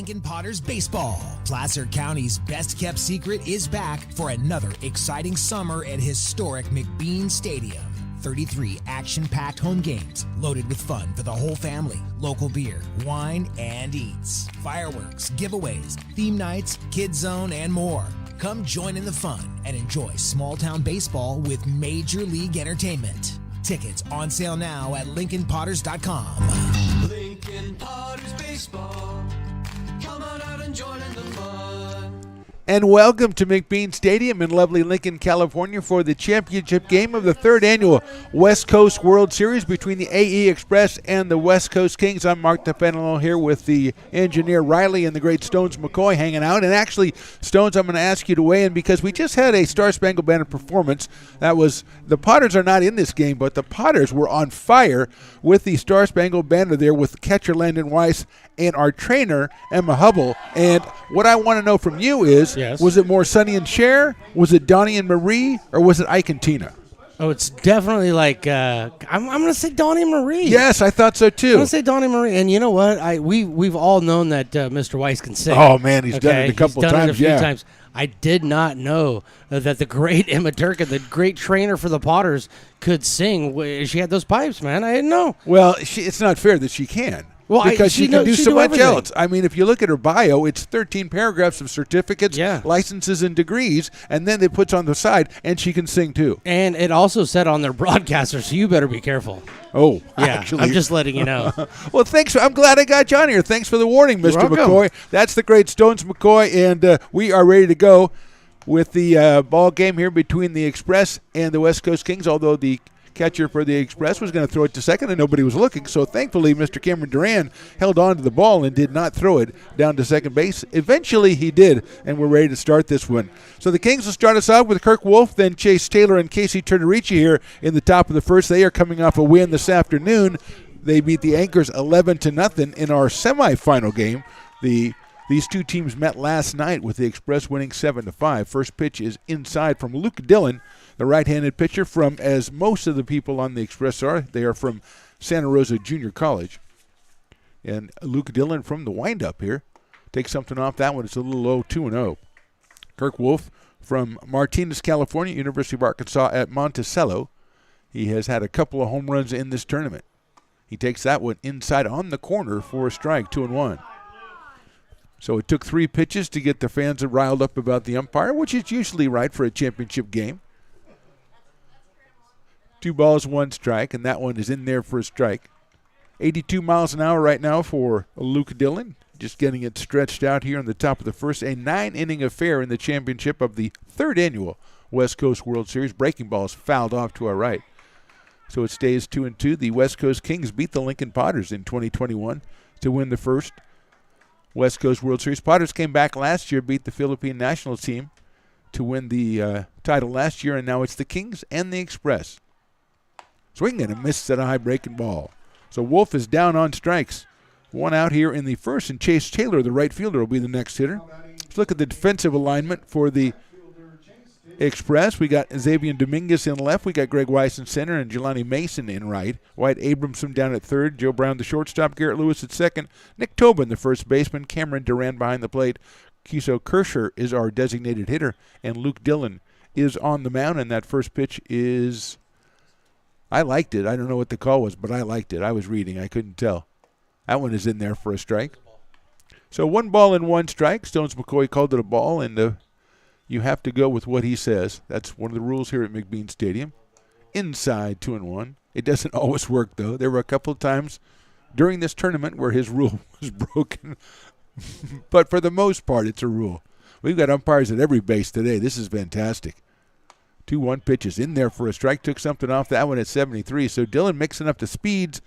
Lincoln Potters baseball. Placer County's best-kept secret is back for another exciting summer at historic McBean Stadium. 33 action-packed home games loaded with fun for the whole family. Local beer, wine, and eats. Fireworks, giveaways, theme nights, kids zone, and more. Come join in the fun and enjoy small-town baseball with Major League Entertainment. Tickets on sale now at LincolnPotters.com. Lincoln Potters Baseball. Come on out and join in the fun. And welcome to McBean Stadium in lovely Lincoln, California for the championship game of the third annual West Coast World Series between the AE Express and the West Coast Kings. I'm Mark DeFenelo here with the engineer Riley and the great Stones McCoy hanging out. And actually, Stones, I'm going to ask you to weigh in because we just had a Star Spangled Banner performance. That was, the Potters are not in this game, but the Potters were on fire with the Star Spangled Banner there with catcher Landon Weiss and our trainer Emma Hubble. And what I want to know from you is, yes, was it more Sonny and Cher? Was it Donnie and Marie? Or was it Ike and Tina? Oh, it's definitely like I'm going to say Donnie Marie. Yes, I thought so too. I'm going to say Donnie Marie. And you know what? We've all known that Mr. Weiss can sing. Oh man, he's done it a couple He's done times. It a few times. I did not know that the great Emma Durkin, the great trainer for the Potters, could sing. She had those pipes, man. I didn't know. Well, it's not fair that she can. Well, because she can do so much everything else. I mean, if you look at her bio, it's 13 paragraphs of certificates, Yeah. licenses, and degrees, and then it puts on the side, and she can sing too. And it also said on their broadcaster, so you better be careful. Oh, Yeah, actually. I'm just letting you know. Well, thanks. I'm glad I got you on here. Thanks for the warning, Mr. welcome. McCoy. That's the great Stones McCoy, and we are ready to go with the ball game here between the Express and the West Coast Kings, although the catcher for the Express was going to throw it to second and nobody was looking. So thankfully, Mr. Cameron Duran held on to the ball and did not throw it down to second base. Eventually he did, and we're ready to start this one. So the Kings will start us out with Kirk Wolf, then Chase Taylor and Casey Turnericci here in the top of the first. They are coming off a win this afternoon. They beat the Anchors 11-0 in our semifinal game. These two teams met last night with the Express winning 7-5. First pitch is inside from Luke Dillon, the right-handed pitcher from, as most of the people on the Express are, they are from Santa Rosa Junior College. And Luke Dillon from the windup here takes something off that one. It's a little low, 2-0. Kirk Wolf from Martinez, California, University of Arkansas at Monticello. He has had a couple of home runs in this tournament. He takes that one inside on the corner for a strike, 2-1. So it took 3 pitches to get the fans riled up about the umpire, which is usually right for a championship game. 2 balls, 1 strike, and that one is in there for a strike. 82 miles an hour right now for Luke Dillon, just getting it stretched out here on the top of the first. A 9-inning affair in the championship of the third annual West Coast World Series. Breaking balls fouled off to our right. So it stays 2-2. The West Coast Kings beat the Lincoln Potters in 2021 to win the first West Coast World Series. Potters came back last year, beat the Philippine national team to win the title last year, and now it's the Kings and the Express. Swinging and a miss at a high breaking ball. So Wolf is down on strikes. 1 out here in the first, and Chase Taylor, the right fielder, will be the next hitter. Let's look at the defensive alignment for the Express. We got Xavier Dominguez in left. We got Greg Weiss in center and Jelani Mason in right. White Abramson down at third. Joe Brown, the shortstop. Garrett Lewis at second. Nick Tobin, the first baseman. Cameron Duran behind the plate. Kiso Kersher is our designated hitter. And Luke Dillon is on the mound. And that first pitch is, I liked it. I don't know what the call was, but I liked it. I was reading. I couldn't tell. That one is in there for a strike. So 1 ball and 1 strike. Stones McCoy called it a ball, and you have to go with what he says. That's one of the rules here at McBean Stadium. Inside, 2-1. It doesn't always work, though. There were a couple of times during this tournament where his rule was broken. But for the most part, it's a rule. We've got umpires at every base today. This is fantastic. 2-1 pitches in there for a strike. Took something off that one at 73. So Dillon mixing up the speeds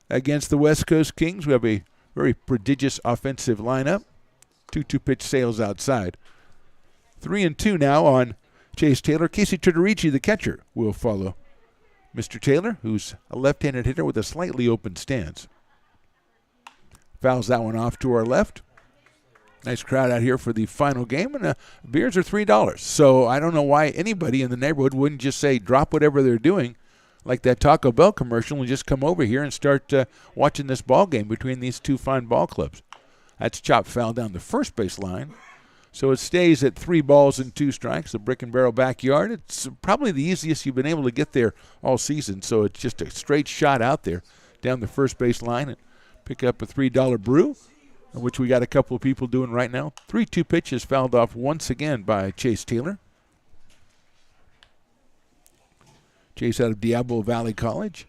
against the West Coast Kings. We have a very prodigious offensive lineup. 2-2 pitch sails outside. 3-2 now on Chase Taylor. Casey Turnericci, the catcher, will follow Mr. Taylor, who's a left-handed hitter with a slightly open stance. Fouls that one off to our left. Nice crowd out here for the final game, and beers are $3. So I don't know why anybody in the neighborhood wouldn't just say drop whatever they're doing, like that Taco Bell commercial, and just come over here and start watching this ball game between these two fine ball clubs. That's chop foul down the first base line. So it stays at 3 balls and 2 strikes, the Brick and Barrel backyard. It's probably the easiest you've been able to get there all season. So it's just a straight shot out there down the first base line and pick up a $3 brew, which we got a couple of people doing right now. 3-2 pitches fouled off once again by Chase Taylor. Chase out of Diablo Valley College.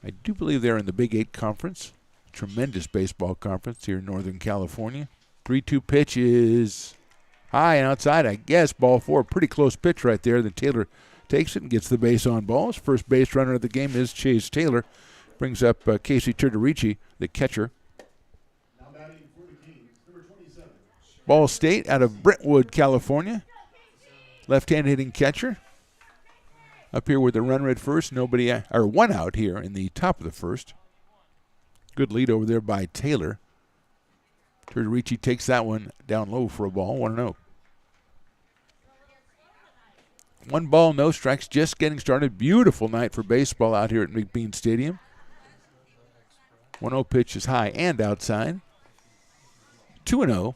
I do believe they're in the Big 8 Conference. Tremendous baseball conference here in Northern California. 3-2 pitch is high and outside, I guess. Ball 4, pretty close pitch right there. Then Taylor takes it and gets the base on balls. First base runner of the game is Chase Taylor. Brings up Casey Turturici, the catcher. Ball State out of Brentwood, California. Left-hand hitting catcher. Up here with the runner at first, one out here in the top of the first. Good lead over there by Taylor. Turturici takes that one down low for a ball, 1-0. 1 ball, no strikes, just getting started. Beautiful night for baseball out here at McBean Stadium. 1-0 pitch is high and outside. 2-0.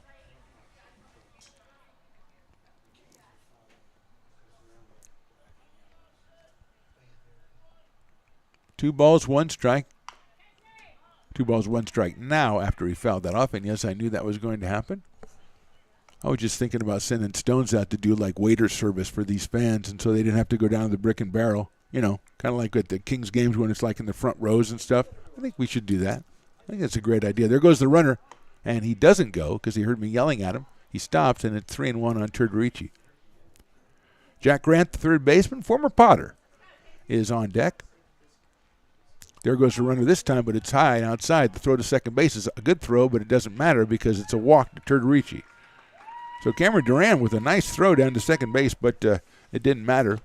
Two balls, 1 strike. 2 balls, 1 strike now after he fouled that off. And yes, I knew that was going to happen. I was just thinking about sending Stones out to do like waiter service for these fans, and so they didn't have to go down to the Brick and Barrel. You know, kind of like at the Kings games when it's like in the front rows and stuff. I think we should do that. I think that's a great idea. There goes the runner, and he doesn't go because he heard me yelling at him. He stops, and it's 3-1 on Turturici. Jack Grant, the third baseman, former Potter, is on deck. There goes the runner this time, but it's high and outside. The throw to second base is a good throw, but it doesn't matter because it's a walk to Turturici. So Cameron Duran with a nice throw down to second base, but it didn't matter.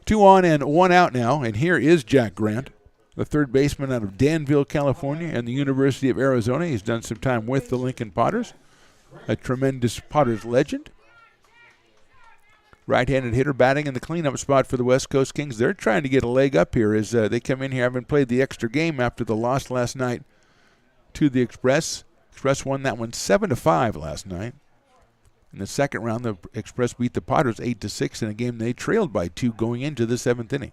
2 on and 1 out now, and here is Jack Grant, the third baseman out of Danville, California, and the University of Arizona. He's done some time with the Lincoln Potters, a tremendous Potters legend. Right-handed hitter batting in the cleanup spot for the West Coast Kings. They're trying to get a leg up here as they come in here having played the extra game after the loss last night to the Express. Express won that one 7-5 last night. In the second round, the Express beat the Potters 8-6 in a game they trailed by 2 going into the 7th inning.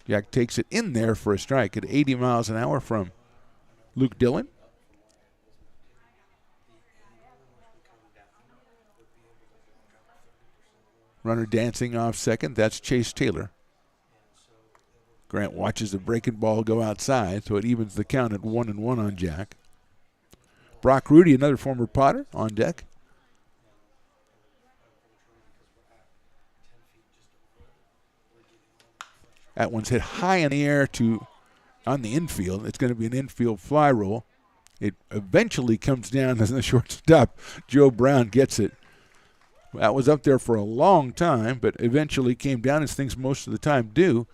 Jack takes it in there for a strike at 80 miles an hour from Luke Dillon. Runner dancing off second. That's Chase Taylor. Grant watches the breaking ball go outside, so it evens the count at 1-1 on Jack. Brock Rudy, another former Potter, on deck. That one's hit high in the air on the infield. It's going to be an infield fly roll. It eventually comes down as the shortstop. Joe Brown gets it. That was up there for a long time, but eventually came down as things most of the time do.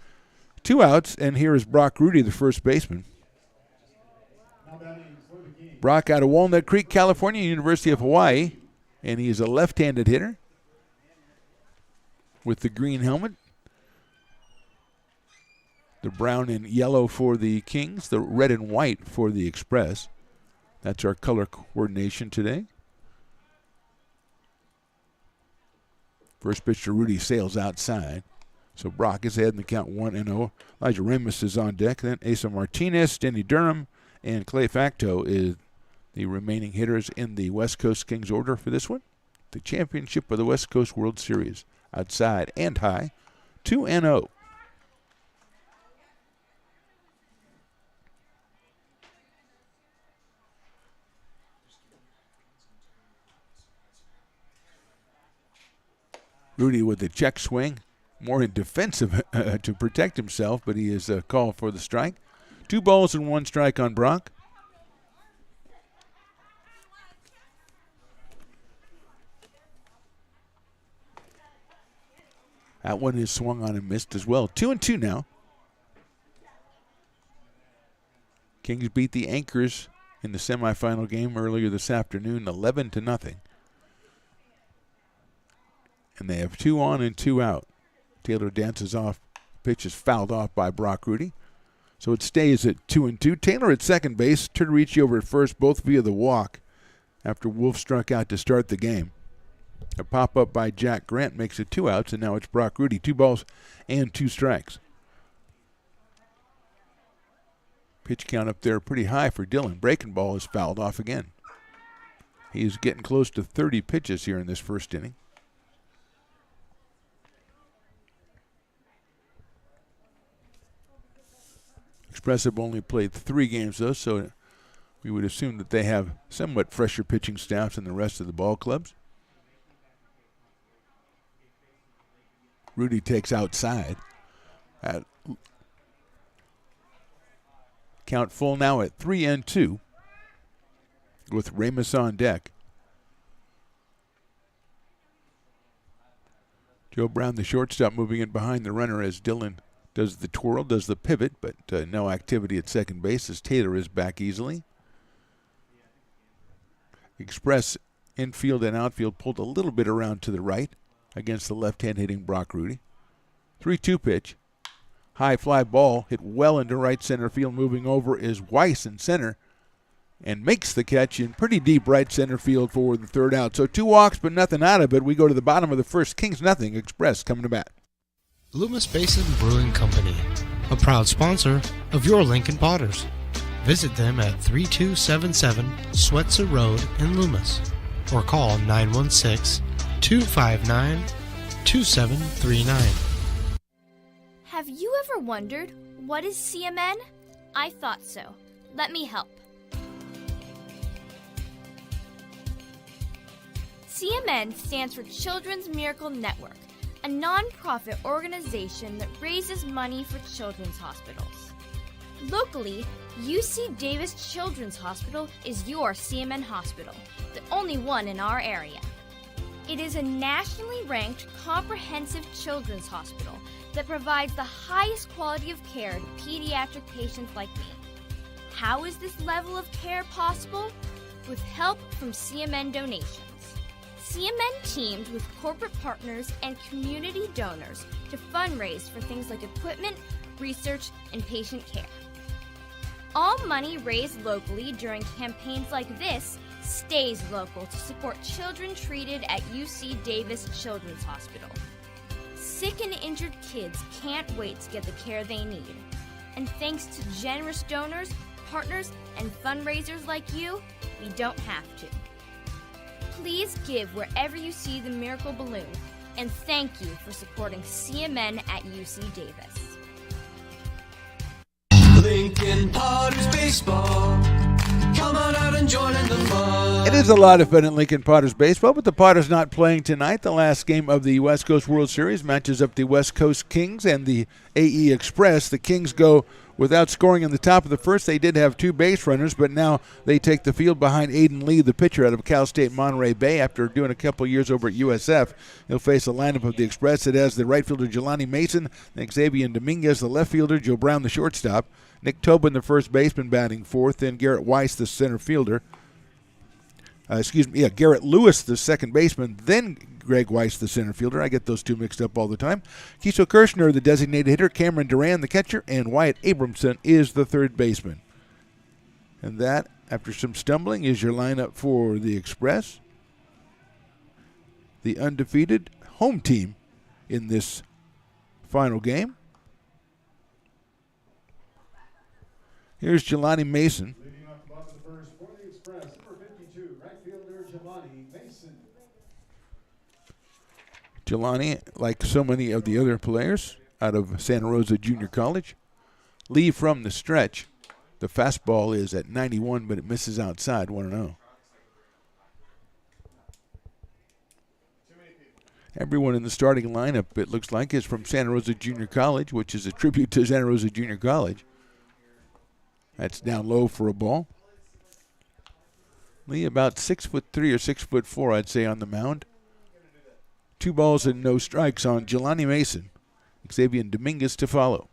2 outs, and here is Brock Rudy, the first baseman. Brock out of Walnut Creek, California, University of Hawaii, and he is a left-handed hitter with the green helmet. The brown and yellow for the Kings, the red and white for the Express. That's our color coordination today. First pitch to Rudy sails outside. So Brock is ahead in the count 1-0. Elijah Remus is on deck. Then Asa Martinez, Denny Durham, and Clay Facto is the remaining hitters in the West Coast Kings order for this one. The championship of the West Coast World Series. Outside and high. 2-0. Rudy with the check swing, more in defensive to protect himself, but he is called for the strike. 2 balls and 1 strike on Brock. That one is swung on and missed as well. 2-2 now. Kings beat the Anchors in the semifinal game earlier this afternoon, 11-0. And they have 2 on and 2 out. Taylor dances off. Pitch is fouled off by Brock Rudy. So it stays at 2-2. Taylor at second base. Turtorici over at first, both via the walk after Wolf struck out to start the game. A pop-up by Jack Grant makes it 2 outs, and now it's Brock Rudy. 2 balls and 2 strikes. Pitch count up there pretty high for Dillon. Breaking ball is fouled off again. He's getting close to 30 pitches here in this first inning. Express have only played 3 games, though, so we would assume that they have somewhat fresher pitching staffs than the rest of the ball clubs. Rudy takes outside. Count full now at 3-2 with Ramos on deck. Joe Brown, the shortstop, moving in behind the runner as Dillon does the twirl, does the pivot, but no activity at second base as Taylor is back easily. Express infield and outfield pulled a little bit around to the right against the left-hand hitting Brock Rudy. 3-2 pitch. High fly ball hit well into right center field. Moving over is Weiss in center and makes the catch in pretty deep right center field for the 3rd out. So 2 walks but nothing out of it. We go to the bottom of the first. Kings nothing. Express coming to bat. Loomis Basin Brewing Company, a proud sponsor of your Lincoln Potters. Visit them at 3277 Swetzer Road in Loomis or call 916-259-2739. Have you ever wondered, what is CMN? I thought so. Let me help. CMN stands for Children's Miracle Network, a non-profit organization that raises money for children's hospitals. Locally, UC Davis Children's Hospital is your CMN hospital, the only one in our area. It is a nationally ranked comprehensive children's hospital that provides the highest quality of care to pediatric patients like me. How is this level of care possible? With help from CMN donations. CMN teamed with corporate partners and community donors to fundraise for things like equipment, research, and patient care. All money raised locally during campaigns like this stays local to support children treated at UC Davis Children's Hospital. Sick and injured kids can't wait to get the care they need. And thanks to generous donors, partners, and fundraisers like you, we don't have to. Please give wherever you see the Miracle Balloon, and thank you for supporting CMN at UC Davis. Lincoln Potters Baseball. Come on out and join in the fun. It is a lot of fun in Lincoln Potters baseball, but the Potters not playing tonight. The last game of the West Coast World Series matches up the West Coast Kings and the AE Express. The Kings go without scoring in the top of the first. They did have 2 base runners, but now they take the field behind Aiden Lee, the pitcher out of Cal State Monterey Bay. After doing a couple years over at USF, he'll face a lineup of the Express that has the right fielder Jelani Mason, Xavier Dominguez, the left fielder, Joe Brown, the shortstop, Nick Tobin, the first baseman, batting 4th, then Garrett Weiss, the center fielder. Garrett Lewis, the second baseman, then Greg Weiss, the center fielder. I get those 2 mixed up all the time. Kiesel Kirshner, the designated hitter, Cameron Duran, the catcher, and Wyatt Abramson is the third baseman. And that, after some stumbling, is your lineup for the Express. The undefeated home team in this final game. Here's Jelani Mason. Leading off the bottom of the first for the Express, number 52, right fielder Jelani Mason. Jelani, like so many of the other players out of Santa Rosa Junior College, Lee from the stretch. The fastball is at 91, but it misses outside, 1-0. Everyone in the starting lineup, it looks like, is from Santa Rosa Junior College, which is a tribute to Santa Rosa Junior College. That's down low for a ball. Lee about 6'3" or 6'4", I'd say, on the mound. 2 balls and no strikes on Jelani Mason. Xavier Dominguez to follow.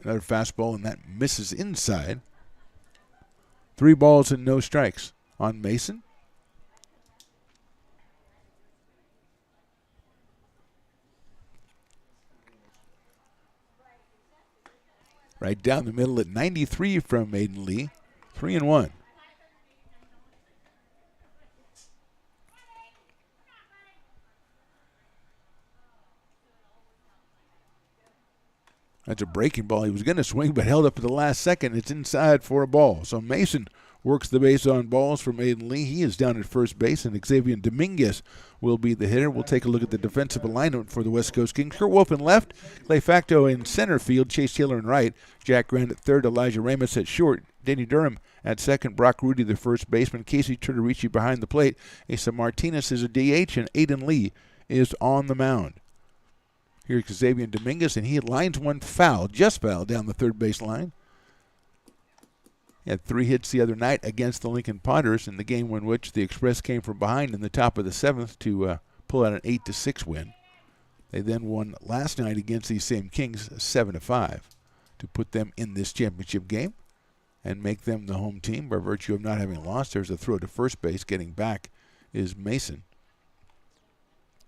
Another fastball, and that misses inside. 3 balls and no strikes on Mason. Right down the middle at 93 from Maiden Lee. 3-1. That's a breaking ball. He was going to swing, but held up at the last second. It's inside for a ball. So Mason works the base on balls for Maiden Lee. He is down at first base, and Xavier Dominguez will be the hitter. We'll take a look at the defensive alignment for the West Coast Kings. Kurt Wolf in left, Clay Facto in center field, Chase Taylor in right, Jack Grant at third, Elijah Ramos at short, Danny Durham at second, Brock Rudy the first baseman, Casey Turtorici behind the plate, Asa Martinez is a DH, and Aiden Lee is on the mound. Here's Xavier Dominguez, and he lines one foul, just foul, down the third base line. He had 3 hits the other night against the Lincoln Potters in the game in which the Express came from behind in the top of the 7th to pull out an 8-6 win. They then won last night against these same Kings 7-5 to put them in this championship game and make them the home team by virtue of not having lost. There's a throw to first base. Getting back is Mason.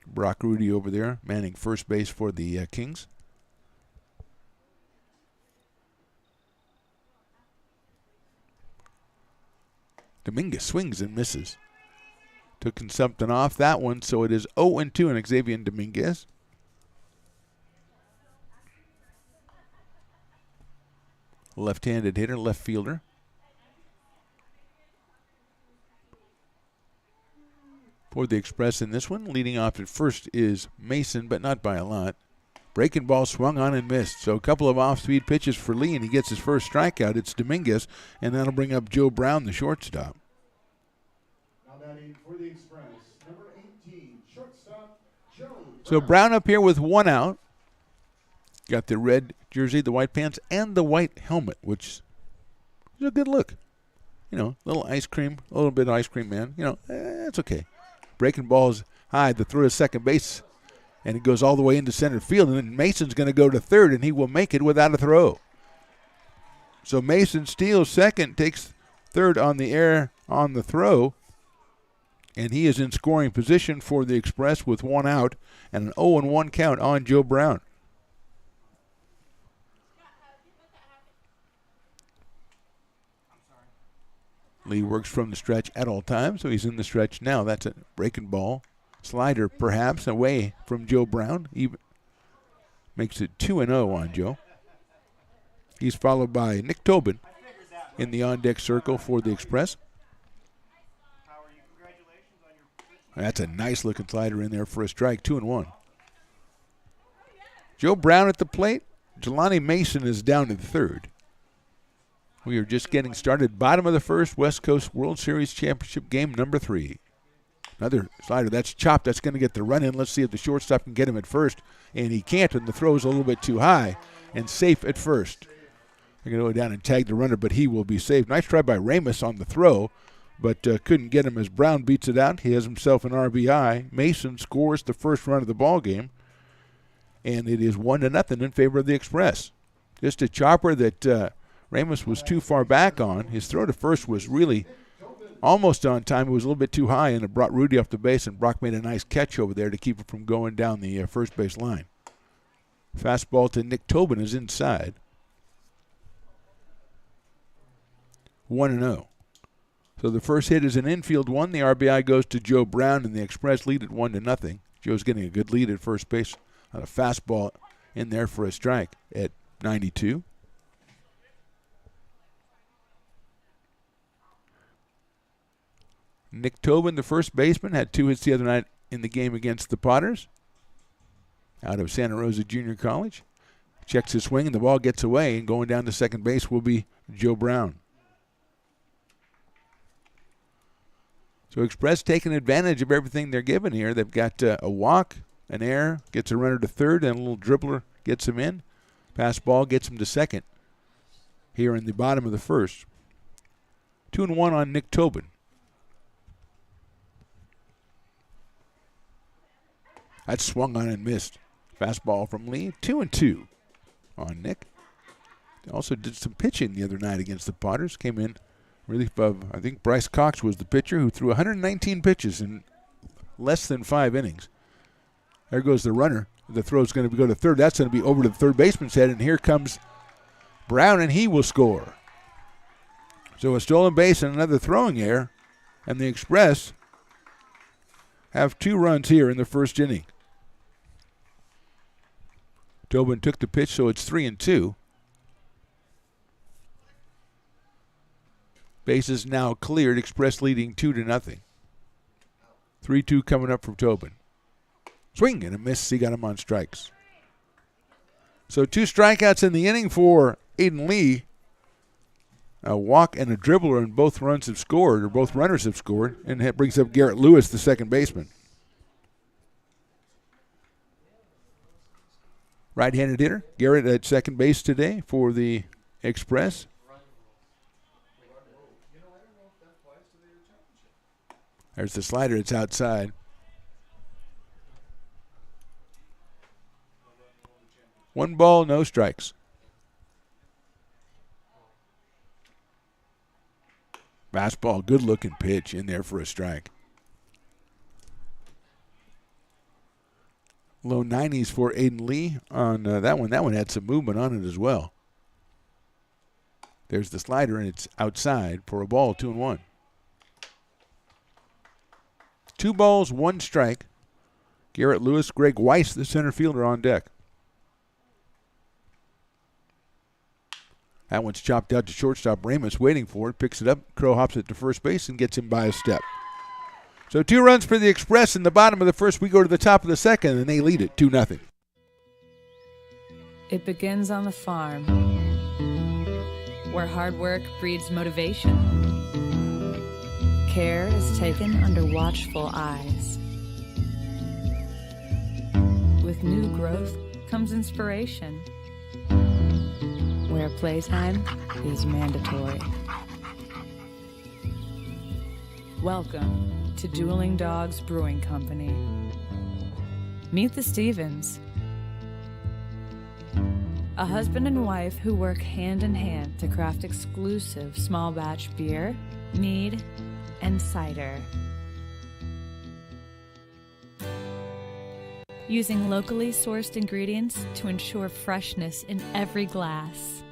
Brock Rudy over there manning first base for the Kings. Dominguez swings and misses. Took something off that one, so it is 0-2 on Xavier Dominguez. Left-handed hitter, left fielder. For the Express in this one, leading off at first is Mason, but not by a lot. Breaking ball swung on and missed. So a couple of off-speed pitches for Lee, and he gets his first strikeout. It's Dominguez, and that'll bring up Joe Brown, the shortstop. Now batting for the Express, number 18, shortstop, Joe Brown. So Brown up here with 1 out. Got the red jersey, the white pants, and the white helmet, which is a good look. You know, little ice cream, a little bit of ice cream man. You know, it's okay. Breaking balls high, the throw to second base, and it goes all the way into center field. And then Mason's going to go to third, and he will make it without a throw. So Mason steals second, takes third on the air on the throw, and he is in scoring position for the Express with 1 out and an 0-1 count on Joe Brown. Lee works from the stretch at all times, so he's in the stretch now. That's a breaking ball. Slider, perhaps, away from Joe Brown. Even makes it 2-0 on Joe. He's followed by Nick Tobin in the on-deck circle for the Express. That's a nice-looking slider in there for a strike, 2-1. Joe Brown at the plate. Jelani Mason is down at third. We are just getting started. Bottom of the first, West Coast World Series Championship game number 3. Another slider. That's chopped. That's going to get the run in. Let's see if the shortstop can get him at first. And he can't, and the throw is a little bit too high and safe at first. They're going to go down and tag the runner, but he will be safe. Nice try by Ramos on the throw, but couldn't get him as Brown beats it out. He has himself an RBI. Mason scores the first run of the ball game, and it is 1-0 in favor of the Express. Just a chopper that Ramos was too far back on. His throw to first was really almost on time. It was a little bit too high, and it brought Rudy off the base, and Brock made a nice catch over there to keep it from going down the first base line. Fastball to Nick Tobin is inside. 1-0. So the first hit is an infield one. The RBI goes to Joe Brown, and the Express lead at 1-0. Joe's getting a good lead at first base on a fastball in there for a strike at 92. Nick Tobin, the first baseman, had 2 hits the other night in the game against the Potters out of Santa Rosa Junior College. Checks his swing, and the ball gets away, and going down to second base will be Joe Brown. So Express taking advantage of everything they're given here. They've got a walk, an error, gets a runner to third, and a little dribbler gets him in. Pass ball gets him to second here in the bottom of the first. 2-1 on Nick Tobin. That swung on and missed. Fastball from Lee. 2-2 on Nick. They also did some pitching the other night against the Potters. Came in relief of, I think Bryce Cox was the pitcher who threw 119 pitches in less than 5 innings. There goes the runner. The throw is going to go to third. That's going to be over to the third baseman's head, and here comes Brown, and he will score. So a stolen base and another throwing error, and the Express have 2 runs here in the first inning. Tobin took the pitch, so it's 3-2. Bases now cleared, Express leading 2-0. 3-2 coming up from Tobin. Swing and a miss. He got him on strikes. So 2 strikeouts in the inning for Aiden Lee. A walk and a dribbler, and both runners have scored, and that brings up Garrett Lewis, the second baseman. Right-handed hitter, Garrett at second base today for the Express. There's the slider, it's outside. 1 ball, no strikes. Fastball, good-looking pitch in there for a strike. Low 90s for Aiden Lee on that one. That one had some movement on it as well. There's the slider, and it's outside for a ball, 2-1. 2 balls, 1 strike. Garrett Lewis, Greg Weiss, the center fielder, on deck. That one's chopped out to shortstop. Ramus waiting for it, picks it up. Crow hops it to first base and gets him by a step. So 2 runs for the Express in the bottom of the first. We go to the top of the second, and they lead it 2-0. It begins on the farm, where hard work breeds motivation. Care is taken under watchful eyes. With new growth comes inspiration, where playtime is mandatory. Welcome to Dueling Dogs Brewing Company. Meet the Stevens, a husband and wife who work hand in hand to craft exclusive small batch beer, mead, and cider. Using locally sourced ingredients to ensure freshness in every glass.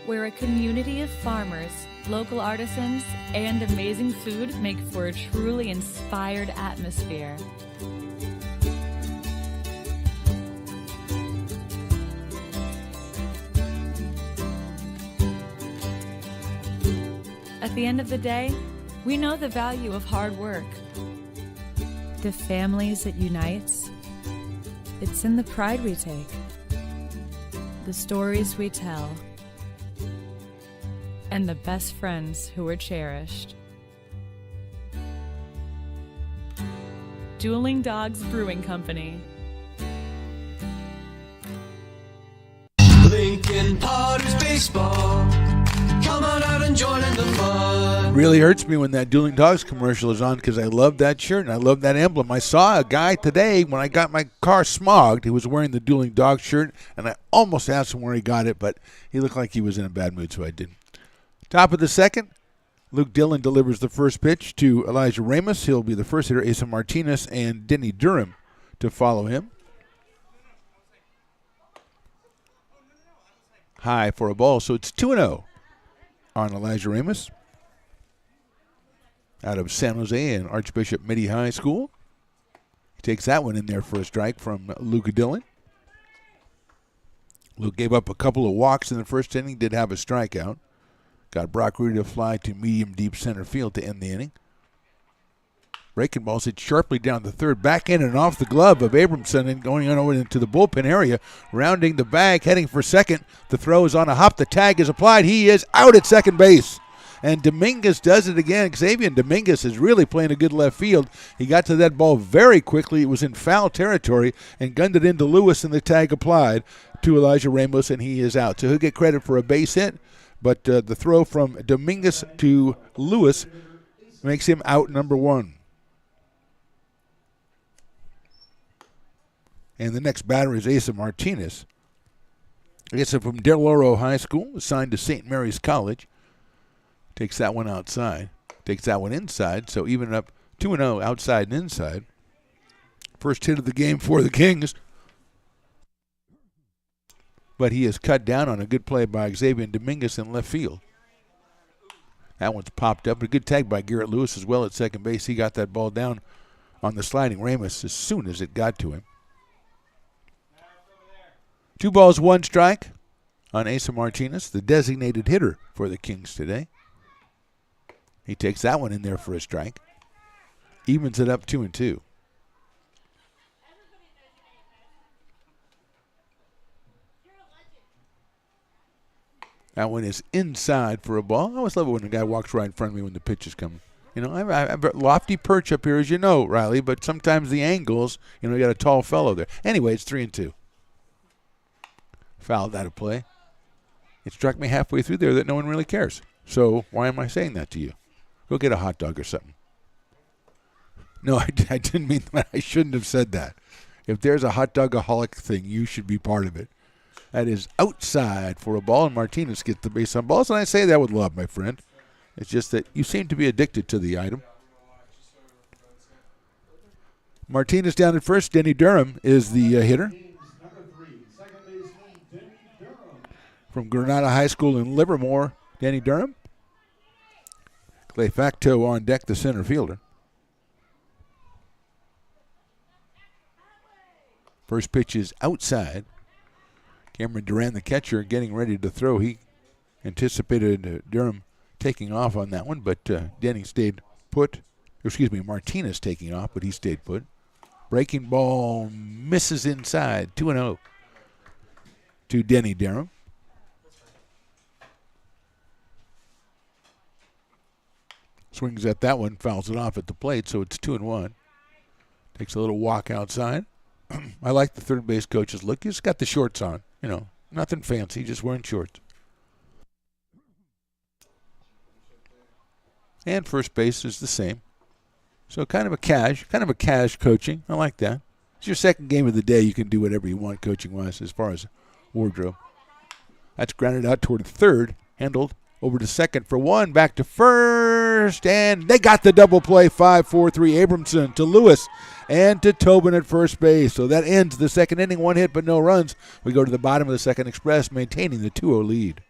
Where a community of farmers, local artisans, and amazing food make for a truly inspired atmosphere. At the end of the day, we know the value of hard work. The families it unites, it's in the pride we take, the stories we tell, and the best friends who are cherished. Dueling Dogs Brewing Company. Lincoln Potters Baseball. Come on out and join in the fun. Really hurts me when that Dueling Dogs commercial is on because I love that shirt and I love that emblem. I saw a guy today when I got my car smogged. He was wearing the Dueling Dogs shirt, and I almost asked him where he got it, but he looked like he was in a bad mood, so I didn't. Top of the second, Luke Dillon delivers the first pitch to Elijah Ramus. He'll be the first hitter. Asa Martinez and Denny Durham to follow him. High for a ball, so it's 2-0 on Elijah Ramus out of San Jose and Archbishop Mitty High School. He takes that one in there for a strike from Luke Dillon. Luke gave up a couple of walks in the first inning, did have a strikeout. Got Brock Rudy to fly to medium deep center field to end the inning. Breaking balls hit sharply down the third, back in and off the glove of Abramson and going on over into the bullpen area, rounding the bag, heading for second. The throw is on a hop. The tag is applied. He is out at second base. And Dominguez does it again. Xavier Dominguez is really playing a good left field. He got to that ball very quickly. It was in foul territory and gunned it into Lewis, and the tag applied to Elijah Ramos, and he is out. So he'll get credit for a base hit, but the throw from Dominguez to Lewis makes him out number one. And the next batter is Asa Martinez. Asa from Del Oro High School, assigned to St. Mary's College. Takes that one outside. Takes that one inside, so even up 2-0 outside and inside. First hit of the game for the Kings. but he is cut down on a good play by Xavier Dominguez in left field. That one's popped up. A good tag by Garrett Lewis as well at second base. He got that ball down on the sliding Ramos as soon as it got to him. 2 balls, 1 strike on Asa Martinez, the designated hitter for the Kings today. He takes that one in there for a strike. Evens it up 2-2. That one is inside for a ball. I always love it when a guy walks right in front of me when the pitch is coming. You know, I have a lofty perch up here, as you know, Riley, but sometimes the angles, you know, you got a tall fellow there. Anyway, it's 3-2. Fouled out of play. It struck me halfway through there that no one really cares. So why am I saying that to you? Go get a hot dog or something. No, I didn't mean that. I shouldn't have said that. If there's a hot dogaholic thing, you should be part of it. That is outside for a ball, and Martinez gets the base on balls. And I say that with love, my friend. It's just that you seem to be addicted to the item. Martinez down at first. Denny Durham is the hitter. From Granada High School in Livermore, Denny Durham. Clay Facto on deck, the center fielder. First pitch is outside. Cameron Duran, the catcher, getting ready to throw. He anticipated Durham taking off on that one, but Denny stayed put. Martinez taking off, but he stayed put. Breaking ball misses inside. 2-0 to Denny Durham. Swings at that one, fouls it off at the plate, so it's 2-1. Takes a little walk outside. I like the third base coach's look. He's got the shorts on, you know, nothing fancy, just wearing shorts. And first base is the same. So kind of a cash coaching. I like that. It's your second game of the day. You can do whatever you want coaching-wise as far as wardrobe. That's grounded out toward third, handled over to second for 1, back to first, and they got the double play. 5-4-3 Abramson to Lewis and to Tobin at first base. So that ends the second inning. 1 hit but no runs. We go to the bottom of the second express, maintaining the 2-0 lead.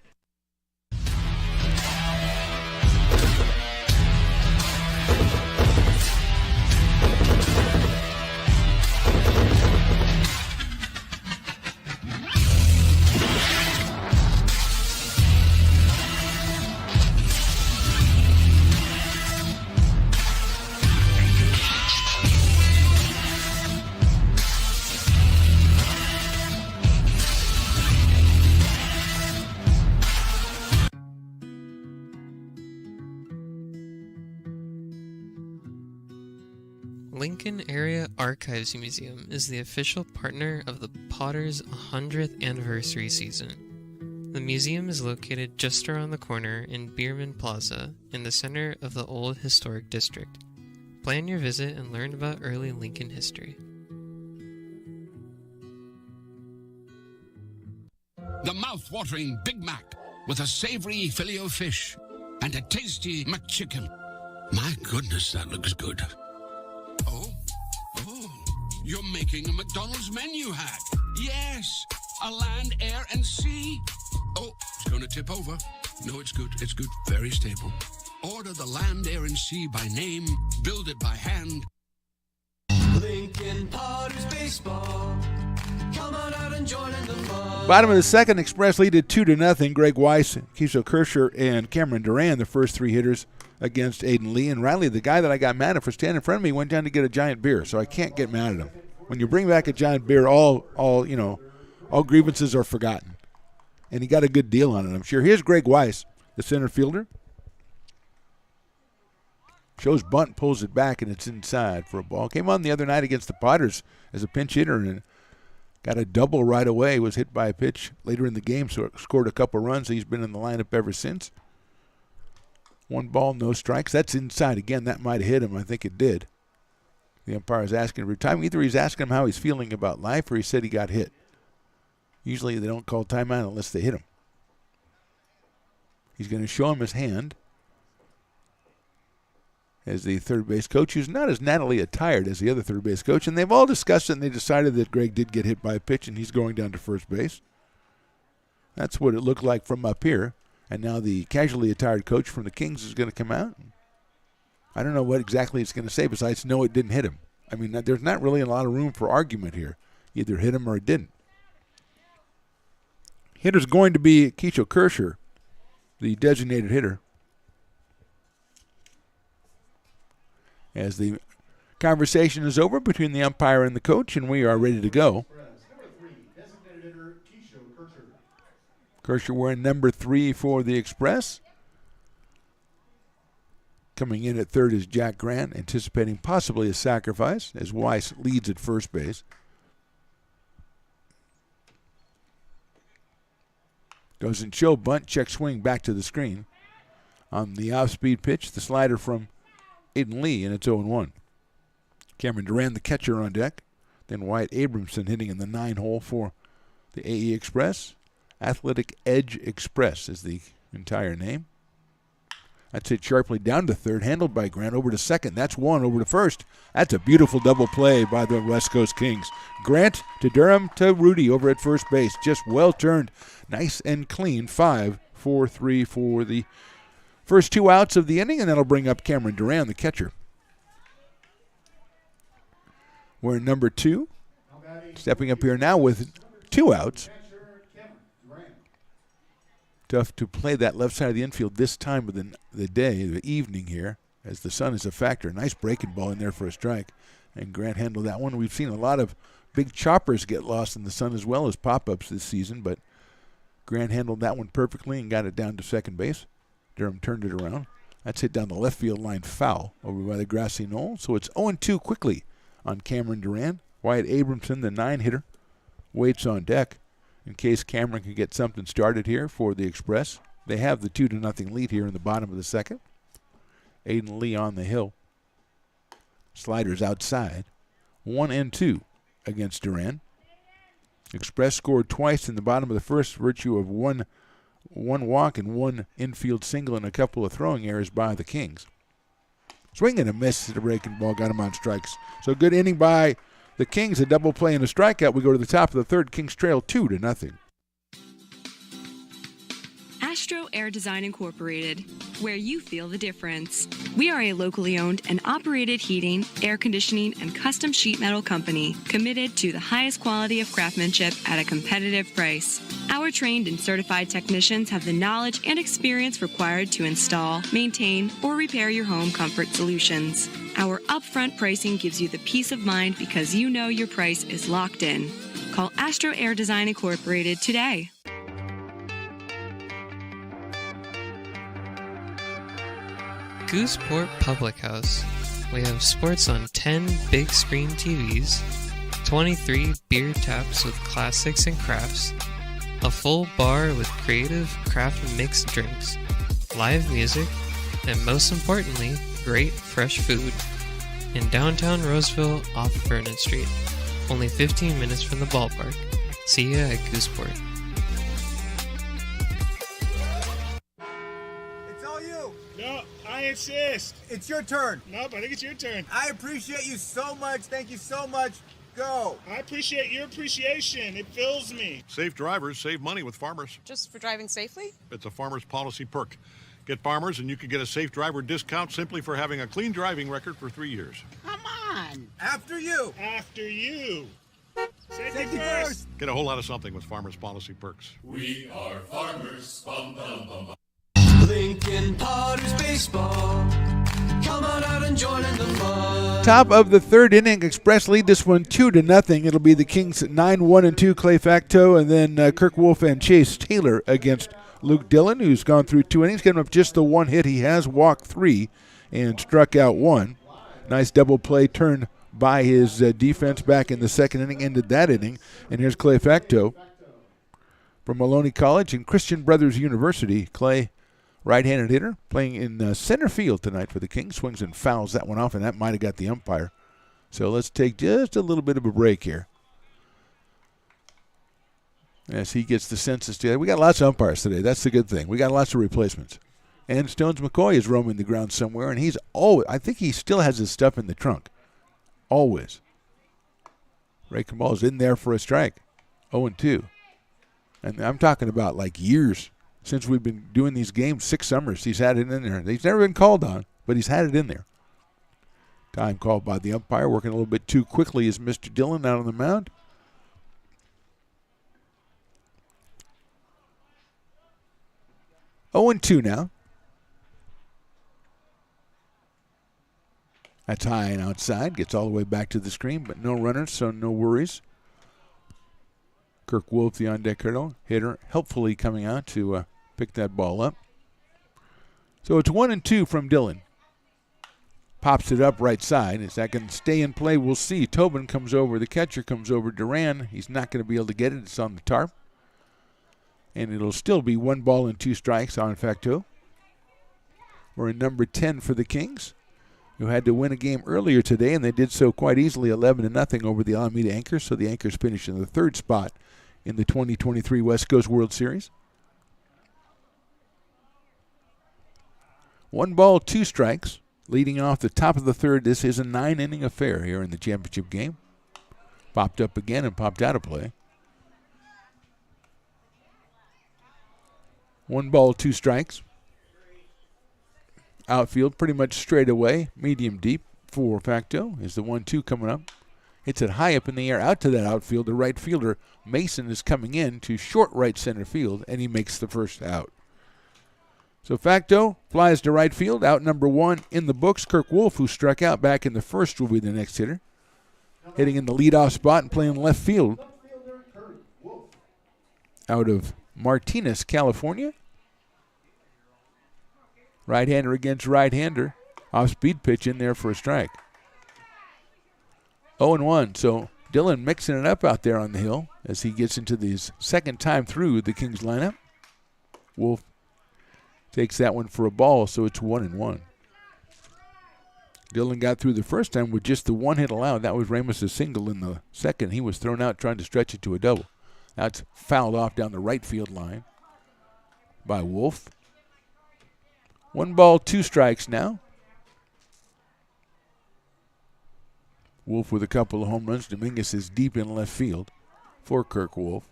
Lincoln Area Archives Museum is the official partner of the Potters 100th anniversary season. The museum is located just around the corner in Bierman Plaza in the center of the Old Historic District. Plan your visit and learn about early Lincoln history. The mouth-watering Big Mac with a savory Filet-O-Fish and a tasty McChicken. My goodness, that looks good. Oh, you're making a McDonald's menu hack. Yes, a land, air, and sea. Oh, it's going to tip over. No, it's good. It's good. Very stable. Order the land, air, and sea by name. Build it by hand. Lincoln Potters Baseball. Come on out and join in the fun. Bottom of the second, Express lead at 2-0. Greg Weiss, Keisha Kirscher, and Cameron Duran, the first 3 hitters against Aiden Lee. And Riley, the guy that I got mad at for standing in front of me, went down to get a giant beer, so I can't get mad at him. When you bring back a giant beer, all grievances are forgotten. And he got a good deal on it, I'm sure. Here's Greg Weiss, the center fielder. Shows bunt, pulls it back, and it's inside for a ball. Came on the other night against the Potters as a pinch hitter and got a double right away. Was hit by a pitch later in the game, so scored a couple runs. He's been in the lineup ever since. 1 ball, no strikes. That's inside again. That might have hit him. I think it did. The umpire is asking every time. Either he's asking him how he's feeling about life or he said he got hit. Usually they don't call timeout unless they hit him. He's going to show him his hand as the third base coach, who's not as nattily attired as the other third base coach. And they've all discussed it, and they decided that Greg did get hit by a pitch, and he's going down to first base. That's what it looked like from up here. And now the casually attired coach from the Kings is going to come out. I don't know what exactly it's going to say besides no, it didn't hit him. I mean, there's not really a lot of room for argument here. Either hit him or it didn't. Hitter's going to be Keisha Kirscher, the designated hitter. As the conversation is over between the umpire and the coach, and we are ready to go. Kirscher wearing number 3 for the Express. Coming in at third is Jack Grant, anticipating possibly a sacrifice as Weiss leads at first base. Doesn't show bunt, check swing back to the screen. On the off-speed pitch, the slider from Aiden Lee, and it's 0-1. Cameron Duran, the catcher, on deck. Then Wyatt Abramson hitting in the 9-hole for the AE Express. Athletic Edge Express is the entire name. That's hit sharply down to third, handled by Grant over to second. That's one over to first. That's a beautiful double play by the West Coast Kings. Grant to Durham to Rudy over at first base. Just well turned, nice and clean. 5-4-3 for the first 2 outs of the inning, and that'll bring up Cameron Duran, the catcher. We're in number 2. Stepping up here now with 2 outs. Tough to play that left side of the infield this time of the day, the evening here, as the sun is a factor. Nice breaking ball in there for a strike. And Grant handled that one. We've seen a lot of big choppers get lost in the sun as well as pop-ups this season, but Grant handled that one perfectly and got it down to second base. Durham turned it around. That's hit down the left field line foul over by the grassy knoll. So it's 0-2 quickly on Cameron Duran. Wyatt Abramson, the 9-hitter, waits on deck in case Cameron can get something started here for the Express. They have the 2-0 lead here in the bottom of the second. Aiden Lee on the hill. Sliders outside. 1-2 against Duran. Express scored twice in the bottom of the first, virtue of one walk and 1 infield single and a couple of throwing errors by the Kings. Swing and a miss. The breaking ball got him on strikes. So good inning by the Kings, a double play and a strikeout. We go to the top of the third. Kings trail 2-0. Astro Air Design Incorporated, where you feel the difference. We are a locally owned and operated heating, air conditioning, and custom sheet metal company committed to the highest quality of craftsmanship at a competitive price. Our trained and certified technicians have the knowledge and experience required to install, maintain, or repair your home comfort solutions. Our upfront pricing gives you the peace of mind because you know your price is locked in. Call Astro Air Design Incorporated today. Gooseport Public House. We have sports on 10 big screen TVs, 23 beer taps with classics and crafts, a full bar with creative craft mixed drinks, live music, and most importantly, great fresh food. In downtown Roseville off Vernon Street. Only 15 minutes from the ballpark. See ya at Gooseport. It's all you. No, I insist. It's your turn. Nope, I think it's your turn. I appreciate you so much. Thank you so much. Go. I appreciate your appreciation. It fills me. Safe drivers save money with Farmers. Just for driving safely? It's a Farmers policy perk. Get Farmers and you can get a safe driver discount simply for having a clean driving record for 3 years. Come on. After you. After you. Safety first. Get a whole lot of something with Farmers policy perks. We are farmers. Bum, bum, bum, bum. Lincoln Potters Baseball. Come on out and join in the fun. Top of the third inning, Express lead this one 2-0. It'll be the Kings 9-1-2, Clay Facto, and then Kirk Wolf and Chase Taylor against Luke Dillon, who's gone through 2 innings, getting up just the 1 hit. He has walked 3 and struck out 1. Nice double play turn by his defense back in the second inning, ended that inning. And here's Clay Facto from Maloney College and Christian Brothers University. Clay, right-handed hitter, playing in center field tonight for the Kings. Swings and fouls that one off, and that might have got the umpire. So let's take just a little bit of a break here as he gets the census together. We got lots of umpires today. That's the good thing. We got lots of replacements. And Stones McCoy is roaming the ground somewhere, and he's always, I think he still has his stuff in the trunk. Always. Ray Kamal's in there for a strike. 0-2. And I'm talking about like years since we've been doing these games, 6 summers. He's had it in there. He's never been called on, but he's had it in there. Time called by the umpire, working a little bit too quickly is Mr. Dillon out on the mound. Oh, 0-2 now. That's high and outside. Gets all the way back to the screen, but no runners, so no worries. Kirk Wolf, the on-deck hitter, helpfully coming out to pick that ball up. So it's 1-2 from Dillon. Pops it up right side. Is that going to stay in play? We'll see. Tobin comes over. The catcher comes over. Duran, he's not going to be able to get it. It's on the tarp. And it'll still be 1 ball and 2 strikes on Facto. We're in number 10 for the Kings, who had to win a game earlier today, and they did so quite easily, 11-0 over the Alameda Anchors. So the Anchors finish in the 3rd spot in the 2023 West Coast World Series. 1 ball, 2 strikes. Leading off the top of the 3rd, this is a 9-inning affair here in the championship game. Popped up again and popped out of play. 1 ball, 2 strikes. Outfield pretty much straight away, medium deep for Facto is the 1-2 coming up. Hits it high up in the air out to that outfield. The right fielder, Mason, is coming in to short right center field, and he makes the first out. So Facto flies to right field, out number 1 in the books. Kirk Wolf, who struck out back in the 1st, will be the next hitter. Hitting in the leadoff spot and playing left field out of Martinez, California. Right-hander against right-hander. Off-speed pitch in there for a strike. 0-1, so Dillon mixing it up out there on the hill as he gets into his 2nd time through the Kings lineup. Wolf takes that one for a ball, so it's 1-1. Dillon got through the first time with just the 1 hit allowed. That was Ramos' single in the 2nd. He was thrown out trying to stretch it to a double. That's fouled off down the right field line by Wolf. 1 ball, 2 strikes now. Wolf with a couple of home runs. Dominguez is deep in left field for Kirk Wolf.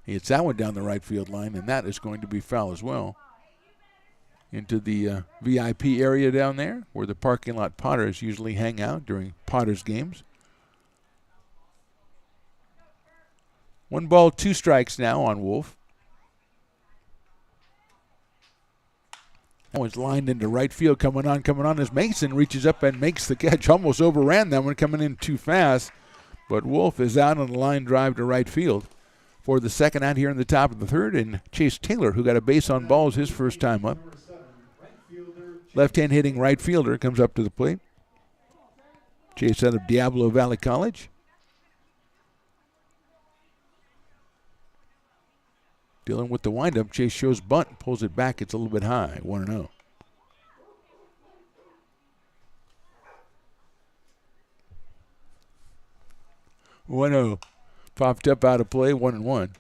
He hits that one down the right field line, and that is going to be foul as well. Into the VIP area down there where the parking lot Potters usually hang out during Potters games. 1 ball, 2 strikes now on Wolf. That one's lined into right field. Coming on as Mason reaches up and makes the catch. Almost overran that one, coming in too fast. But Wolf is out on the line drive to right field for the 2nd out here in the top of the 3rd. And Chase Taylor, who got a base on balls his first time up. Left-hand hitting right fielder comes up to the plate. Chase out of Diablo Valley College. Dillon with the windup. Chase shows bunt, pulls it back. It's a little bit high, 1-0. Popped up out of play, 1-1.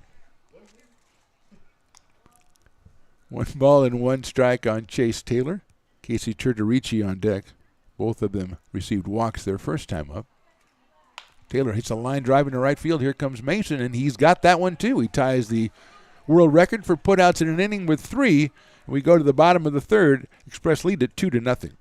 1 ball and 1 strike on Chase Taylor. Casey Turturici on deck. Both of them received walks their first time up. Taylor hits a line drive into right field. Here comes Mason, and he's got that one too. He ties the world record for putouts in an inning with 3. We go to the bottom of the 3rd. Express lead at 2-0.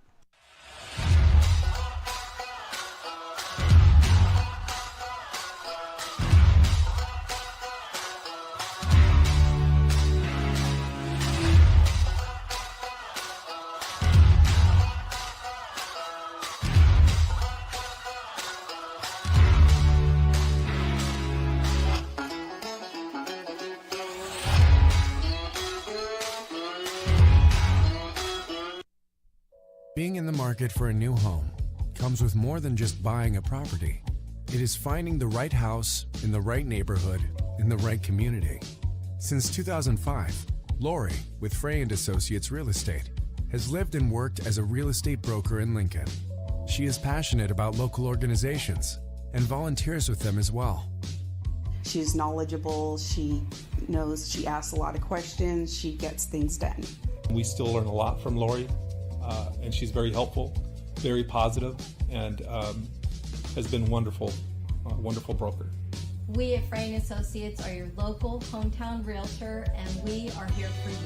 Being in the market for a new home comes with more than just buying a property. It is finding the right house in the right neighborhood in the right community. Since 2005, Lori, with Frey & Associates Real Estate, has lived and worked as a real estate broker in Lincoln. She is passionate about local organizations and volunteers with them as well. She's knowledgeable, she knows, she asks a lot of questions, she gets things done. We still learn a lot from Lori, and she's very helpful, very positive, and has been wonderful broker. We at Fraying Associates are your local hometown realtor, and we are here for you.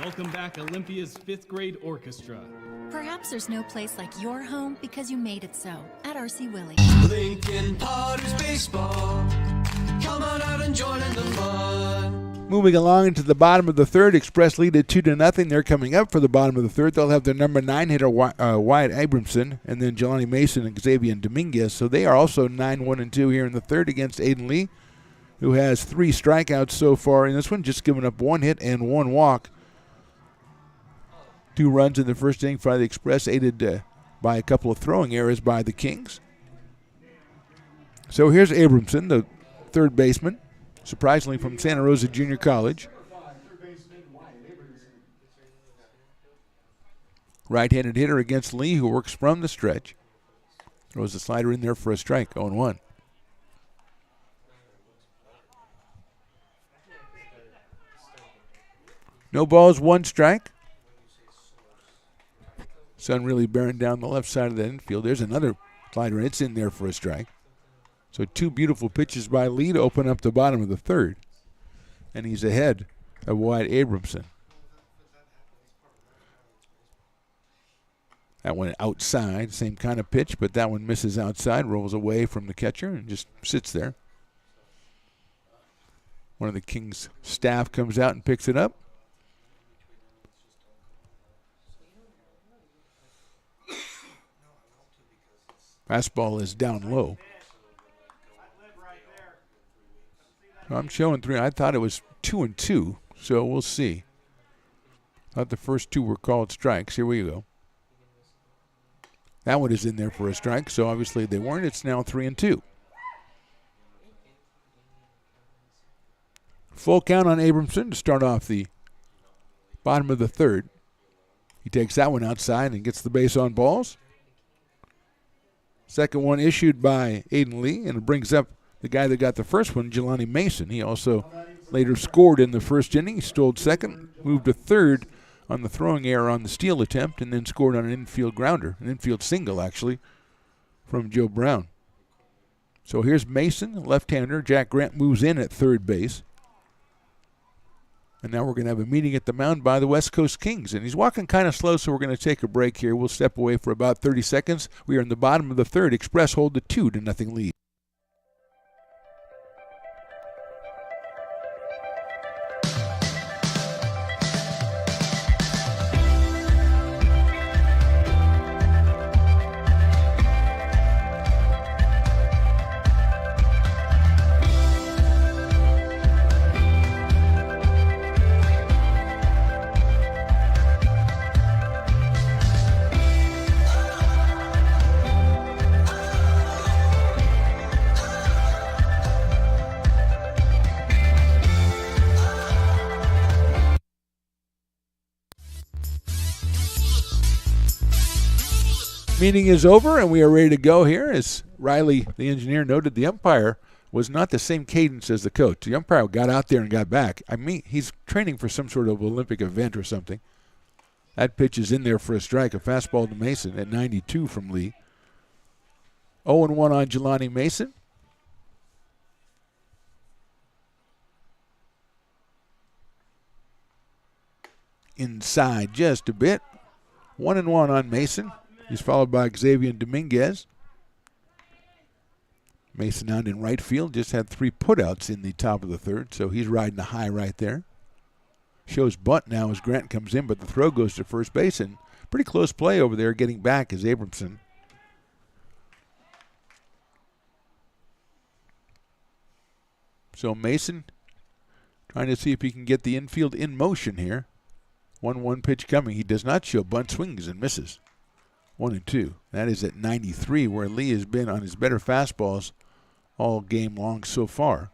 Welcome back, Olympia's 5th grade orchestra. Perhaps there's no place like your home because you made it so at RC Willey. Lincoln Potters Baseball. Come on out and join in the fun. Moving along into the bottom of the third, Express lead at 2-0. They're coming up for the bottom of the third. They'll have their number 9 hitter, Wyatt Abramson, and then Jelani Mason and Xavier Dominguez. So they are also 9-1-2 here in the third against Aiden Lee, who has 3 strikeouts so far in this one, just giving up 1 hit and 1 walk. 2 runs in the first inning for the Express, aided by a couple of throwing errors by the Kings. So here's Abramson, the third baseman, surprisingly from Santa Rosa Junior College. Right-handed hitter against Lee, who works from the stretch. Throws the slider in there for a strike, 0-1. No balls, 1 strike. Sun really bearing down the left side of the infield. There's another slider. It's in there for a strike. So 2 beautiful pitches by Lee to open up the bottom of the third. And he's ahead of Wyatt Abramson. That went outside, same kind of pitch, but that one misses outside, rolls away from the catcher and just sits there. One of the Kings' staff comes out and picks it up. Fastball is down low. I'm showing 3. I thought it was 2-2, so we'll see. Thought the first 2 were called strikes. Here we go. That one is in there for a strike, so obviously they weren't. It's now 3-2. Full count on Abramson to start off the bottom of the third. He takes that one outside and gets the base on balls. Second one issued by Aiden Lee, and it brings up the guy that got the first one, Jelani Mason. He also later scored in the first inning. He stole second, moved to third on the throwing error on the steal attempt, and then scored on an infield grounder, an infield single, actually, from Joe Brown. So here's Mason, left-hander. Jack Grant moves in at third base. And now we're going to have a meeting at the mound by the West Coast Kings. And he's walking kind of slow, so we're going to take a break here. We'll step away for about 30 seconds. We are in the bottom of the third. Express hold the 2-0 lead. Meeting is over, and we are ready to go here. As Riley, the engineer, noted, the umpire was not the same cadence as the coach. The umpire got out there and got back. I mean, he's training for some sort of Olympic event or something. That pitch is in there for a strike, a fastball to Mason at 92 from Lee. 0-1 on Jelani Mason. Inside just a bit. 1-1 on Mason. He's followed by Xavier Dominguez. Mason out in right field, just had 3 putouts in the top of the third, so he's riding a high right there. Shows bunt now as Grant comes in, but the throw goes to first base, and pretty close play over there. Getting back is Abramson. So Mason trying to see if he can get the infield in motion here. 1-1 pitch coming. He does not show bunt, swings and misses. 1-2. That is at 93, where Lee has been on his better fastballs all game long so far.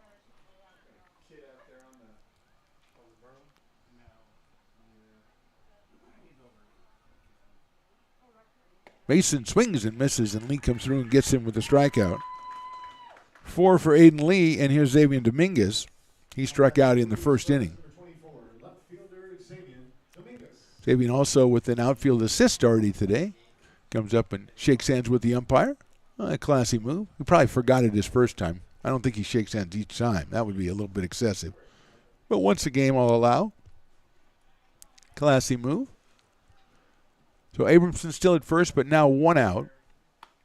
Mason swings and misses, and Lee comes through and gets him with a strikeout. 4 for Aiden Lee, and here's Xavier Dominguez. He struck out in the first inning. Sabian also with an outfield assist already today. Comes up and shakes hands with the umpire. A classy move. He probably forgot it his first time. I don't think he shakes hands each time. That would be a little bit excessive. But once a game I'll allow. Classy move. So Abramson still at first, but now one out.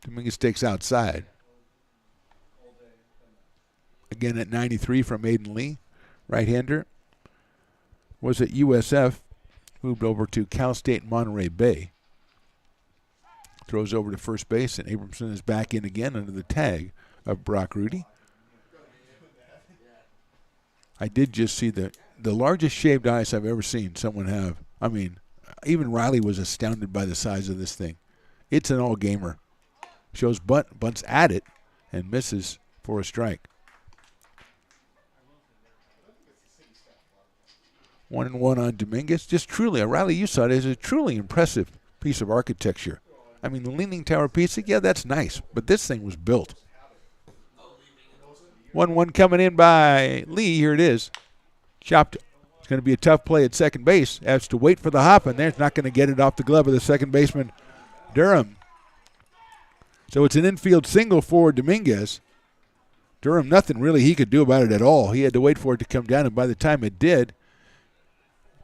Dominguez takes outside. Again at 93 from Aiden Lee. Right-hander. Was at USF. Moved over to Cal State Monterey Bay. Throws over to first base, and Abramson is back in again under the tag of Brock Rudy. I did just see the largest shaved ice I've ever seen someone have. I mean, even Riley was astounded by the size of this thing. It's an all-gamer. Shows bunts at it and misses for a strike. 1-1 on Dominguez. Just truly, Riley, you saw it as a truly impressive piece of architecture. I mean, the Leaning Tower pizza, yeah, that's nice, but this thing was built. 1-1 coming in by Lee. Here it is. Chopped. It's going to be a tough play at second base. Has to wait for the hop, and there's not going to get it off the glove of the second baseman, Durham. So it's an infield single for Dominguez. Durham, nothing really he could do about it at all. He had to wait for it to come down, and by the time it did,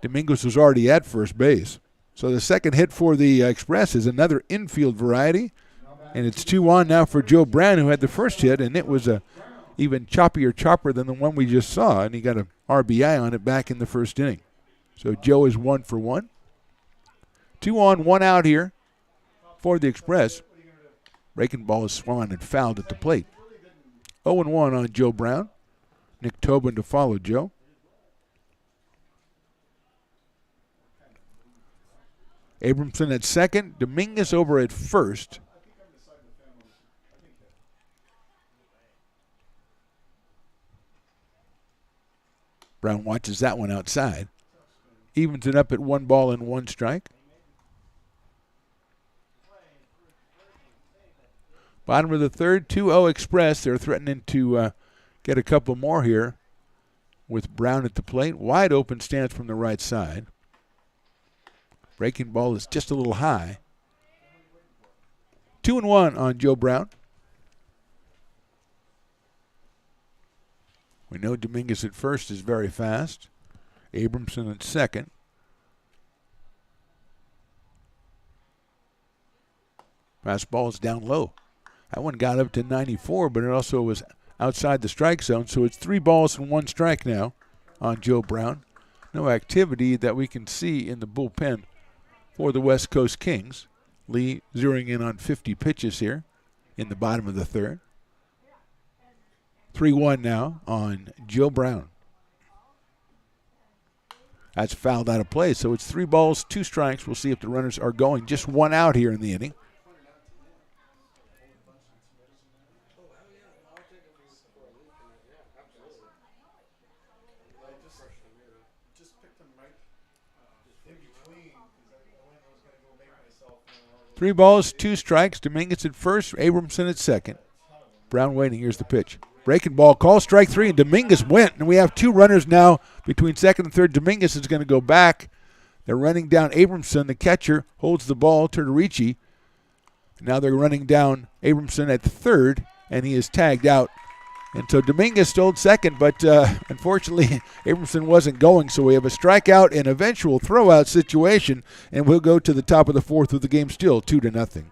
Dominguez was already at first base. So the second hit for the Express is another infield variety, and it's 2-on now for Joe Brown, who had the first hit, and it was a even chopper than the one we just saw, and he got an RBI on it back in the first inning. So Joe is 1 for 1. 2 on, 1 out here for the Express. Breaking ball is swung and fouled at the plate. 0-1 on Joe Brown. Nick Tobin to follow Joe. Abramson at second. Dominguez over at first. Brown watches that one outside. Evens it up at 1 ball and 1 strike. Bottom of the third, 2-0 Express. They're threatening to get a couple more here with Brown at the plate. Wide open stance from the right side. Breaking ball is just a little high. 2-1 on Joe Brown. We know Dominguez at first is very fast. Abramson at second. Fastball is down low. That one got up to 94, but it also was outside the strike zone, so it's 3 balls and 1 strike now on Joe Brown. No activity that we can see in the bullpen for the West Coast Kings. Lee zeroing in on 50 pitches here in the bottom of the third. 3-1 now on Joe Brown. That's fouled out of play, so it's 3 balls, 2 strikes. We'll see if the runners are going. Just 1 out here in the inning. Three balls, 2 strikes. Dominguez at first, Abramson at second. Brown waiting. Here's the pitch. Breaking ball, call strike 3, and Dominguez went. And we have 2 runners now between second and third. Dominguez is going to go back. They're running down Abramson. The catcher holds the ball, Turtorici. Now they're running down Abramson at the third, and he is tagged out. And so Dominguez stole second, but unfortunately Abramson wasn't going, so we have a strikeout and eventual throwout situation, and we'll go to the top of the fourth with the game still 2-0.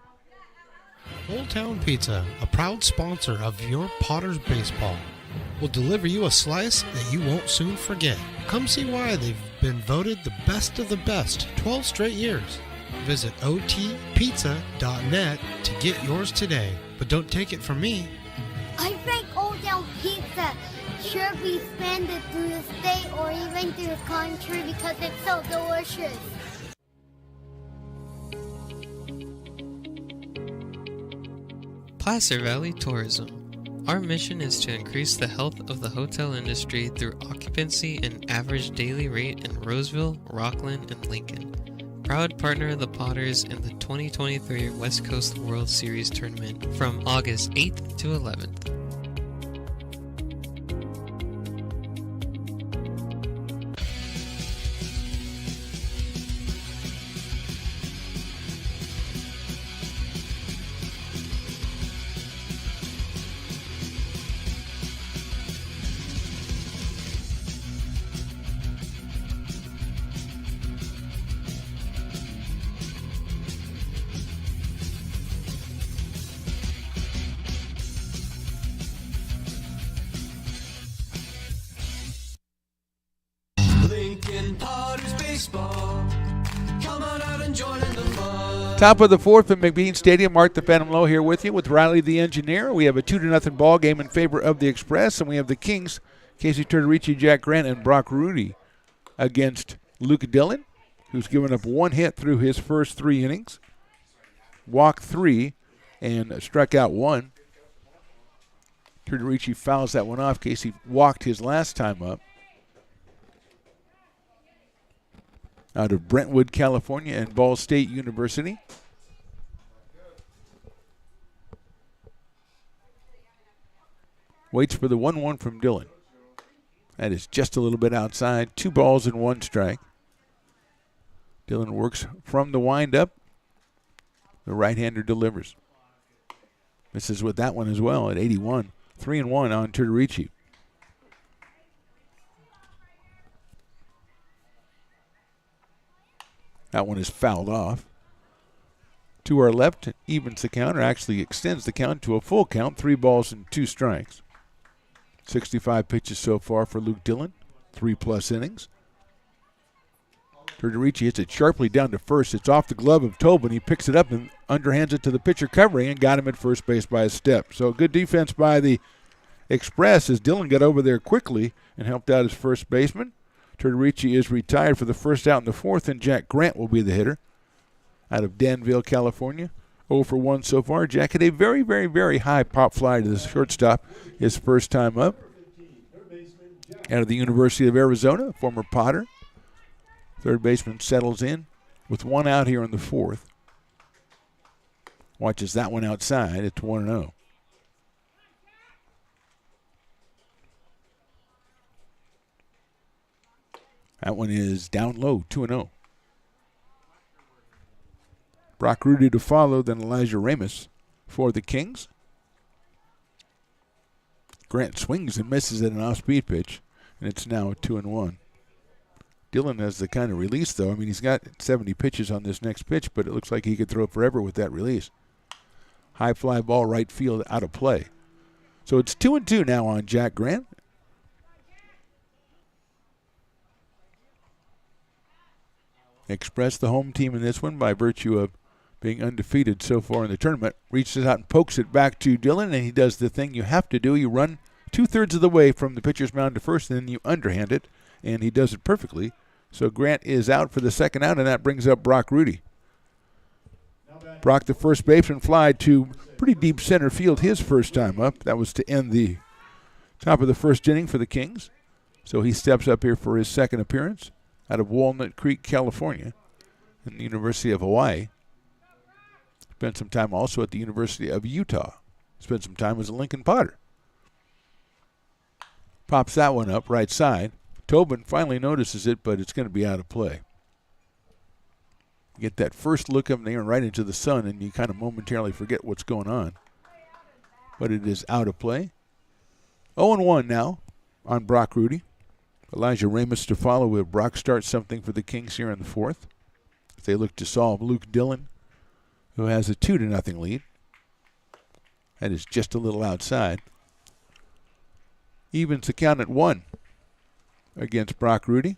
Old Town Pizza, a proud sponsor of your Potters baseball, will deliver you a slice that you won't soon forget. Come see why they've been voted the best of the best 12 straight years. Visit otpizza.net to get yours today. But don't take it from me. I think Old Town Pizza should be expanded to the state or even to the country because it's so delicious. Placer Valley Tourism. Our mission is to increase the health of the hotel industry through occupancy and average daily rate in Roseville, Rockland, and Lincoln. Proud partner of the Potters in the 2023 West Coast World Series Tournament from August 8th to 11th. Top of the fourth at McBean Stadium. Mark the Phantom Low here with you with Riley the engineer. We have a 2-0 ball game in favor of the Express, and we have the Kings, Casey Turtorici, Jack Grant, and Brock Rudy against Luke Dillon, who's given up one hit through his first 3 innings, walked 3, and struck out 1. Turtorici fouls that one off. Casey walked his last time up. Out of Brentwood, California, and Ball State University. Waits for the 1-1 from Dillon. That is just a little bit outside. 2 balls and 1 strike. Dillon works from the windup. The right-hander delivers. Misses with that one as well at 81. 3-1 on Turtorici. That one is fouled off. To our left, evens the count, or actually extends the count to a full count, 3 balls and 2 strikes. 65 pitches so far for Luke Dillon, 3+ innings. Turtorici hits it sharply down to first. It's off the glove of Tobin. He picks it up and underhands it to the pitcher covering and got him at first base by a step. So good defense by the Express as Dillon got over there quickly and helped out his first baseman. Turtorici is retired for the first out in the fourth, and Jack Grant will be the hitter out of Danville, California. 0 for 1 so far. Jack had a very, very, very high pop fly to the shortstop his first time up. Out of the University of Arizona, former Potter. Third baseman settles in with 1 out here in the fourth. Watches that one outside. It's 1-0. That one is down low, 2-0. Brock Rudy to follow, then Elijah Ramos for the Kings. Grant swings and misses at an off-speed pitch, and it's now 2-1. Dillon has the kind of release, though. I mean, he's got 70 pitches on this next pitch, but it looks like he could throw forever with that release. High fly ball right field out of play. So it's 2-2 now on Jack Grant. Express, the home team in this one, by virtue of being undefeated so far in the tournament, reaches out and pokes it back to Dillon, and he does the thing you have to do. You run 2/3 of the way from the pitcher's mound to first, and then you underhand it, and he does it perfectly. So Grant is out for the second out, and that brings up Brock Rudy. Brock, the first baseman, fly to pretty deep center field his first time up. That was to end the top of the first inning for the Kings. So he steps up here for his second appearance out of Walnut Creek, California, in the University of Hawaii. Spent some time also at the University of Utah. Spent some time as a Lincoln Potter. Pops that one up right side. Tobin finally notices it, but it's going to be out of play. You get that first look up in the air and right into the sun, and you kind of momentarily forget what's going on. But it is out of play. 0-1 now on Brock Rudy. Elijah Ramos to follow with Brock starts something for the Kings here in the fourth. They look to solve Luke Dillon, who has a 2-0 lead. That is just a little outside. Evens the count at 1 against Brock Rudy.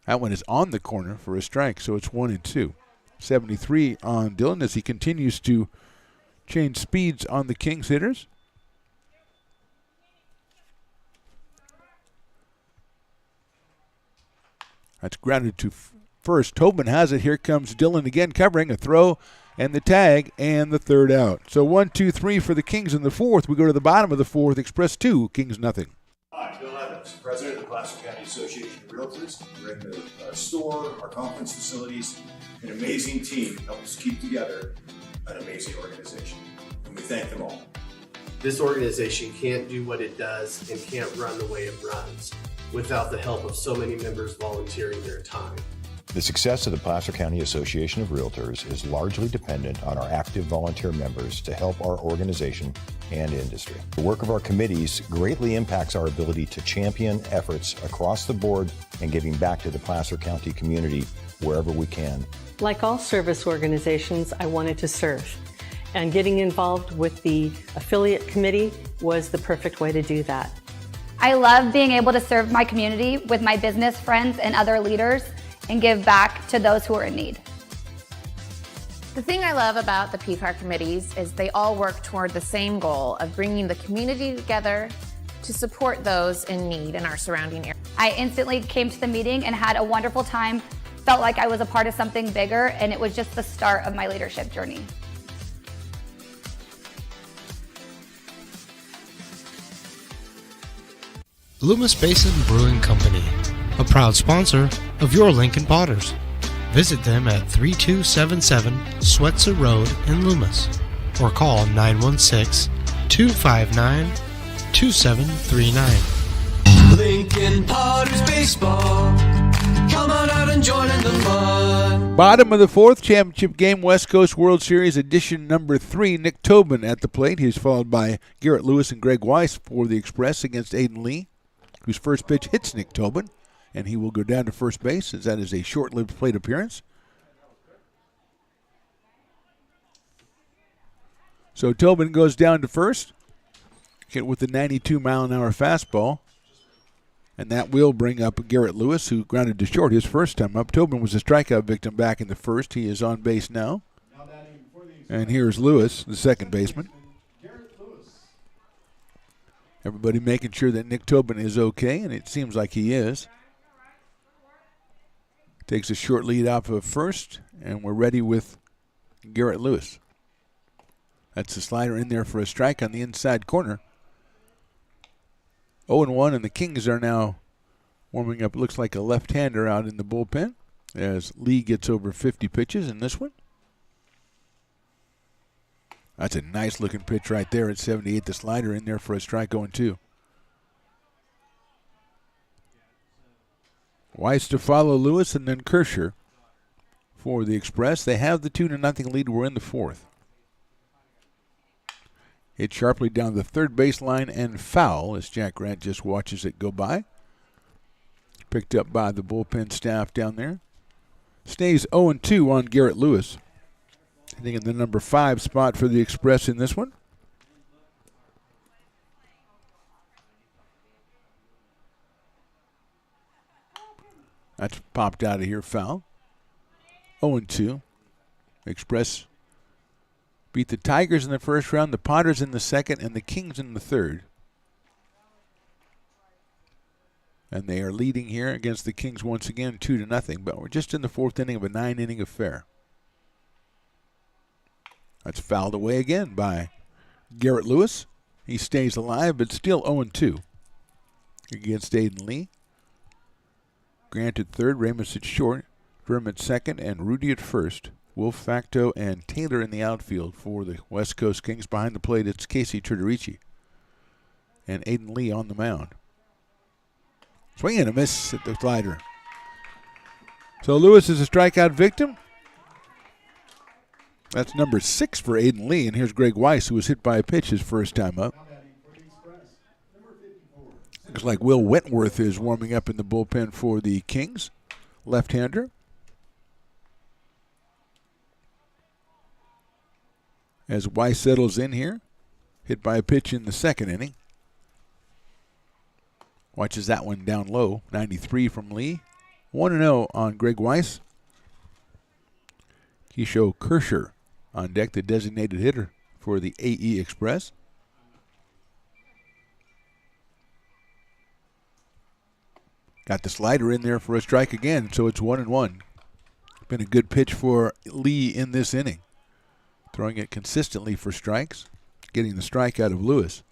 That one is on the corner for a strike, so it's 1-2. 73 on Dillon as he continues to change speeds on the Kings hitters. That's grounded to first. Tobin has it. Here comes Dillon again, covering a throw and the tag and the third out. So 1-2-3 for the Kings in the fourth. We go to the bottom of the fourth. Express 2, Kings nothing. Hi, Bill Evans, President of the Placer County Association of Realtors. We're in the store, our conference facilities, an amazing team that helps keep together an amazing organization, and we thank them all. This organization can't do what it does and can't run the way it runs without the help of so many members volunteering their time. The success of the Placer County Association of Realtors is largely dependent on our active volunteer members to help our organization and industry. The work of our committees greatly impacts our ability to champion efforts across the board and giving back to the Placer County community wherever we can. Like all service organizations, I wanted to serve. And getting involved with the affiliate committee was the perfect way to do that. I love being able to serve my community with my business friends and other leaders and give back to those who are in need. The thing I love about the PCAR committees is they all work toward the same goal of bringing the community together to support those in need in our surrounding area. I instantly came to the meeting and had a wonderful time, felt like I was a part of something bigger, and it was just the start of my leadership journey. Loomis Basin Brewing Company, a proud sponsor of your Lincoln Potters. Visit them at 3277 Swetzer Road in Loomis or call 916-259-2739. Lincoln Potters Baseball. Come on out and join in the fun. Bottom of the fourth, championship game, West Coast World Series edition number 3. Nick Tobin at the plate. He's followed by Garrett Lewis and Greg Weiss for the Express against Aiden Lee, whose first pitch hits Nick Tobin, and he will go down to first base as that is a short-lived plate appearance. So Tobin goes down to first, hit with the 92-mile-an-hour fastball, and that will bring up Garrett Lewis, who grounded to short his first time up. Tobin was a strikeout victim back in the first. He is on base now. And here's Lewis, the second baseman. Everybody making sure that Nick Tobin is okay, and it seems like he is. Takes a short lead off of first, and we're ready with Garrett Lewis. That's the slider in there for a strike on the inside corner. 0-1, and the Kings are now warming up. Looks like a left-hander out in the bullpen as Lee gets over 50 pitches in this one. That's a nice-looking pitch right there at 78. The slider in there for a strike, 0-2. Weiss to follow Lewis, and then Kersher for the Express. They have the 2-0 lead. We're in the fourth. Hit sharply down the third baseline and foul as Jack Grant just watches it go by. Picked up by the bullpen staff down there. Stays 0-2 on Garrett Lewis. Hitting in the number 5 spot for the Express in this one. That's popped out of here, foul. 0-2. Express beat the Tigers in the first round, the Potters in the second, and the Kings in the third. And they are leading here against the Kings once again, 2-0. But we're just in the fourth inning of a 9-inning affair. That's fouled away again by Garrett Lewis. He stays alive, but still 0-2 against Aiden Lee. Grant at third, Ramos at short, Verm at second, and Rudy at first. Wolf, Facto, and Taylor in the outfield for the West Coast Kings. Behind the plate, it's Casey Triterici and Aiden Lee on the mound. Swing and a miss at the slider. So Lewis is a strikeout victim. That's number 6 for Aiden Lee, and here's Greg Weiss, who was hit by a pitch his first time up. Looks like Will Wentworth is warming up in the bullpen for the Kings, left-hander. As Weiss settles in here, hit by a pitch in the second inning. Watches that one down low, 93 from Lee. 1-0 on Greg Weiss. Keisho Kersher on deck, the designated hitter for the AE Express. Got the slider in there for a strike again, so it's 1-1. Been a good pitch for Lee in this inning. Throwing it consistently for strikes, getting the strike out of Lewis.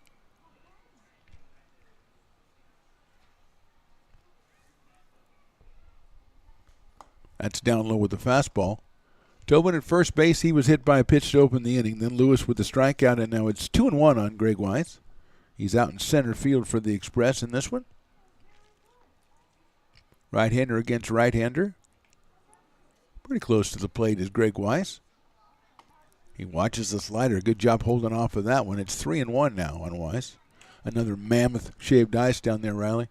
That's down low with the fastball. Tobin at first base, he was hit by a pitch to open the inning. Then Lewis with the strikeout, and now it's 2-1 on Greg Weiss. He's out in center field for the Express in this one. Right-hander against right-hander. Pretty close to the plate is Greg Weiss. He watches the slider. Good job holding off of that one. It's 3-1 now on Weiss. Another mammoth shaved ice down there, Riley.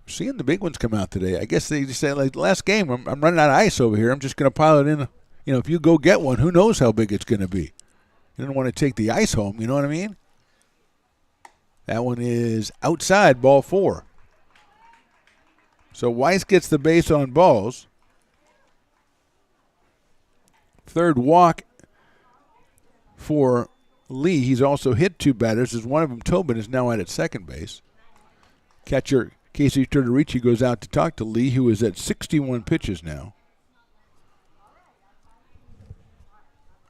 Seeing the big ones come out today. I guess they just say, like, last game, I'm running out of ice over here. I'm just going to pile it in. You know, if you go get one, who knows how big it's going to be. You don't want to take the ice home, you know what I mean? That one is outside, ball 4. So Weiss gets the base on balls. Third walk for Lee. He's also hit 2 batters, as one of them, Tobin, is now out at second base. Catcher Casey Turtorici goes out to talk to Lee, who is at 61 pitches now.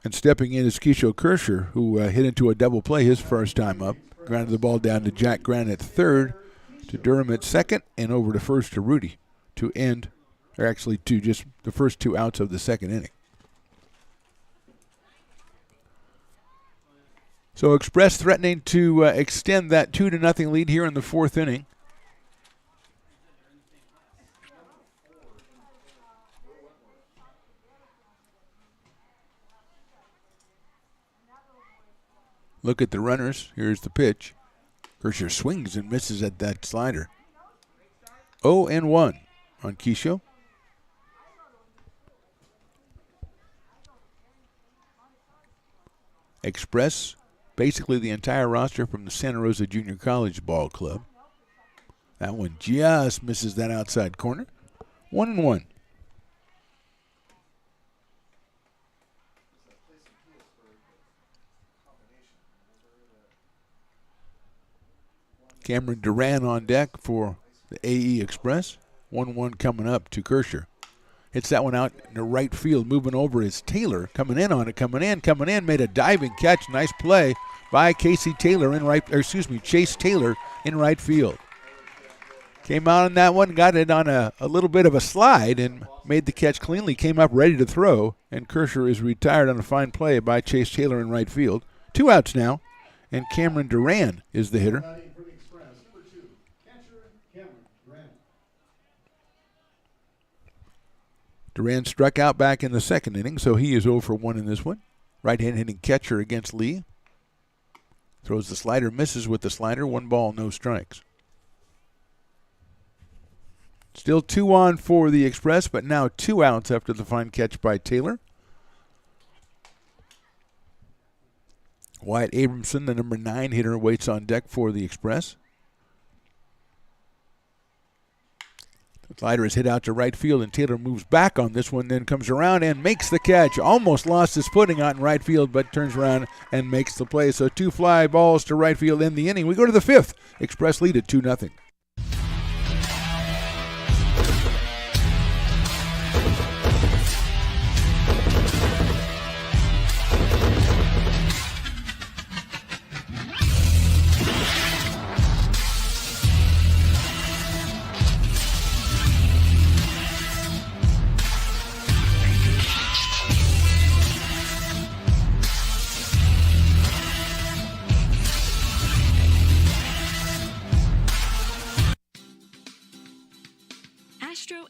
And stepping in is Keisho Kersher, who hit into a double play his first time up. Grounded the ball down to Jack Grant at third, to Durham at second, and over to first to Rudy to end, or actually to just the first 2 outs of the second inning. So Express threatening to extend that 2-0 lead here in the 4th inning. Look at the runners. Here's the pitch. Kersher swings and misses at that slider. 0-1 on Keisho. Express, basically the entire roster from the Santa Rosa Junior College Ball Club. That one just misses that outside corner. 1-1. Cameron Duran on deck for the AE Express. 1-1 coming up to Kersher. Hits that one out in the right field. Moving over is Taylor. Coming in on it. Coming in. Made a diving catch. Nice play by Chase Taylor in right field. Came out on that one. Got it on a little bit of a slide and made the catch cleanly. Came up ready to throw. And Kersher is retired on a fine play by Chase Taylor in right field. 2 outs now. And Cameron Duran is the hitter. Duran struck out back in the second inning, so he is 0-for-1 in this one. Right-hand hitting catcher against Lee. Throws the slider, misses with the slider. 1 ball, no strikes. Still 2 on for the Express, but now 2 outs after the fine catch by Taylor. Wyatt Abramson, the number 9 hitter, waits on deck for the Express. The slider is hit out to right field, and Taylor moves back on this one, then comes around and makes the catch. Almost lost his footing out in right field, but turns around and makes the play. So 2 fly balls to right field in the inning. We go to the 5th. Express lead at 2-0.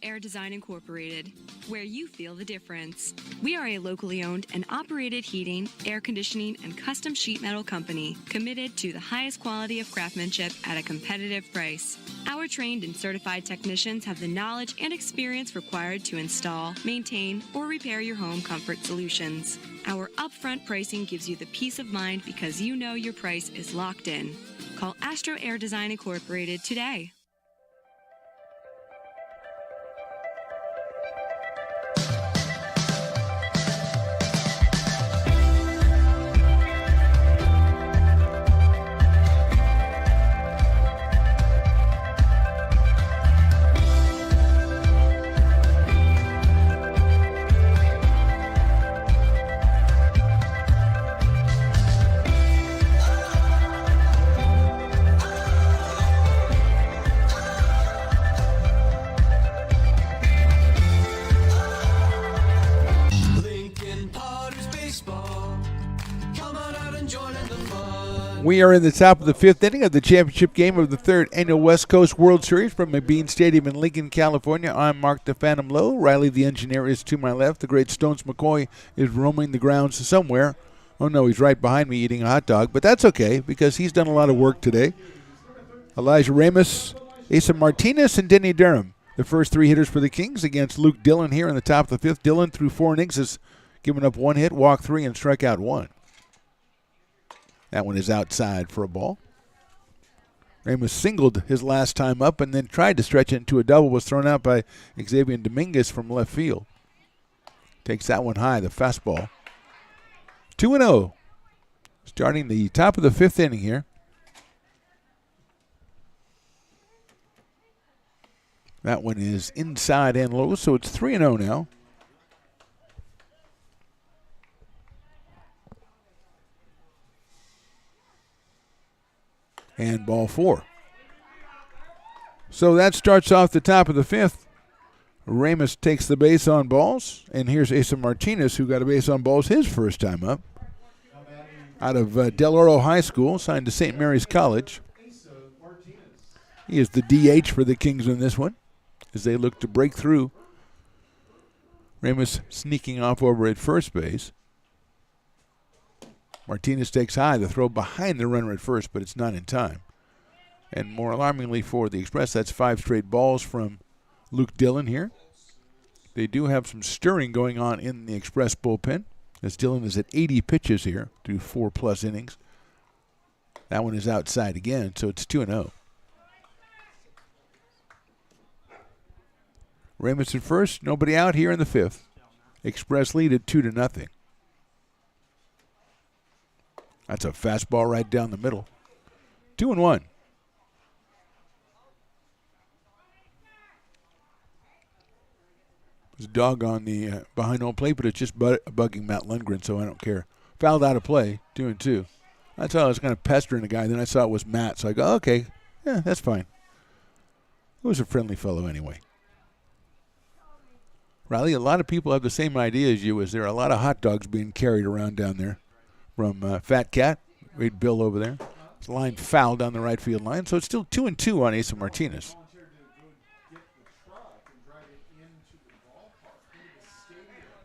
Air Design Incorporated, where you feel the difference. We are a locally owned and operated heating, air conditioning, and custom sheet metal company committed to the highest quality of craftsmanship at a competitive price. Our trained and certified technicians have the knowledge and experience required to install, maintain, or repair your home comfort solutions. Our upfront pricing gives you the peace of mind because you know your price is locked in. Call Astro Air Design Incorporated today. We are in the top of the 5th inning of the championship game of the 3rd annual West Coast World Series from McBean Stadium in Lincoln, California. I'm Mark the Phantom Lowe. Riley the engineer is to my left. The great Stones McCoy is roaming the grounds somewhere. Oh no, he's right behind me eating a hot dog, but that's okay because he's done a lot of work today. Elijah Ramos, Asa Martinez, and Denny Durham, the first 3 hitters for the Kings against Luke Dillon here in the top of the 5th. Dillon through 4 innings has given up 1 hit, walked 3, and struck out 1. That one is outside for a ball. Ramos singled his last time up and then tried to stretch it into a double. Was thrown out by Xavier Dominguez from left field. Takes that one high, the fastball. 2-0. Starting the top of the 5th inning here. That one is inside and low, so it's 3-0 now. And ball 4. So that starts off the top of the 5th. Ramos takes the base on balls, and here's Asa Martinez, who got a base on balls his first time up. Out of Del Oro High School, signed to St. Mary's College. He is the DH for the Kings in this one, as they look to break through. Ramos sneaking off over at first base. Martinez takes high, the throw behind the runner at first, but it's not in time. And more alarmingly for the Express, that's 5 straight balls from Luke Dillon here. They do have some stirring going on in the Express bullpen, as Dillon is at 80 pitches here through 4+ innings. That one is outside again, so it's 2-0. Ramos at first, nobody out here in the 5th. Express lead at 2-0. That's a fastball right down the middle. 2-1. There's a dog on the behind home plate, but it's just bugging Matt Lundgren, so I don't care. Fouled out of play, 2-2. I thought I was kind of pestering the guy. Then I saw it was Matt, so I go, okay, yeah, that's fine. He was a friendly fellow anyway. Riley, a lot of people have the same idea as you, as there are a lot of hot dogs being carried around down there from Fat Cat. Read Bill over there. It's line foul down the right field line, so it's still 2-2 on Asa Martinez.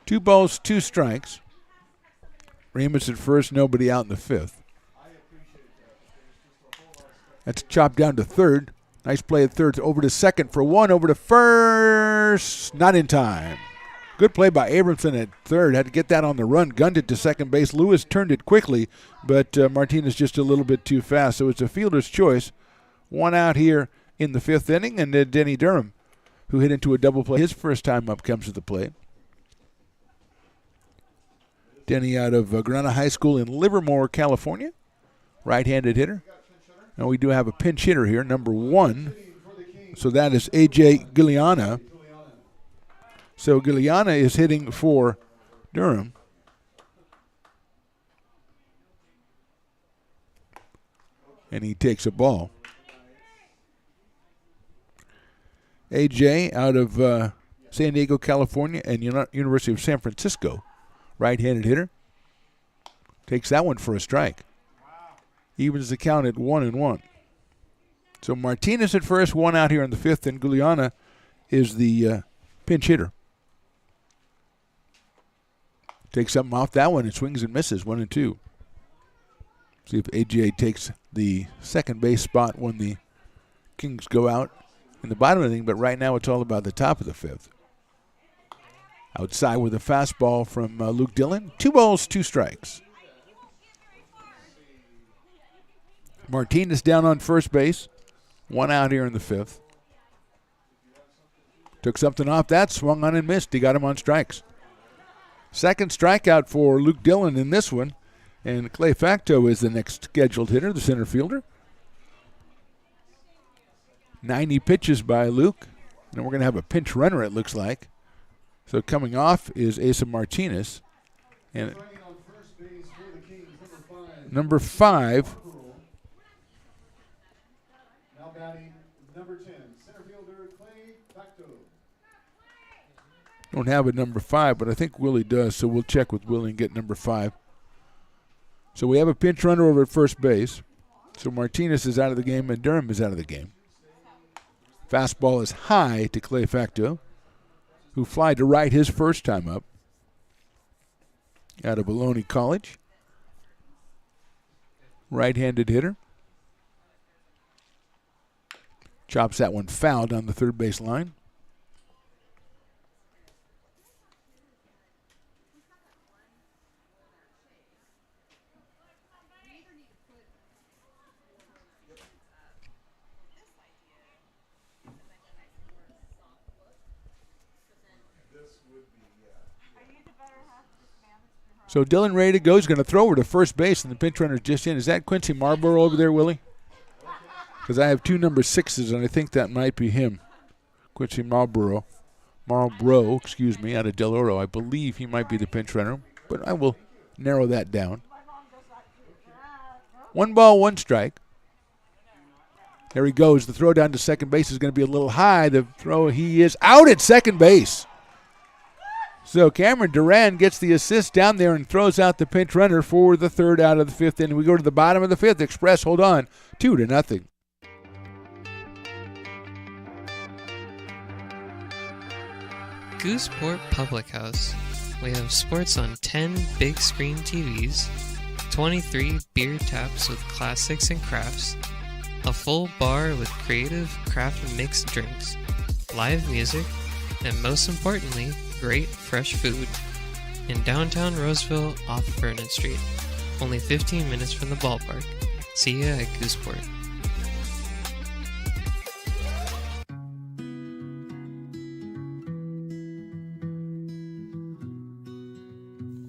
2 balls, 2 strikes. Ramos at first, nobody out in the 5th. That's chopped down to third. Nice play at third. Over to second for 1. Over to first. Not in time. Good play by Abramson at third. Had to get that on the run. Gunned it to second base. Lewis turned it quickly, but Martinez just a little bit too fast. So it's a fielder's choice. 1 out here in the 5th inning, and Denny Durham, who hit into a double play his first time up, comes to the plate. Denny out of Granada High School in Livermore, California. Right-handed hitter. And we do have a pinch hitter here, number 1. So that is A.J. Giliana. So Giliana is hitting for Durham. And he takes a ball. A.J. out of San Diego, California, and University of San Francisco. Right-handed hitter. Takes that one for a strike. Evens the count at 1-1. So Martinez at first, 1 out here in the 5th, and Giliana is the pinch hitter. Takes something off that one and swings and misses, 1-2. See if AJ takes the second base spot when the Kings go out in the bottom of the inning, but right now it's all about the top of the 5th. Outside with a fastball from Luke Dillon. 2 balls, 2 strikes. Martinez down on first base. 1 out here in the 5th. Took something off that, swung on and missed. He got him on strikes. Second strikeout for Luke Dillon in this one. And Clay Facto is the next scheduled hitter, the center fielder. 90 pitches by Luke. And we're going to have a pinch runner, it looks like. So coming off is Asa Martinez. And number 5. Now batting number 10, center fielder Clay Facto. Don't have a number 5, but I think Willie does, so we'll check with Willie and get number 5. So we have a pinch runner over at first base. So Martinez is out of the game and Durham is out of the game. Fastball is high to Clay Facto, who flied to right his first time up out of Bologna College. Right-handed hitter. Chops that one foul down the third base line. So Dylan ready to go. He's going to throw over to first base, and the pinch runner's just in. Is that Quincy Marlborough over there, Willie? Because I have 2 number 6s, and I think that might be him. Quincy Marlborough, excuse me, out of Del Oro. I believe he might be the pinch runner, but I will narrow that down. 1 ball, 1 strike. There he goes. The throw down to second base is going to be a little high. The throw, he is out at second base. So Cameron Duran gets the assist down there and throws out the pinch runner for the 3rd out of the 5th inning. We go to the bottom of the 5th. Express, hold on, 2-0. Gooseport Public House. We have sports on 10 big screen TVs, 23 beer taps with classics and crafts, a full bar with creative craft mixed drinks, live music, and most importantly, great fresh food. In downtown Roseville off Vernon Street. Only 15 minutes from the ballpark. See ya at Gooseport.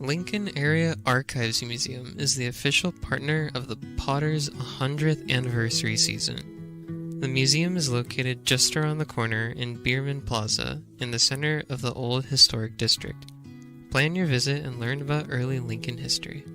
Lincoln Area Archives Museum is the official partner of the Potters 100th anniversary season. The museum is located just around the corner in Bierman Plaza in the center of the old historic district. Plan your visit and learn about early Lincoln history.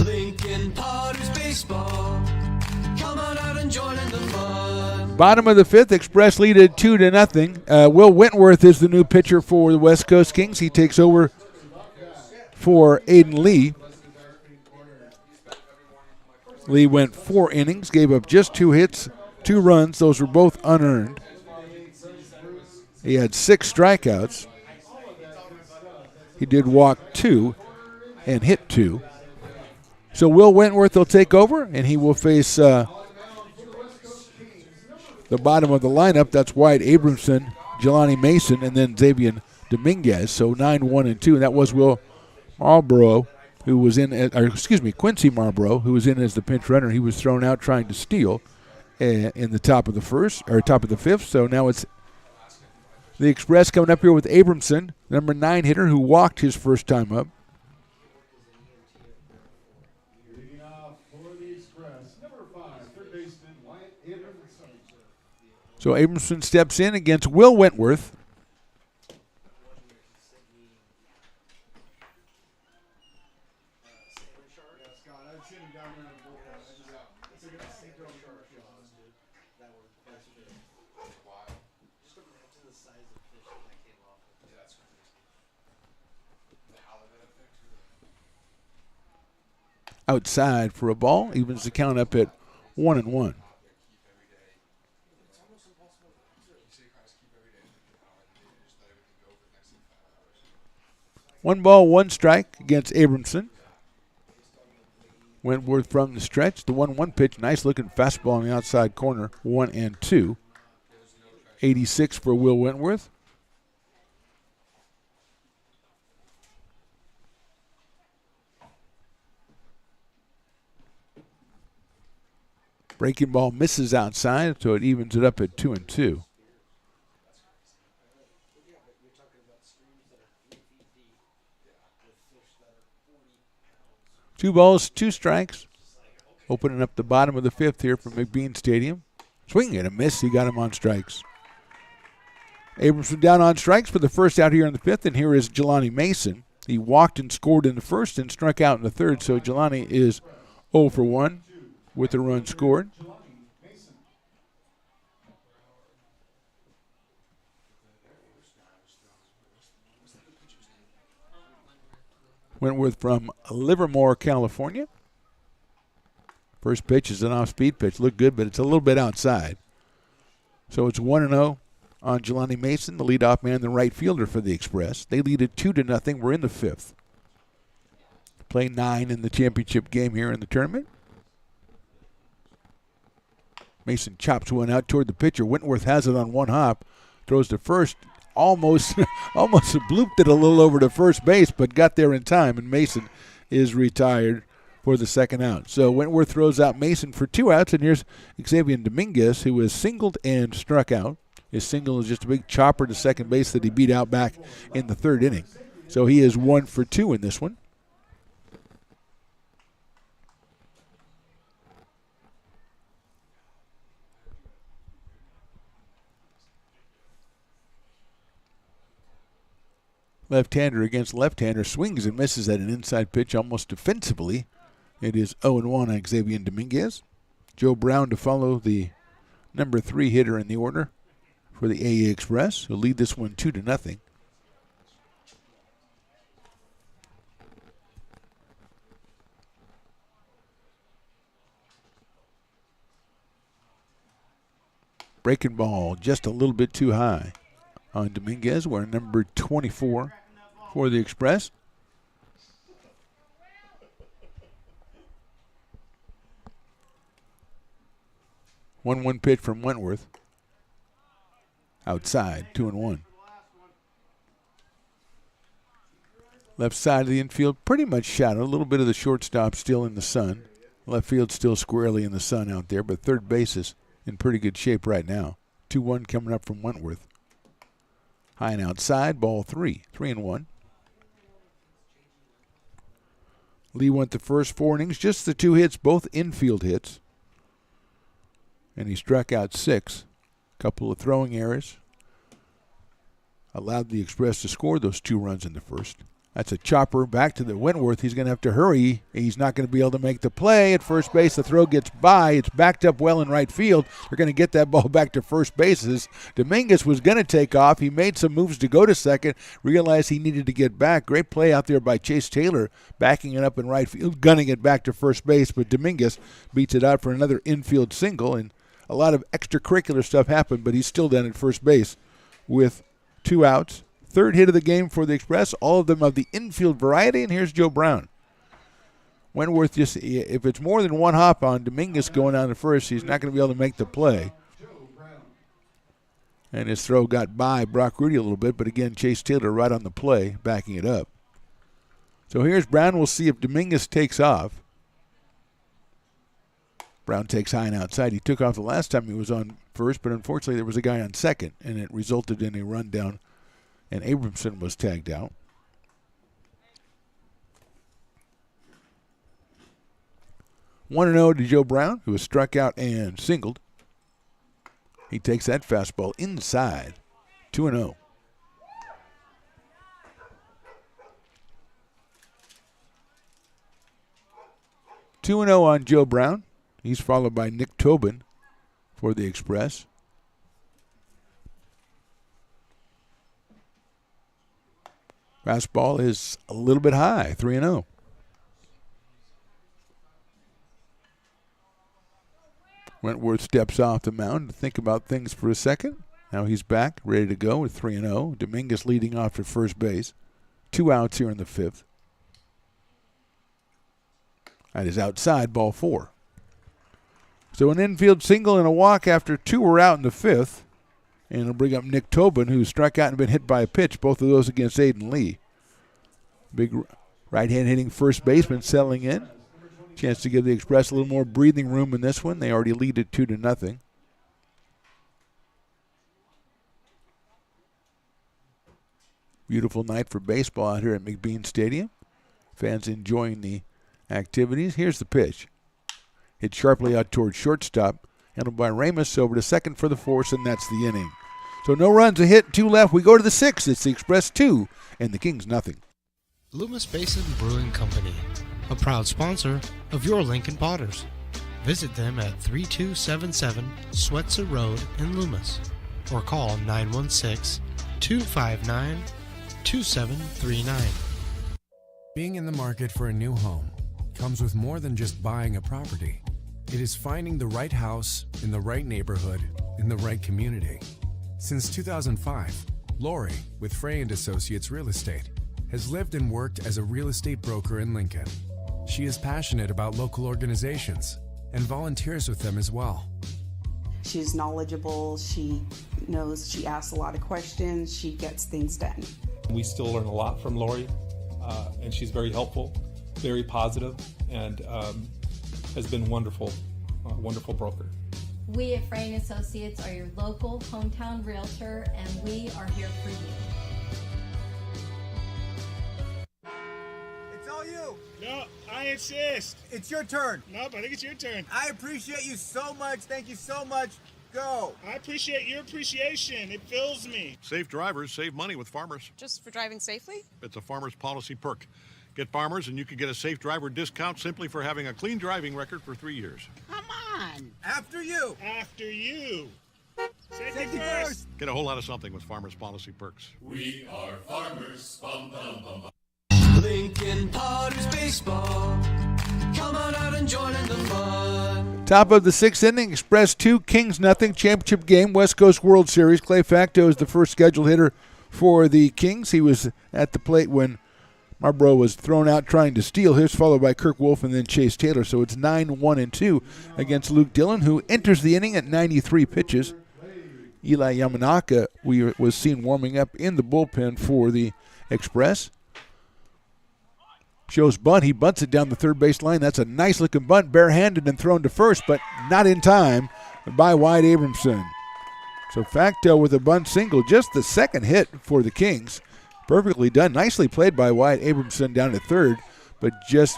Lincoln Potters baseball. Come on out and join in the fun. Bottom of the 5th, Express lead at 2-0. Will Wentworth is the new pitcher for the West Coast Kings. He takes over for Aiden Lee. Lee went 4 innings, gave up just 2 hits, 2 runs. Those were both unearned. He had 6 strikeouts. He did walk 2 and hit 2. So Will Wentworth will take over, and he will face the bottom of the lineup. That's Wyatt Abramson, Jelani Mason, and then Xavier Dominguez. So 9-1-2, and that was Will Marlborough, who was in, Quincy Marlborough, who was in as the pinch runner. He was thrown out trying to steal in the top of the 5th. So now it's the Express coming up here with Abramson, number 9 hitter, who walked his first time up. So Abramson steps in against Will Wentworth. Outside for a ball, evens the count up at 1-1. 1 ball, 1 strike against Abramson. Wentworth from the stretch. The 1-1 pitch, nice looking fastball on the outside corner, 1-2. 86 for Will Wentworth. Breaking ball misses outside, so it evens it up at 2-2. 2 balls, 2 strikes. Opening up the bottom of the 5th here from McBean Stadium. Swing and a miss. He got him on strikes. Abramson down on strikes for the first out here in the 5th, and here is Jelani Mason. He walked and scored in the first and struck out in the 3rd, so Jelani is 0 for 1 with a run scored. Wentworth from Livermore, California. First pitch is an off-speed pitch. Looked good, but it's a little bit outside. So it's 1-0 on Jelani Mason, the leadoff man, the right fielder for the Express. They lead it 2-0. We're in the 5th. Play 9 in the championship game here in the tournament. Mason chops one out toward the pitcher. Wentworth has it on one hop. Throws to first. Almost blooped it a little over to first base, but got there in time, and Mason is retired for the second out. So Wentworth throws out Mason for 2 outs, and here's Xavier Dominguez, who is singled and struck out. His single is just a big chopper to second base that he beat out back in the 3rd inning. So he is 1 for 2 in this one. Left-hander against left-hander, swings and misses at an inside pitch almost defensively. It is 0-1 on Xavier Dominguez. Joe Brown to follow, the number 3 hitter in the order for the AA Express, who'll lead this one 2-0. Breaking ball just a little bit too high on Dominguez. We're number 24 for the Express. One pitch from Wentworth. Outside, 2-1. Left side of the infield, pretty much shadow. A little bit of the shortstop still in the sun. Left field still squarely in the sun out there, but third base is in pretty good shape right now. 2-1 coming up from Wentworth. High and outside, ball 3. 3-1. Lee went the first 4 innings, just the 2 hits, both infield hits. And he struck out 6. Couple of throwing errors. Allowed the Express to score those 2 runs in the first. That's a chopper back to the Wentworth. He's going to have to hurry. He's not going to be able to make the play at first base. The throw gets by. It's backed up well in right field. They're going to get that ball back to first base. Dominguez was going to take off. He made some moves to go to second, realized he needed to get back. Great play out there by Chase Taylor, backing it up in right field, gunning it back to first base, but Dominguez beats it out for another infield single, and a lot of extracurricular stuff happened, but he's still down at first base with 2 outs. 3rd hit of the game for the Express, all of them of the infield variety, and here's Joe Brown. Wentworth, just if it's more than 1 hop on Dominguez going down to first, he's not going to be able to make the play. And his throw got by Brock Rudy a little bit, but again, Chase Taylor right on the play, backing it up. So here's Brown. We'll see if Dominguez takes off. Brown takes high and outside. He took off the last time he was on first, but unfortunately there was a guy on second, and it resulted in a rundown, and Abramson was tagged out. 1-0 to Joe Brown, who was struck out and singled. He takes that fastball inside. 2-0. On Joe Brown. He's followed by Nick Tobin for the Express. Fastball is a little bit high, 3-0. Wentworth steps off the mound to think about things for a second. Now he's back, ready to go with 3-0. Dominguez leading off to first base. 2 outs here in the 5th. That is outside, ball 4. So an infield single and a walk after 2 were out in the 5th. And it'll bring up Nick Tobin, who struck out and been hit by a pitch, both of those against Aiden Lee. Big right-hand hitting first baseman settling in. Chance to give the Express a little more breathing room in this one. They already lead it 2-0. Beautiful night for baseball out here at McBean Stadium. Fans enjoying the activities. Here's the pitch. Hit sharply out towards shortstop. Handled by Ramos over to second for the force, and that's the inning. So no runs, a hit, 2 left. We go to the 6th. It's the Express 2 and the Kings nothing. Loomis Basin Brewing Company, a proud sponsor of your Lincoln Potters. Visit them at 3277 Swetzer Road in Loomis or call 916-259-2739. Being in the market for a new home comes with more than just buying a property. It is finding the right house in the right neighborhood in the right community. Since 2005, Lori, with Frey & Associates Real Estate, has lived and worked as a real estate broker in Lincoln. She is passionate about local organizations and volunteers with them as well. She's knowledgeable, she asks a lot of questions, she gets things done. We still learn a lot from Lori, and she's very helpful, very positive, and has been wonderful, wonderful broker. We at Frey & Associates are your local hometown realtor, and we are here for you. It's all you. No, I insist. It's your turn. Nope, I think it's your turn. I appreciate you so much. Thank you so much. Go. I appreciate your appreciation. It fills me. Safe drivers save money with Farmers. Just for driving safely? It's a Farmers policy perk. Get Farmers and you can get a safe driver discount simply for having a clean driving record for 3 years. Come on. After you. After you. Safety first. Get a whole lot of something with Farmers policy perks. We are farmers. Bum, bum, bum, bum. Lincoln Potters Baseball. Come on out and join in the fun. Top of the 6th inning, Express 2, Kings nothing. Championship game, West Coast World Series. Clay Facto is the first scheduled hitter for the Kings. He was at the plate when Marlboro was thrown out trying to steal his, followed by Kirk Wolf and then Chase Taylor. So it's 9-1-2 against Luke Dillon, who enters the inning at 93 pitches. Eli Yamanaka was seen warming up in the bullpen for the Express. Shows bunt. He bunts it down the third base line. That's a nice-looking bunt, barehanded and thrown to first, but not in time by Wyatt Abramson. So Facto with a bunt single, just the second hit for the Kings. Perfectly done. Nicely played by Wyatt Abramson down to third, but just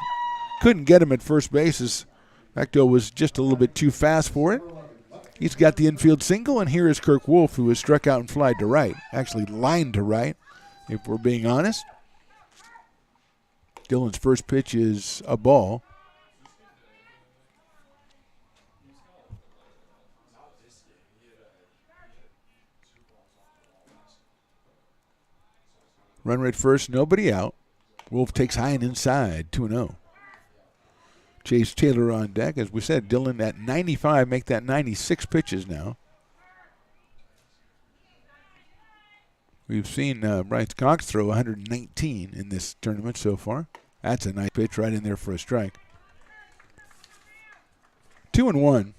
couldn't get him at first base as Facto was just a little bit too fast for it. He's got the infield single, and here is Kirk Wolf, who was struck out and flied to right. Actually lined to right, if we're being honest. Dillon's first pitch is a ball. Runner at first, nobody out. Wolf takes high and inside, 2-0. Chase Taylor on deck. As we said, Dillon at 95, make that 96 pitches now. We've seen Bryce Cox throw 119 in this tournament so far. That's a nice pitch right in there for a strike. 2-1.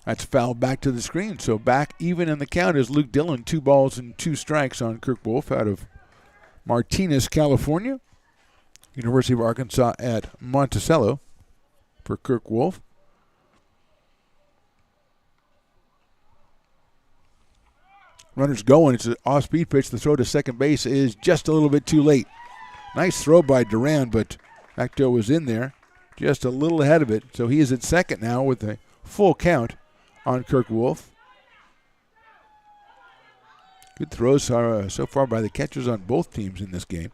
That's fouled back to the screen. So back even in the count is Luke Dillon. 2 balls and 2 strikes on Kirk Wolf out of Martinez, California. University of Arkansas at Monticello for Kirk Wolf. Runner's going. It's an off-speed pitch. The throw to second base is just a little bit too late. Nice throw by Duran, but Facto was in there just a little ahead of it. So he is at second now with a full count on Kirk Wolf. Good throws so far by the catchers on both teams in this game.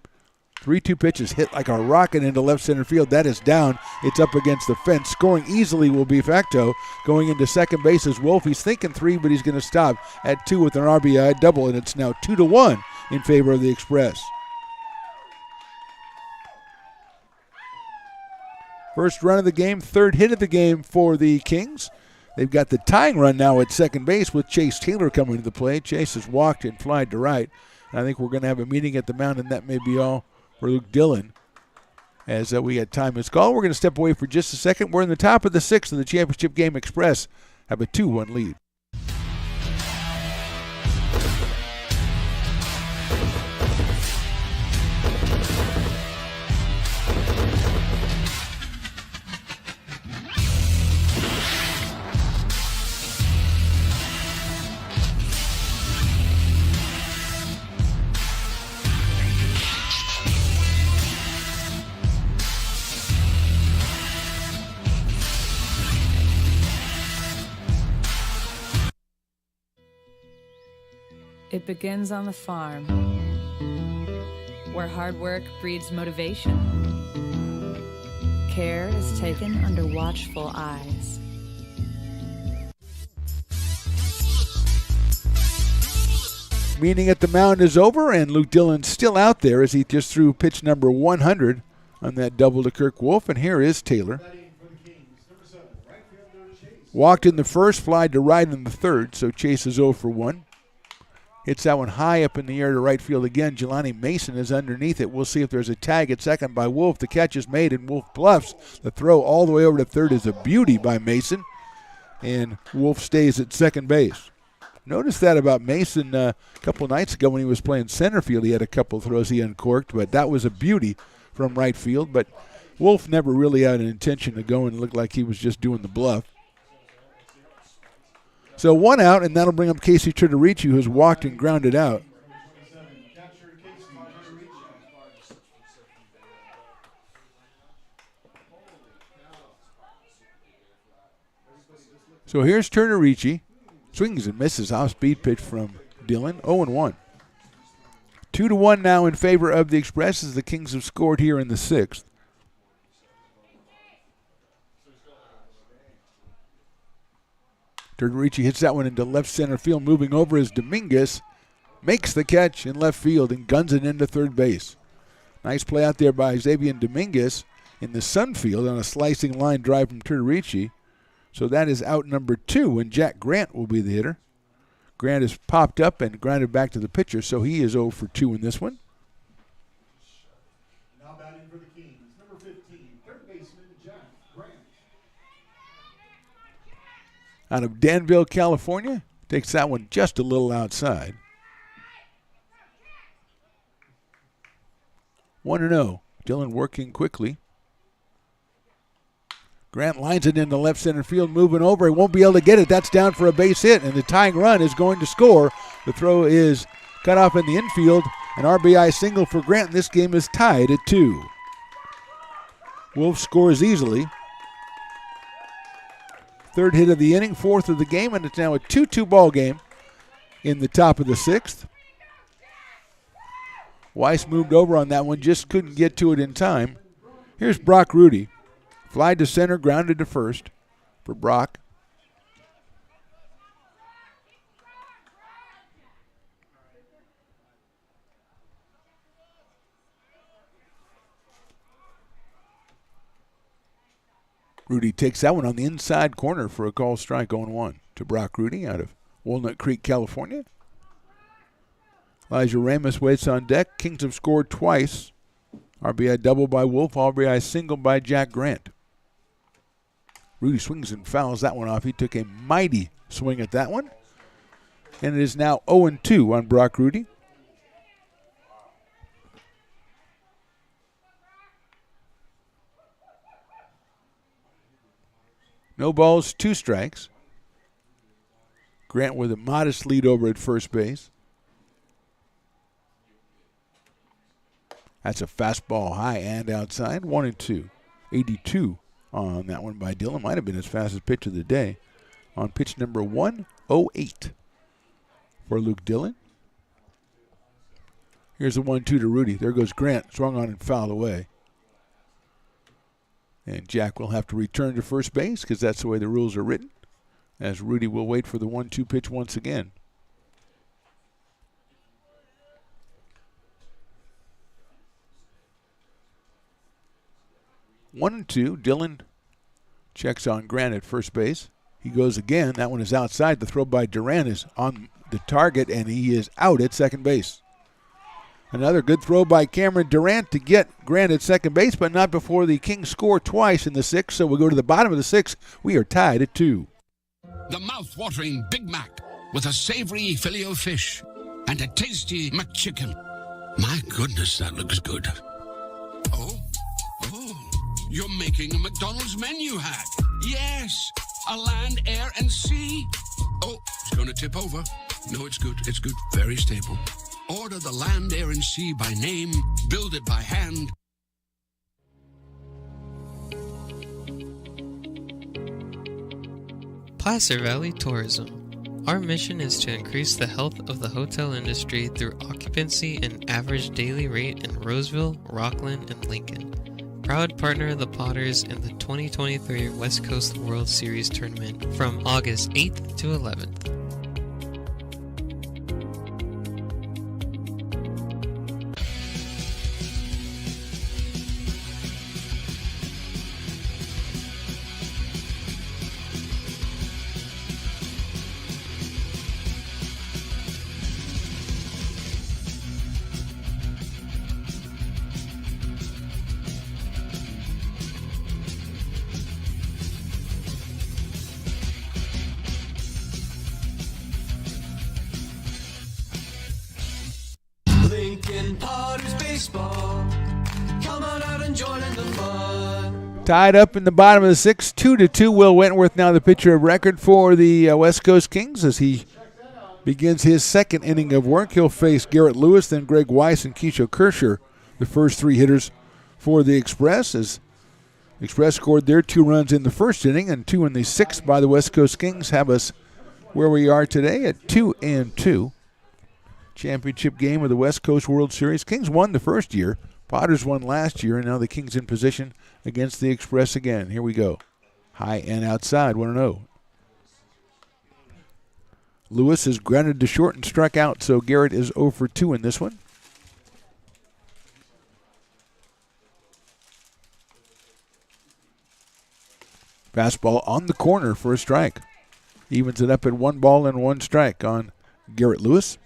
3-2 pitches hit like a rocket into left center field. That is down. It's up against the fence. Scoring easily will be Facto. Going into second base is Wolf. He's thinking 3, but he's going to stop at 2 with an RBI double, and it's now 2-1 in favor of the Express. First run of the game, third hit of the game for the Kings. They've got the tying run now at second base with Chase Taylor coming to the plate. Chase has walked and flied to right. And I think we're going to have a meeting at the mound, and that may be all for Luke Dillon. As we had time is called, we're going to step away for just a second. We're in the top of the 6th of the championship game. Express have a 2-1 lead. It begins on the farm, where hard work breeds motivation. Care is taken under watchful eyes. Meeting at the mound is over, and Luke Dillon still out there as he just threw pitch number 100 on that double to Kirk Wolf, and here is Taylor. Walked in the first, flied to right in the third, so Chase is 0 for 1. Hits that one high up in the air to right field again. Jelani Mason is underneath it. We'll see if there's a tag at second by Wolf. The catch is made, and Wolf bluffs. The throw all the way over to third is a beauty by Mason, and Wolf stays at second base. Noticed that about Mason a couple nights ago when he was playing center field. He had a couple throws he uncorked, but that was a beauty from right field. But Wolf never really had an intention to go and look like he was just doing the bluff. So 1 out, and that'll bring up Casey Turturici, who's walked and grounded out. So here's Turturici. Swings and misses. Off-speed pitch from Dillon. 0-1. 2-1 now in favor of the Express as the Kings have scored here in the 6th. Turturici hits that one into left center field. Moving over is Dominguez. Makes the catch in left field and guns it into third base. Nice play out there by Xavier Dominguez in the sun field on a slicing line drive from Turturici. So that is out number 2, and Jack Grant will be the hitter. Grant has popped up and grounded back to the pitcher, so he is 0 for 2 in this one. Now batting for the Kings, number 15, third baseman Jack Grant. Out of Danville, California. Takes that one just a little outside. 1-0. Dillon working quickly. Grant lines it into left center field, moving over. He won't be able to get it. That's down for a base hit, and the tying run is going to score. The throw is cut off in the infield. An RBI single for Grant. This game is tied at 2. Wolf scores easily. Third hit of the inning, fourth of the game, and it's now a 2-2 ball game in the top of the 6th. Weiss moved over on that one, just couldn't get to it in time. Here's Brock Rudy. Fly to center, grounded to first for Brock. Rudy takes that one on the inside corner for a call strike, 0-1 to Brock Rudy out of Walnut Creek, California. Elijah Ramos waits on deck. Kings have scored twice. RBI double by Wolf, RBI single by Jack Grant. Rudy swings and fouls that one off. He took a mighty swing at that one. And it is now 0-2 on Brock Rudy. No balls, 2 strikes. Grant with a modest lead over at first base. That's a fastball high and outside. 1-2. 82 on that one by Dillon. Might have been his fastest pitch of the day. On pitch number 108 for Luke Dillon. Here's the 1-2 to Rudy. There goes Grant. Swung on and fouled away. And Jack will have to return to first base because that's the way the rules are written, as Rudy will wait for the 1-2 pitch once again. One and two. Dillon checks on Grant at first base. He goes again. That one is outside. The throw by Duran is on the target, and he is out at second base. Another good throw by Cameron Durant to get Grant at second base, but not before the Kings score twice in the 6th. So we go to the bottom of the 6th. We are tied at 2. The mouth-watering Big Mac with a savory Filet-O-Fish and a tasty McChicken. My goodness, that looks good. Oh, you're making a McDonald's menu hack. Yes, a land, air, and sea. Oh, it's going to tip over. No, it's good. It's good. Very stable. Order the land, air, and sea by name. Build it by hand. Placer Valley Tourism. Our mission is to increase the health of the hotel industry through occupancy and average daily rate in Roseville, Rockland, and Lincoln. Proud partner of the Potters in the 2023 West Coast World Series Tournament from August 8th to 11th. baseball. Come on out and join in the fun. Tied up in the bottom of the sixth, 2-2. Will Wentworth now the pitcher of record for the West Coast Kings as he begins his second inning of work. He'll face Garrett Lewis, then Greg Weiss and Keisha Kirscher, the first three hitters for the Express, as Express scored their 2 runs in the first inning and 2 in the sixth by the West Coast Kings. Have us where we are today at 2-2. Championship game of the West Coast World Series. Kings won the first year. Potters won last year, and now the Kings in position against the Express again. Here we go. High and outside, 1-0. Lewis is grounded to short and struck out, so Garrett is 0 for 2 in this one. Fastball on the corner for a strike. Evens it up at 1 ball and 1 strike on Garrett Lewis.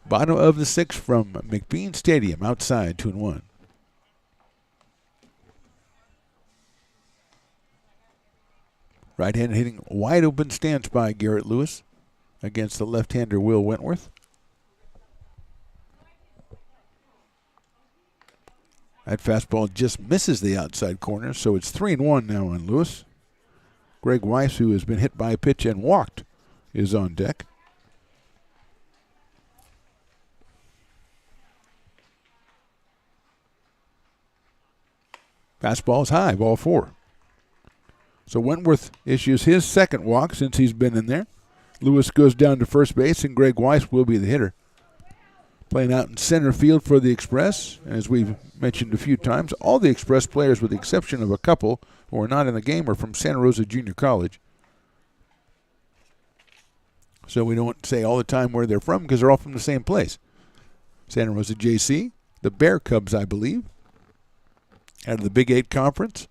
Bottom of the sixth from McBean Stadium, outside, 2-1. Right-handed hitting, wide open stance by Garrett Lewis against the left-hander Will Wentworth. That fastball just misses the outside corner, so it's 3-1 now on Lewis. Greg Weiss, who has been hit by a pitch and walked, is on deck. Fastball is high, ball 4. So Wentworth issues his second walk since he's been in there. Lewis goes down to first base, and Greg Weiss will be the hitter. Playing out in center field for the Express, as we've mentioned a few times, all the Express players, with the exception of a couple who are not in the game, are from Santa Rosa Junior College. So we don't say all the time where they're from because they're all from the same place. Santa Rosa JC, the Bear Cubs, I believe, out of the Big 8 Conference.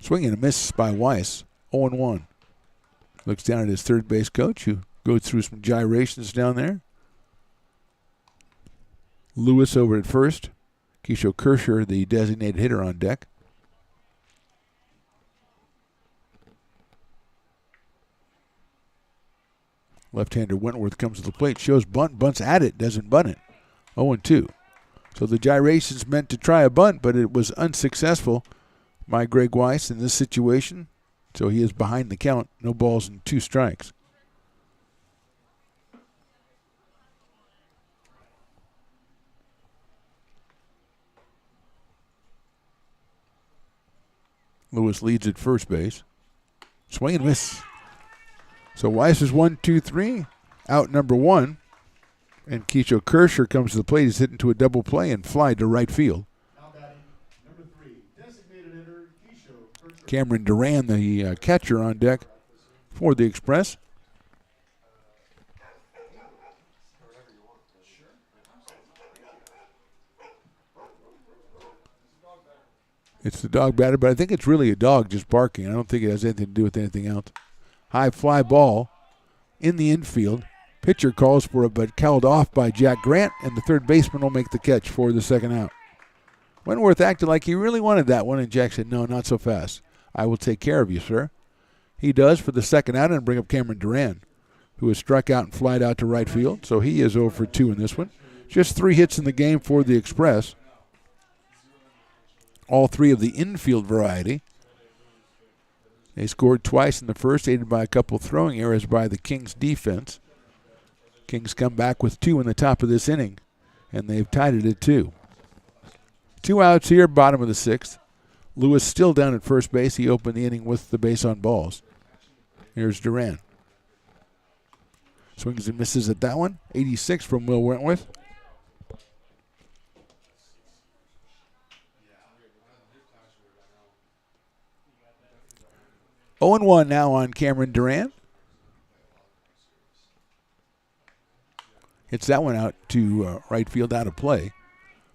Swing and a miss by Weiss, 0-1. Looks down at his third base coach, who goes through some gyrations down there. Lewis over at first. Keisha Kirscher, the designated hitter, on deck. Left-hander Wentworth comes to the plate, shows bunt, bunts at it, doesn't bunt it. 0-2. So the gyrations meant to try a bunt, but it was unsuccessful by Greg Weiss in this situation. So he is behind the count, no balls and 2 strikes. Lewis leads at first base. Swing and miss. So Weiss is 1-2-3, out number 1. And Keisha Kirscher comes to the plate. He's hit into a double play and fly to right field. Cameron Duran, the catcher, on deck for the Express. It's the dog batter, but I think it's really a dog just barking. I don't think it has anything to do with anything else. High fly ball in the infield. Pitcher calls for it, but called off by Jack Grant, and the third baseman will make the catch for the second out. Wentworth acted like he really wanted that one, and Jack said, "No, not so fast. I will take care of you, sir." He does for the second out and bring up Cameron Duran, who has struck out and flied out to right field. So he is 0 for 2 in this one. Just 3 hits in the game for the Express. All 3 of the infield variety. They scored twice in the first, aided by a couple throwing errors by the Kings defense. Kings come back with 2 in the top of this inning, and they've tied it at 2. 2 outs here, bottom of the sixth. Lewis still down at first base. He opened the inning with the base on balls. Here's Duran. Swings and misses at that one. 86 from Will Wentworth. Oh and 1 now on Cameron Duran. Hits that one out to right field, out of play.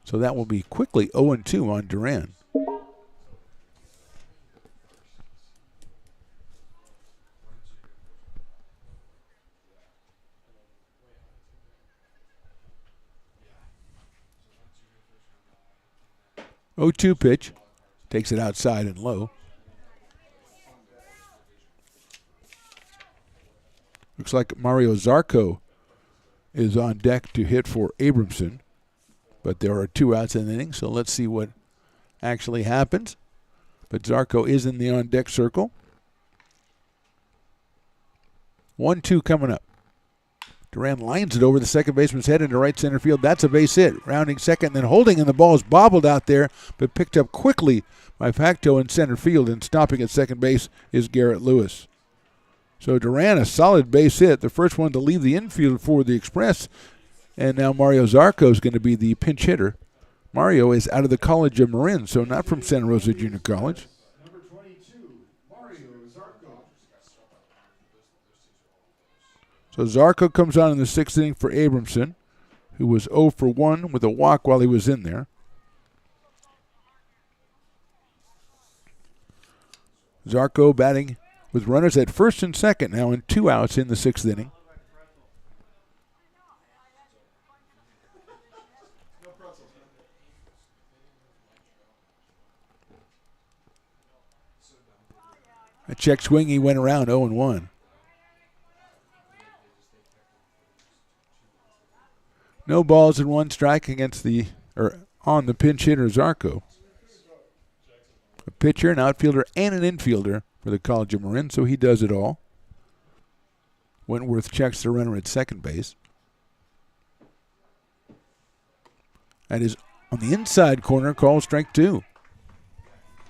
So that will be quickly 0-2 on Duran. Oh, 2 pitch. Takes it outside and low. Looks like Mario Zarco is on deck to hit for Abramson. But there are 2 outs in the inning, so let's see what actually happens. But Zarco is in the on-deck circle. 1-2 coming up. Duran lines it over the second baseman's head into right center field. That's a base hit. Rounding second, then holding, and the ball is bobbled out there, but picked up quickly by Facto in center field, and stopping at second base is Garrett Lewis. So Duran, a solid base hit, the first one to leave the infield for the Express, and now Mario Zarco is going to be the pinch hitter. Mario is out of the College of Marin, so not from Santa Rosa Junior College. Number 22, Mario Zarco. So Zarco comes on in the 6th inning for Abramson, who was 0 for 1 with a walk while he was in there. Zarco batting with runners at first and second now, and 2 outs in the 6th inning. A check swing, he went around 0-1. No balls and 1 strike on the pinch hitter Zarco. A pitcher, an outfielder, and an infielder for the College of Marin, so he does it all. Wentworth checks the runner at second base. That is on the inside corner, called strike 2.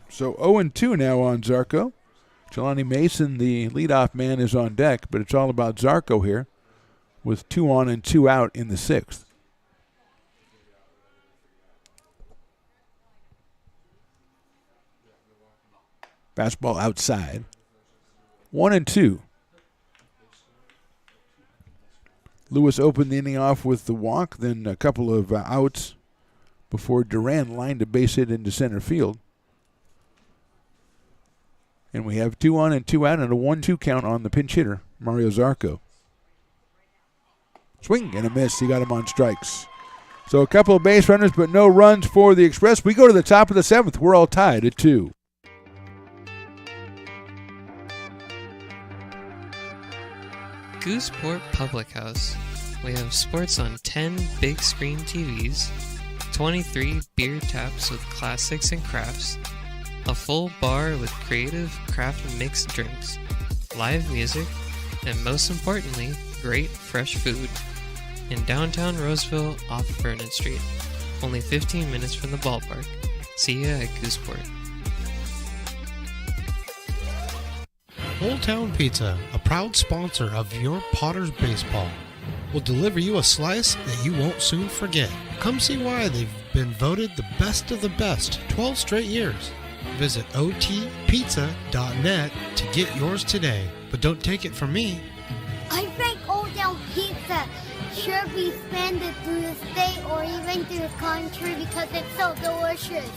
So 0-2 now on Zarco. Jelani Mason, the leadoff man, is on deck, but it's all about Zarco here with 2 on and 2 out in the 6th. Fastball outside. 1-2. Lewis opened the inning off with the walk, then a couple of outs before Duran lined a base hit into center field. And we have 2 on and 2 out and a 1-2 count on the pinch hitter, Mario Zarco. Swing and a miss. He got him on strikes. So a couple of base runners, but no runs for the Express. We go to the top of the 7th. We're all tied at 2. Gooseport Public House. We have sports on 10 big screen TVs, 23 beer taps with classics and crafts, a full bar with creative craft mixed drinks, live music, and most importantly, great fresh food. In downtown Roseville off Vernon Street. Only 15 minutes from the ballpark. See ya at Gooseport. Old Town Pizza, a proud sponsor of your Potters baseball, will deliver you a slice that you won't soon forget. Come see why they've been voted the best of the best 12 straight years. Visit otpizza.net to get yours today. But don't take it from me. I think Old Town Pizza should be expanded through the state or even through the country because it's so delicious.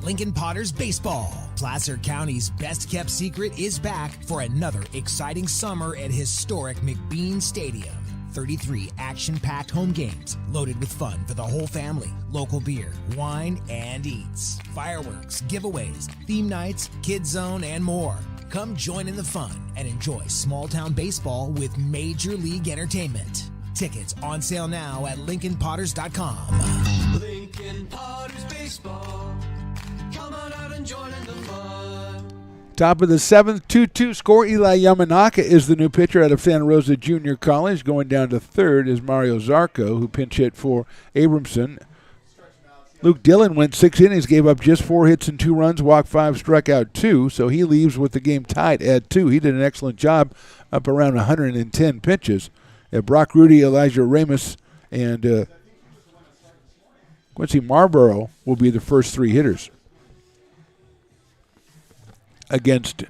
Lincoln Potters Baseball. Placer County's best-kept secret is back for another exciting summer at historic McBean Stadium. 33 action-packed home games loaded with fun for the whole family, local beer, wine, and eats, fireworks, giveaways, theme nights, kids zone, and more. Come join in the fun and enjoy small-town baseball with Major League Entertainment. Tickets on sale now at LincolnPotters.com. Lincoln Potters Baseball. Come on out and join in the fun. Top of the 7th, 2-2 score. Eli Yamanaka is the new pitcher out of Santa Rosa Junior College. Going down to third is Mario Zarco, who pinch hit for Abramson. Luke Dillon went 6 innings, gave up just 4 hits and 2 runs, walked 5, struck out 2, so he leaves with the game tied at 2. He did an excellent job, up around 110 pitches. Brock Rudy, Elijah Ramos, and Quincy Marlboro will be the first 3 hitters against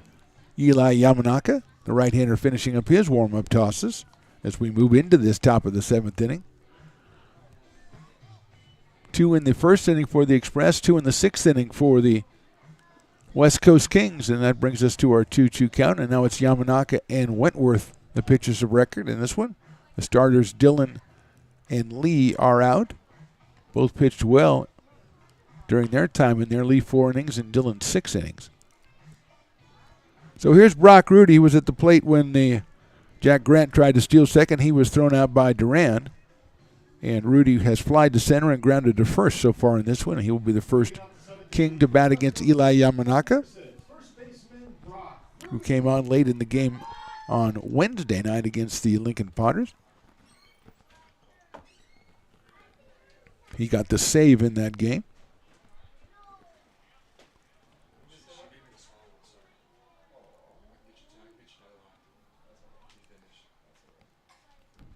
Eli Yamanaka, the right-hander finishing up his warm-up tosses as we move into this top of the 7th inning. 2 in the first inning for the Express, 2 in the 6th inning for the West Coast Kings, and that brings us to our 2-2 count, and now it's Yamanaka and Wentworth, the pitchers of record in this one. The starters, Dillon and Lee, are out. Both pitched well during their time in there. Lee 4 innings and Dillon 6 innings. So here's Brock Rudy. He was at the plate when the Jack Grant tried to steal second. He was thrown out by Duran. And Rudy has flied to center and grounded to first so far in this one. He will be the first King to bat against Eli Yamanaka, who came on late in the game on Wednesday night against the Lincoln Potters. He got the save in that game.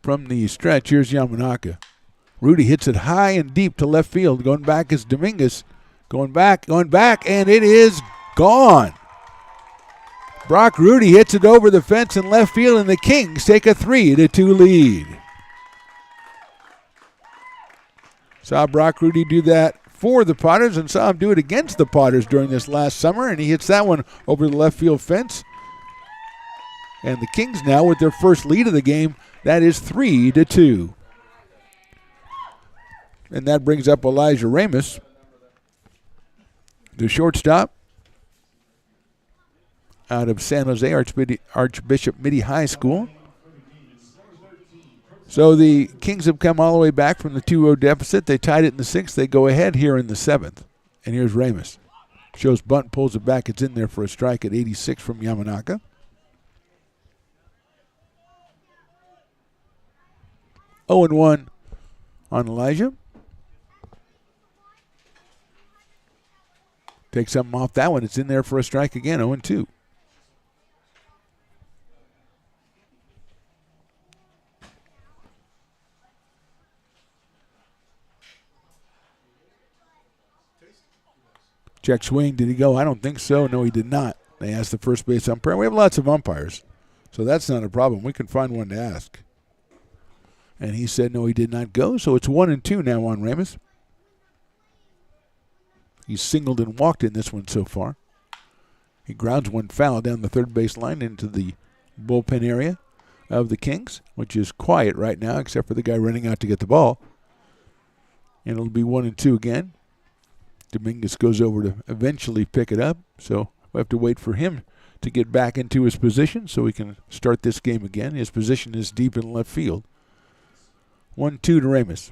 From the stretch, here's Yamanaka. Rudy hits it high and deep to left field. Going back is Dominguez. Going back, and it is gone. Brock Rudy hits it over the fence in left field, and the Kings take a 3-2 lead. Saw Brock Rudy do that for the Potters and saw him do it against the Potters during this last summer, and he hits that one over the left field fence. And the Kings now with their first lead of the game, that is 3-2. And that brings up Elijah Ramos, the shortstop out of San Jose Archbishop Mitty High School. So the Kings have come all the way back from the 2-0 deficit. They tied it in the 6th. They go ahead here in the 7th. And here's Ramos. Shows bunt, pulls it back. It's in there for a strike at 86 from Yamanaka. Oh and 1 on Elijah. Take something off that one. It's in there for a strike again, 0-2. Check swing. Did he go? I don't think so. No, he did not. They asked the first base umpire. We have lots of umpires, so that's not a problem. We can find one to ask. And he said no, he did not go. So it's 1-2 now on Ramos. He's singled and walked in this one so far. He grounds one foul down the third base line into the bullpen area of the Kings, which is quiet right now except for the guy running out to get the ball. And it'll be 1-2 again. Dominguez goes over to eventually pick it up, so we have to wait for him to get back into his position so we can start this game again. His position is deep in left field. 1-2 to Ramos.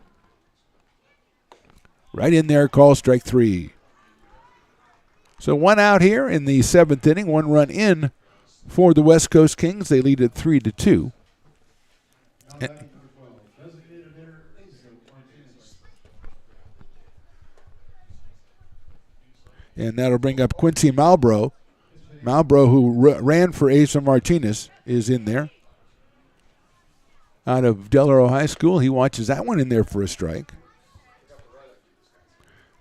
Right in there, call strike 3. So 1 out here in the 7th inning, 1 run in for the West Coast Kings. They lead at 3-2. And that'll bring up Quincy Malbrough. Malbrough, who ran for Asa Martinez, is in there. Out of Del Oro High School, he watches that one in there for a strike.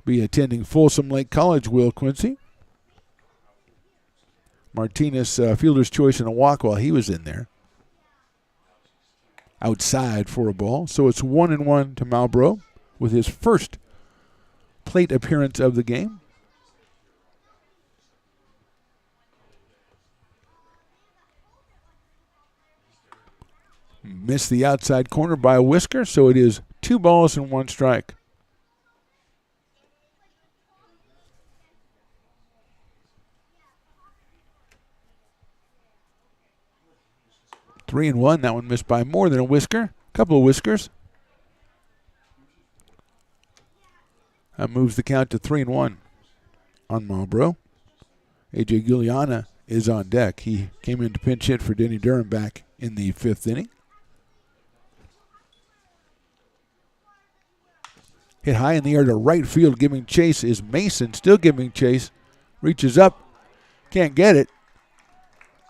Be attending Folsom Lake College, Will Quincy. Martinez, fielder's choice and a walk while he was in there. Outside for a ball. So it's 1-1 to Malbrough with his first plate appearance of the game. Missed the outside corner by a whisker, so it is 2 balls and 1 strike. Three and 1. That one missed by more than a whisker. A couple of whiskers. That moves the count to 3-1 on Malbrough. A.J. Guiliana is on deck. He came in to pinch hit for Denny Durham back in the 5th inning. Hit high in the air to right field, giving chase is Mason. Still giving chase. Reaches up. Can't get it.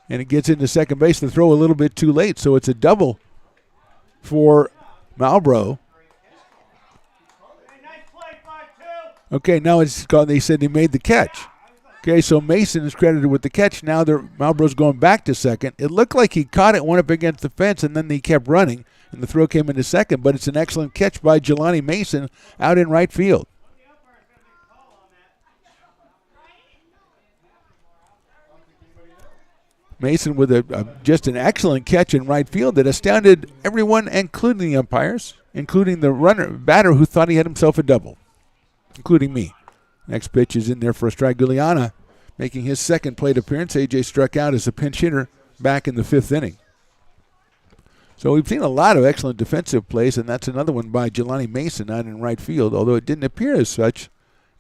And it gets into second base. The throw a little bit too late, so it's a double for Malbrough. Okay, now it's called, they said he made the catch. Okay, so Mason is credited with the catch. Now Malbrough's going back to second. It looked like he caught it, went up against the fence, and then he kept running, and the throw came into second. But it's an excellent catch by Jelani Mason out in right field. Mason with just an excellent catch in right field that astounded everyone, including the umpires, including the batter who thought he had himself a double, including me. Next pitch is in there for a strike. Guiliana making his second plate appearance. A.J. struck out as a pinch hitter back in the 5th inning. So we've seen a lot of excellent defensive plays, and that's another one by Jelani Mason out in right field, although it didn't appear as such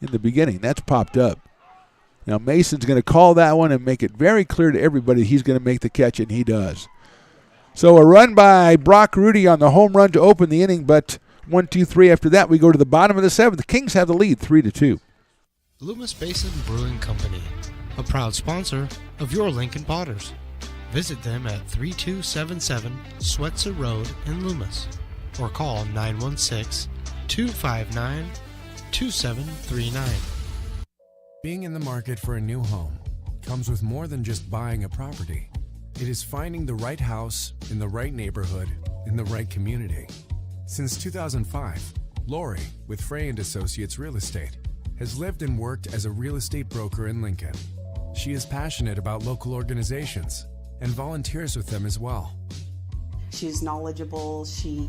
in the beginning. That's popped up. Now Mason's going to call that one and make it very clear to everybody he's going to make the catch, and he does. So a run by Brock Rudy on the home run to open the inning, but 1-2-3 after that we go to the bottom of the seventh. The Kings have the lead 3-2. Loomis Basin Brewing Company, a proud sponsor of your Lincoln Potters. Visit them at 3277 Swetzer Road in Loomis or call 916-259-2739. Being in the market for a new home comes with more than just buying a property. It is finding the right house in the right neighborhood in the right community. Since 2005, Lori with Frey & Associates Real Estate has lived and worked as a real estate broker in Lincoln. She is passionate about local organizations and volunteers with them as well. She's knowledgeable, she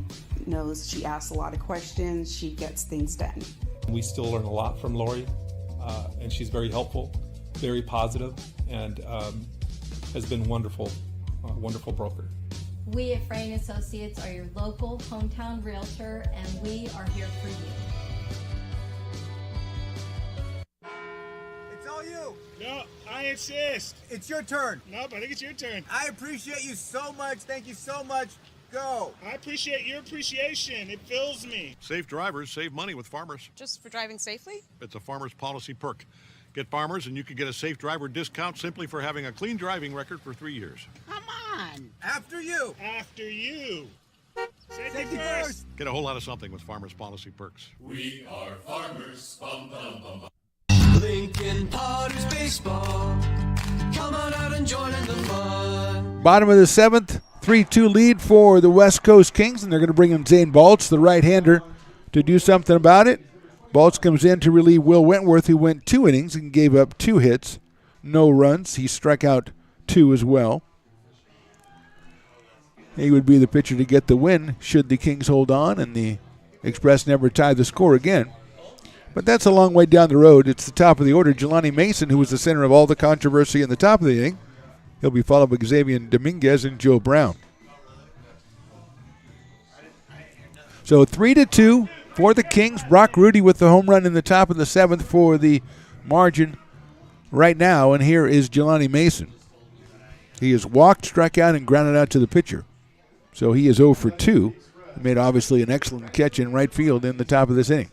asks a lot of questions, she gets things done. We still learn a lot from Lori, and she's very helpful, very positive, and has been wonderful broker. We at Frey & Associates are your local hometown realtor, and we are here for you. It's all you. No, I insist. It's your turn. Nope, I think it's your turn. I appreciate you so much. Thank you so much. Go. I appreciate your appreciation. It fills me. Safe drivers save money with Farmers. Just for driving safely? It's a Farmers policy perk. Get Farmers and you can get a safe driver discount simply for having a clean driving record for 3 years. Come on. After you. After you. Safety first. Get a whole lot of something with Farmers policy perks. We are farmers. Bum, bum, bum, bum. Lincoln Potters Baseball. Come on out and join in the fun. Bottom of the seventh, 3-2 lead for the West Coast Kings, and they're going to bring in Zane Baltz, the right-hander, to do something about it. Baltz comes in to relieve Will Wentworth, who went 2 innings and gave up 2 hits, no runs. He struck out 2 as well. He would be the pitcher to get the win should the Kings hold on and the Express never tie the score again. But that's a long way down the road. It's the top of the order. Jelani Mason, who was the center of all the controversy in the top of the inning. He'll be followed by Xavier Dominguez and Joe Brown. So 3-2 for the Kings. Brock Rudy with the home run in the top of the seventh for the margin right now. And here is Jelani Mason. He has walked, struck out, and grounded out to the pitcher. So he is 0 for 2. He made obviously an excellent catch in right field in the top of this inning.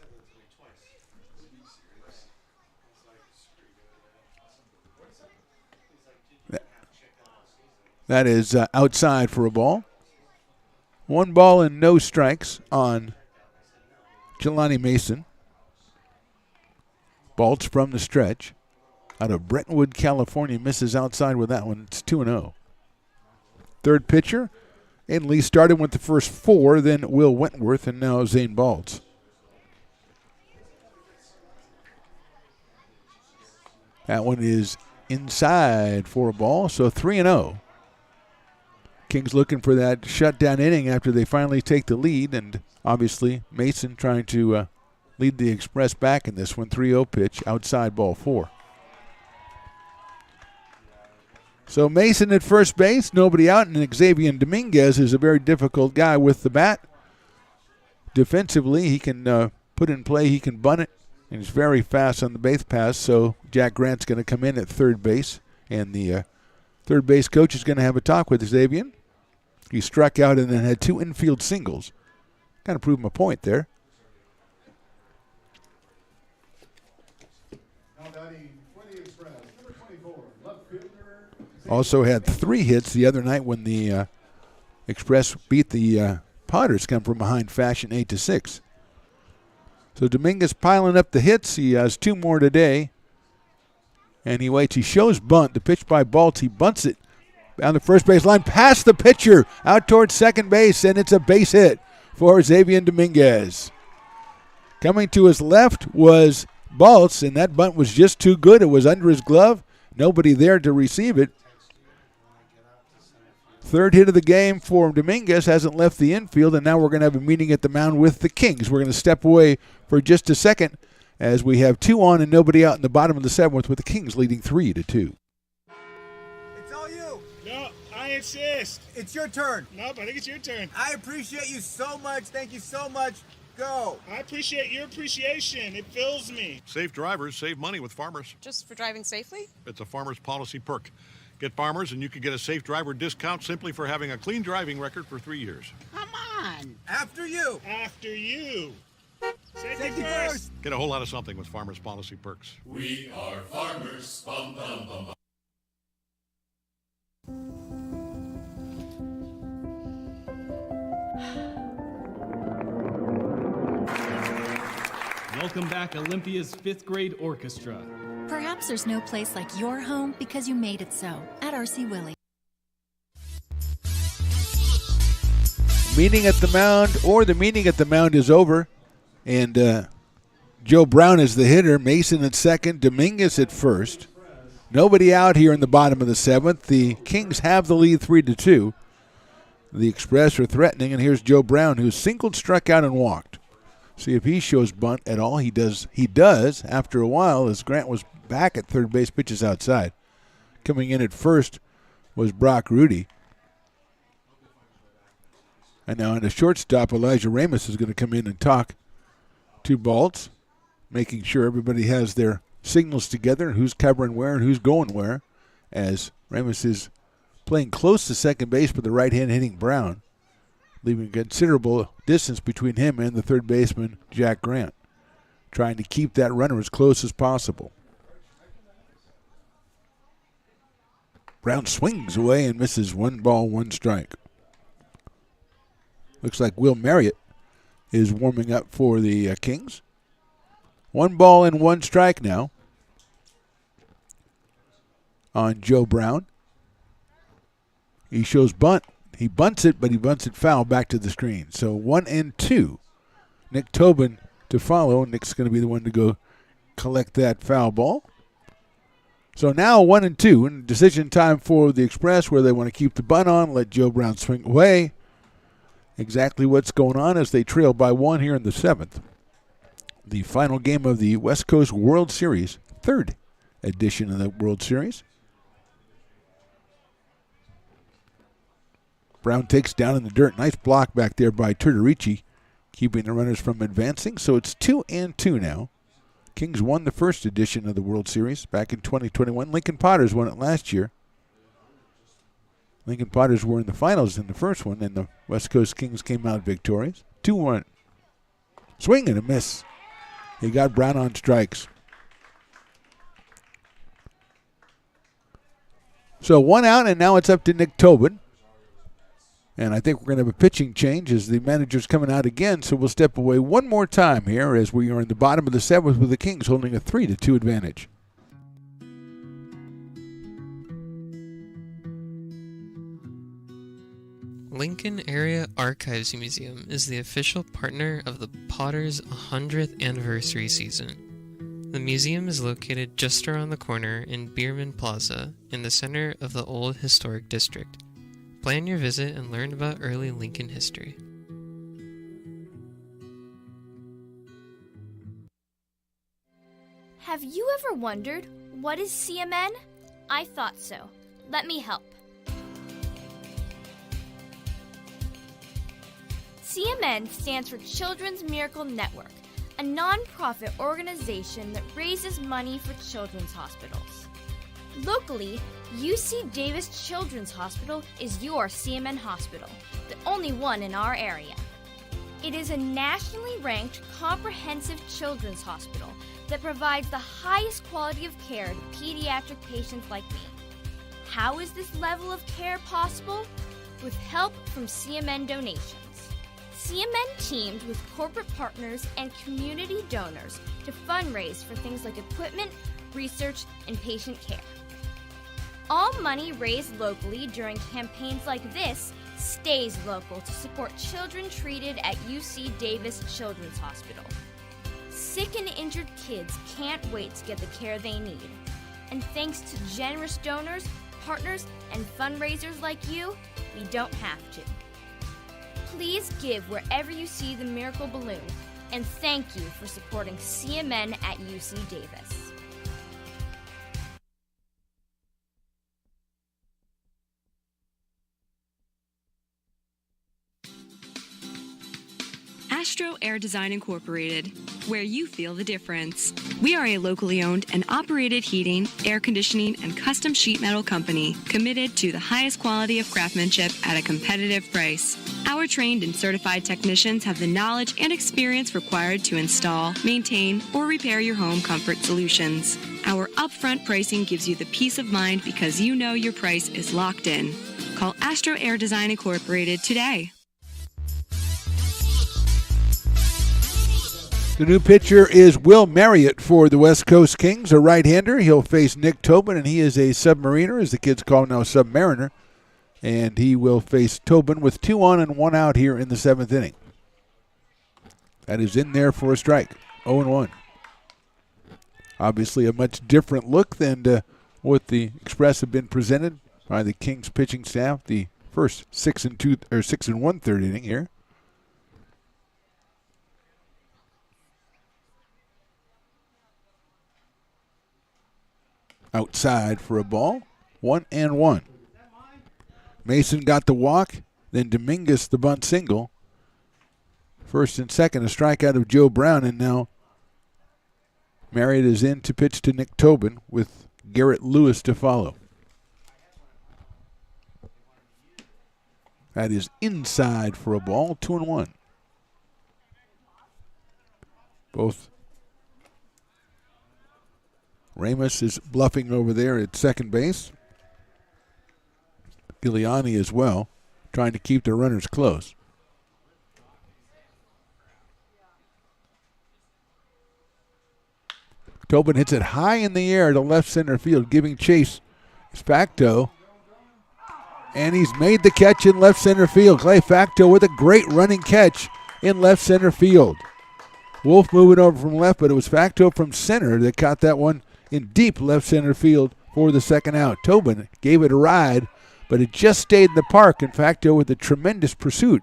That is outside for a ball. 1 ball and no strikes on Jelani Mason. Baltz from the stretch. Out of Brentwood, California, misses outside with that one. It's 2-0. Third pitcher. And Lee started with the first 4, then Will Wentworth, and now Zane Baltz. That one is inside for a ball, so 3-0. Kings looking for that shutdown inning after they finally take the lead, and obviously Mason trying to lead the Express back in this one. 3-0 pitch, outside ball 4. So Mason at first base, nobody out, and Xavier Dominguez is a very difficult guy with the bat. Defensively, he can put it in play, he can bunt it, and he's very fast on the base pass, so Jack Grant's going to come in at third base, and the third base coach is going to have a talk with Xavier. He struck out and then had 2 infield singles. Kind of proved my point there. Also had 3 hits the other night when the Express beat the Potters, come from behind fashion 8-6. So Dominguez piling up the hits. He has 2 more today. And he waits. He shows bunt. The pitch by Baltz. He bunts it down the first base line, past the pitcher, out towards second base, and it's a base hit for Xavier Dominguez. Coming to his left was Baltz, and that bunt was just too good. It was under his glove. Nobody there to receive it. Third hit of the game for Dominguez, hasn't left the infield, and now we're going to have a meeting at the mound with the Kings. We're going to step away for just a second as we have 2 on and nobody out in the bottom of the 7th with the Kings leading 3-2. It's all you. No, I insist. It's your turn. Nope, I think it's your turn. I appreciate you so much. Thank you so much. Go. I appreciate your appreciation. It fills me. Safe drivers save money with Farmers. Just for driving safely? It's a Farmers policy perk. Get Farmers and you can get a safe driver discount simply for having a clean driving record for 3 years. Come on. After you. After you. Safety first. Get a whole lot of something with Farmers policy perks. We are farmers. Bum, bum, bum, bum. Welcome back, Olympia's 5th grade orchestra. Perhaps there's no place like your home because you made it so at RC Willey. Meeting at the mound, or the meeting at the mound is over. And Joe Brown is the hitter, Mason at second, Dominguez at first. Nobody out here in the bottom of the 7th. The Kings have the lead 3-2. The Express are threatening, and here's Joe Brown, who singled, struck out, and walked. See if he shows bunt at all. He does. He does after a while, as Grant was back at third base, pitches outside. Coming in at first was Brock Rudy. And now on the shortstop, Elijah Ramos is going to come in and talk to Baltz, making sure everybody has their signals together and who's covering where and who's going where, as Ramos is playing close to second base with the right hand hitting Brown, leaving considerable distance between him and the third baseman, Jack Grant, trying to keep that runner as close as possible. Brown swings away and misses. 1 ball, 1 strike. Looks like Will Marriott is warming up for the Kings. 1 ball and 1 strike now on Joe Brown. He shows bunt. He bunts it, but he bunts it foul back to the screen. So 1-2. Nick Tobin to follow. Nick's going to be the one to go collect that foul ball. So now 1-2, and decision time for the Express, where they want to keep the bunt on, let Joe Brown swing away. Exactly what's going on as they trail by 1 here in the 7th. The final game of the West Coast World Series, 3rd edition of the World Series. Brown takes down in the dirt. Nice block back there by Turturici, keeping the runners from advancing. So it's 2-2 now. Kings won the 1st edition of the World Series back in 2021. Lincoln Potters won it last year. Lincoln Potters were in the finals in the first one, and the West Coast Kings came out victorious. 2-1. Swing and a miss. He got Brown on strikes. So 1 out, and now it's up to Nick Tobin. And I think we're going to have a pitching change as the manager's coming out again, so we'll step away one more time here as we are in the bottom of the 7th with the Kings holding a 3-2 advantage. Lincoln Area Archives Museum is the official partner of the Potters 100th anniversary season. The museum is located just around the corner in Bierman Plaza in the center of the Old Historic District. Plan your visit and learn about early Lincoln history. Have you ever wondered, what is CMN? I thought so. Let me help. CMN stands for Children's Miracle Network, a non-profit organization that raises money for children's hospitals. Locally, UC Davis Children's Hospital is your CMN hospital, the only one in our area. It is a nationally ranked comprehensive children's hospital that provides the highest quality of care to pediatric patients like me. How is this level of care possible? With help from CMN donations. CMN teamed with corporate partners and community donors to fundraise for things like equipment, research, and patient care. All money raised locally during campaigns like this stays local to support children treated at UC Davis Children's Hospital. Sick and injured kids can't wait to get the care they need. And thanks to generous donors, partners, and fundraisers like you, we don't have to. Please give wherever you see the Miracle Balloon, and thank you for supporting CMN at UC Davis. Astro Air Design Incorporated, where you feel the difference. We are a locally owned and operated heating, air conditioning, and custom sheet metal company committed to the highest quality of craftsmanship at a competitive price. Our trained and certified technicians have the knowledge and experience required to install, maintain, or repair your home comfort solutions. Our upfront pricing gives you the peace of mind because you know your price is locked in. Call Astro Air Design Incorporated today. The new pitcher is Will Marriott for the West Coast Kings, a right-hander. He'll face Nick Tobin, and he is a submariner, as the kids call him now, Submariner. And he will face Tobin with 2 on and 1 out here in the 7th inning. That is in there for a strike, 0-1. Obviously a much different look than what the Express have been presented by the Kings pitching staff. The first 6 and 1/3 inning here. Outside for a ball, 1-1. Mason got the walk, then Dominguez the bunt single. First and second, a strikeout of Joe Brown, and now Marriott is in to pitch to Nick Tobin with Garrett Lewis to follow. That is inside for a ball, 2-1. Both. Ramos is bluffing over there at second base. Giuliani as well, trying to keep the runners close. Tobin hits it high in the air to left center field, giving chase. It's Facto. And he's made the catch in left center field. Clay Facto with a great running catch in left center field. Wolf moving over from left, but it was Facto from center that caught that one in deep left center field for the second out. Tobin gave it a ride, but it just stayed in the park. In Facto with a tremendous pursuit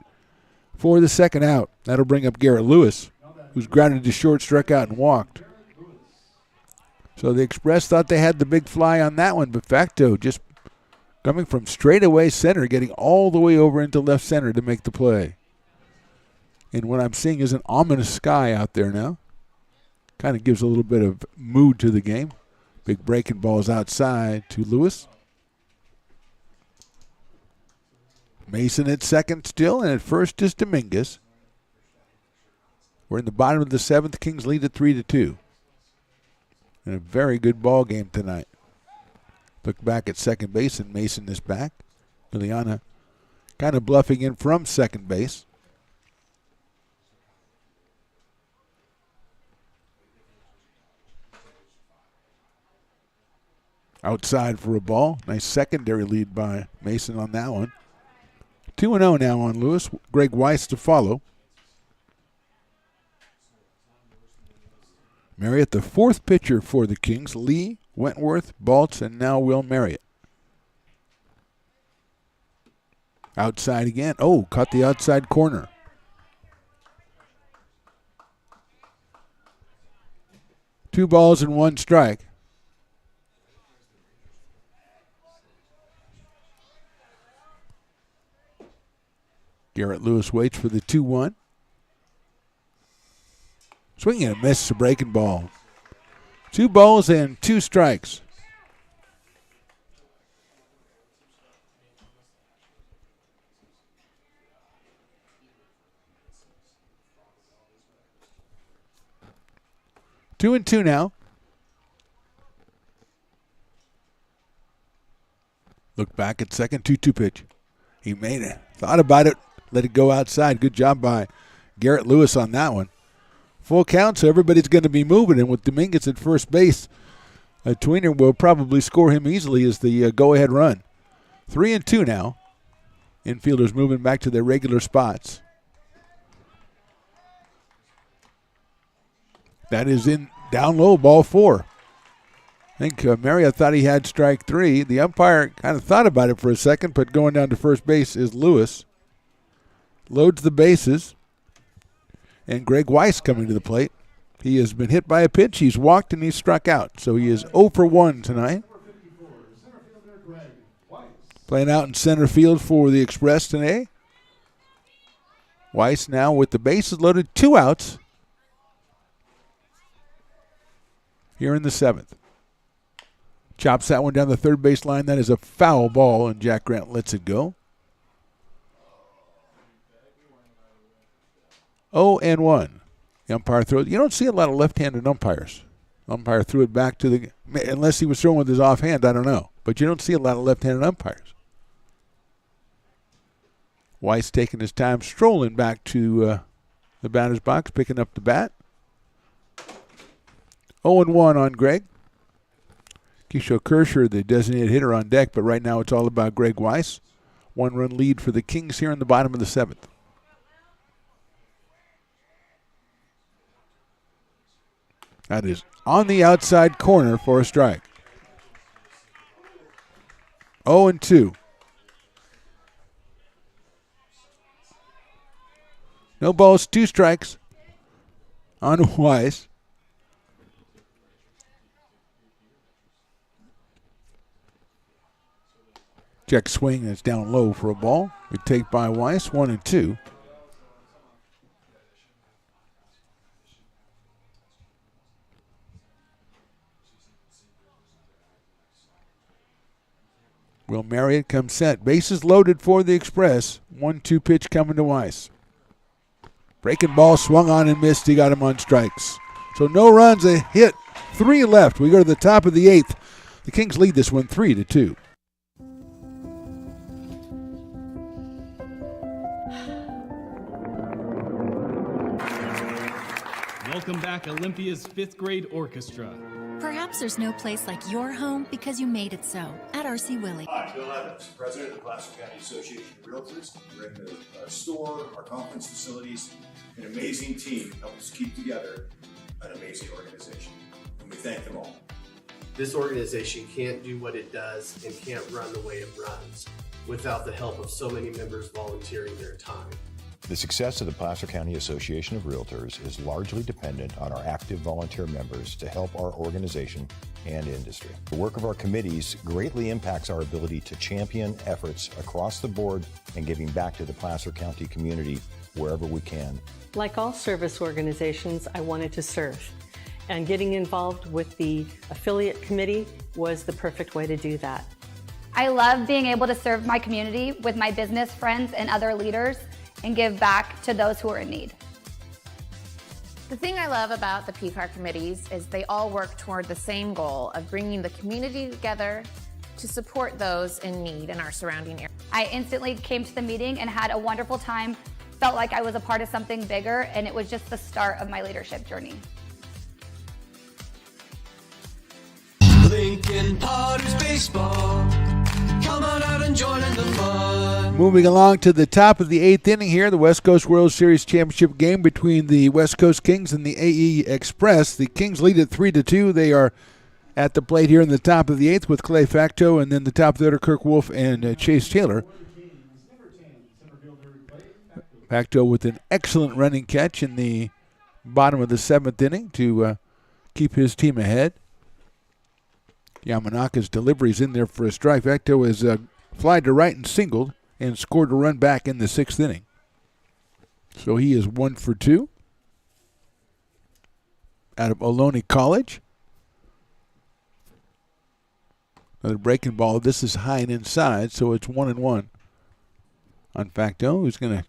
for the second out. That'll bring up Garrett Lewis, who's grounded to short, struck out, and walked. So the Express thought they had the big fly on that one, but Facto just coming from straightaway center, getting all the way over into left center to make the play. And what I'm seeing is an ominous sky out there now. Kind of gives a little bit of mood to the game. Big breaking balls outside to Lewis. Mason at second still, and at first is Dominguez. We're in the bottom of the 7th. Kings lead at 3-2. And a very good ball game tonight. Look back at second base, and Mason is back. Giuliani kind of bluffing in from second base. Outside for a ball. Nice secondary lead by Mason on that one. 2-0 now on Lewis. Greg Weiss to follow. Marriott, the 4th pitcher for the Kings. Lee, Wentworth, Baltz, and now Will Marriott. Outside again. Oh, caught the outside corner. Two balls and one strike. Garrett Lewis waits for the 2-1. Swing and a miss, a breaking ball. 2 balls and 2 strikes. Two and two now. Look back at second, 2-2 pitch. He made it. Thought about it. Let it go outside. Good job by Garrett Lewis on that one. Full count, so everybody's going to be moving. And with Dominguez at first base, Tweener will probably score him easily as the go-ahead run. 3-2 now. Infielders moving back to their regular spots. That is in down low, ball 4. I think Marriott thought he had strike 3. The umpire kind of thought about it for a second, but going down to first base is Lewis. Loads the bases. And Greg Weiss coming to the plate. He has been hit by a pitch. He's walked and he's struck out. So he is 0 for 1 tonight. Playing out in center field for the Express today. Weiss now with the bases loaded, 2 outs here in the 7th. Chops that one down the third base line. That is a foul ball, and Jack Grant lets it go. 0-1. The umpire throws. You don't see a lot of left-handed umpires. Umpire threw it back to the, unless he was throwing with his offhand, I don't know. But you don't see a lot of left-handed umpires. Weiss taking his time, strolling back to the batter's box, picking up the bat. 0-1 on Greg. Keisha Kersher, the designated hitter, on deck, but right now it's all about Greg Weiss. 1-run lead for the Kings here in the bottom of the 7th. That is on the outside corner for a strike. 0-2. No balls, 2 strikes on Weiss. Check swing, it's down low for a ball. We take by Weiss, 1-2. Will Marriott comes set. Bases loaded for the Express. 1-2 pitch coming to Weiss. Breaking ball, swung on and missed. He got him on strikes. So no runs, a hit. 3 left. We go to the top of the 8th. The Kings lead this one 3-2. Welcome back, Olympia's 5th grade orchestra. Perhaps there's no place like your home because you made it so at RC Willey. Hi, Bill Evans, President of the Placer County Association of Realtors. We're in the store, our conference facilities, an amazing team helps keep together an amazing organization, and we thank them all. This organization can't do what it does and can't run the way it runs without the help of so many members volunteering their time. The success of the Placer County Association of Realtors is largely dependent on our active volunteer members to help our organization and industry. The work of our committees greatly impacts our ability to champion efforts across the board and giving back to the Placer County community wherever we can. Like all service organizations, I wanted to serve. And getting involved with the affiliate committee was the perfect way to do that. I love being able to serve my community with my business friends and other leaders and give back to those who are in need. The thing I love about the PCAR committees is they all work toward the same goal of bringing the community together to support those in need in our surrounding area. I instantly came to the meeting and had a wonderful time, felt like I was a part of something bigger, and it was just the start of my leadership journey. Lincoln Potters Baseball. Come on out and join in the fun. Moving along to the top of the 8th inning here, the West Coast World Series Championship game between the West Coast Kings and the AE Express. The Kings lead at 3-2. They are at the plate here in the top of the 8th with Clay Facto, and then the top of the order, Kirk Wolf and Chase Taylor. Facto with an excellent running catch in the bottom of the 7th inning to keep his team ahead. Yamanaka's delivery is in there for a strike. Facto has flied to right and singled and scored a run back in the 6th inning. So he is 1 for 2 out of Ohlone College. Another breaking ball. This is high and inside, so it's 1-1 on Facto, who's going to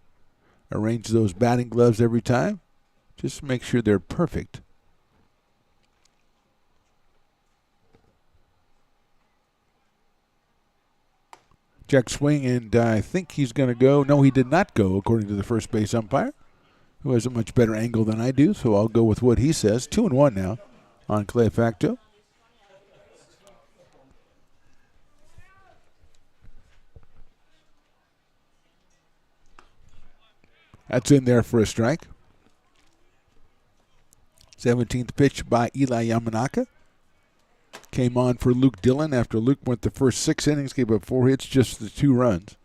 arrange those batting gloves every time. Just make sure they're perfect. Check swing, and I think he's going to go. No, he did not go, according to the first base umpire, who has a much better angle than I do, so I'll go with what he says. 2-1 now on Clay Facto. That's in there for a strike. 17th pitch by Eli Yamanaka. Came on for Luke Dillon after Luke went the first 6 innings, gave up 4 hits, just the 2 runs.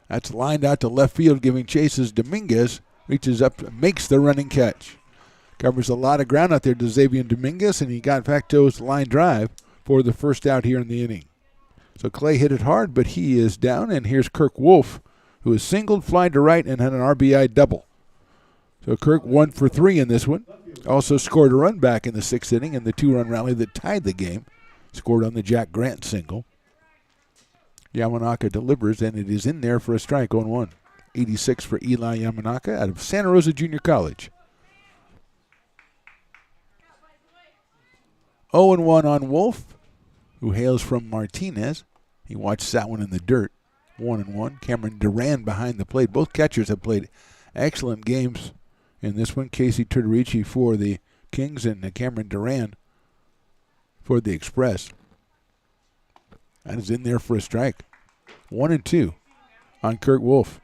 That's lined out to left field, giving chases. Dominguez reaches up, makes the running catch. Covers a lot of ground out there to Xavier Dominguez, and he got Facto's line drive for the first out here in the inning. So Clay hit it hard, but he is down. And here's Kirk Wolf, who is singled, fly to right, and had an RBI double. So Kirk 1 for 3 in this one. Also scored a run back in the 6th inning in the 2-run rally that tied the game. Scored on the Jack Grant single. Yamanaka delivers, and it is in there for a strike on 1. 86 for Eli Yamanaka out of Santa Rosa Junior College. 0-1 on Wolf, who hails from Martinez. He watches that one in the dirt. 1-1. Cameron Duran behind the plate. Both catchers have played excellent games in this one. Casey Turtorici for the Kings and Cameron Duran for the Express. That is in there for a strike. 1-2 on Kurt Wolf.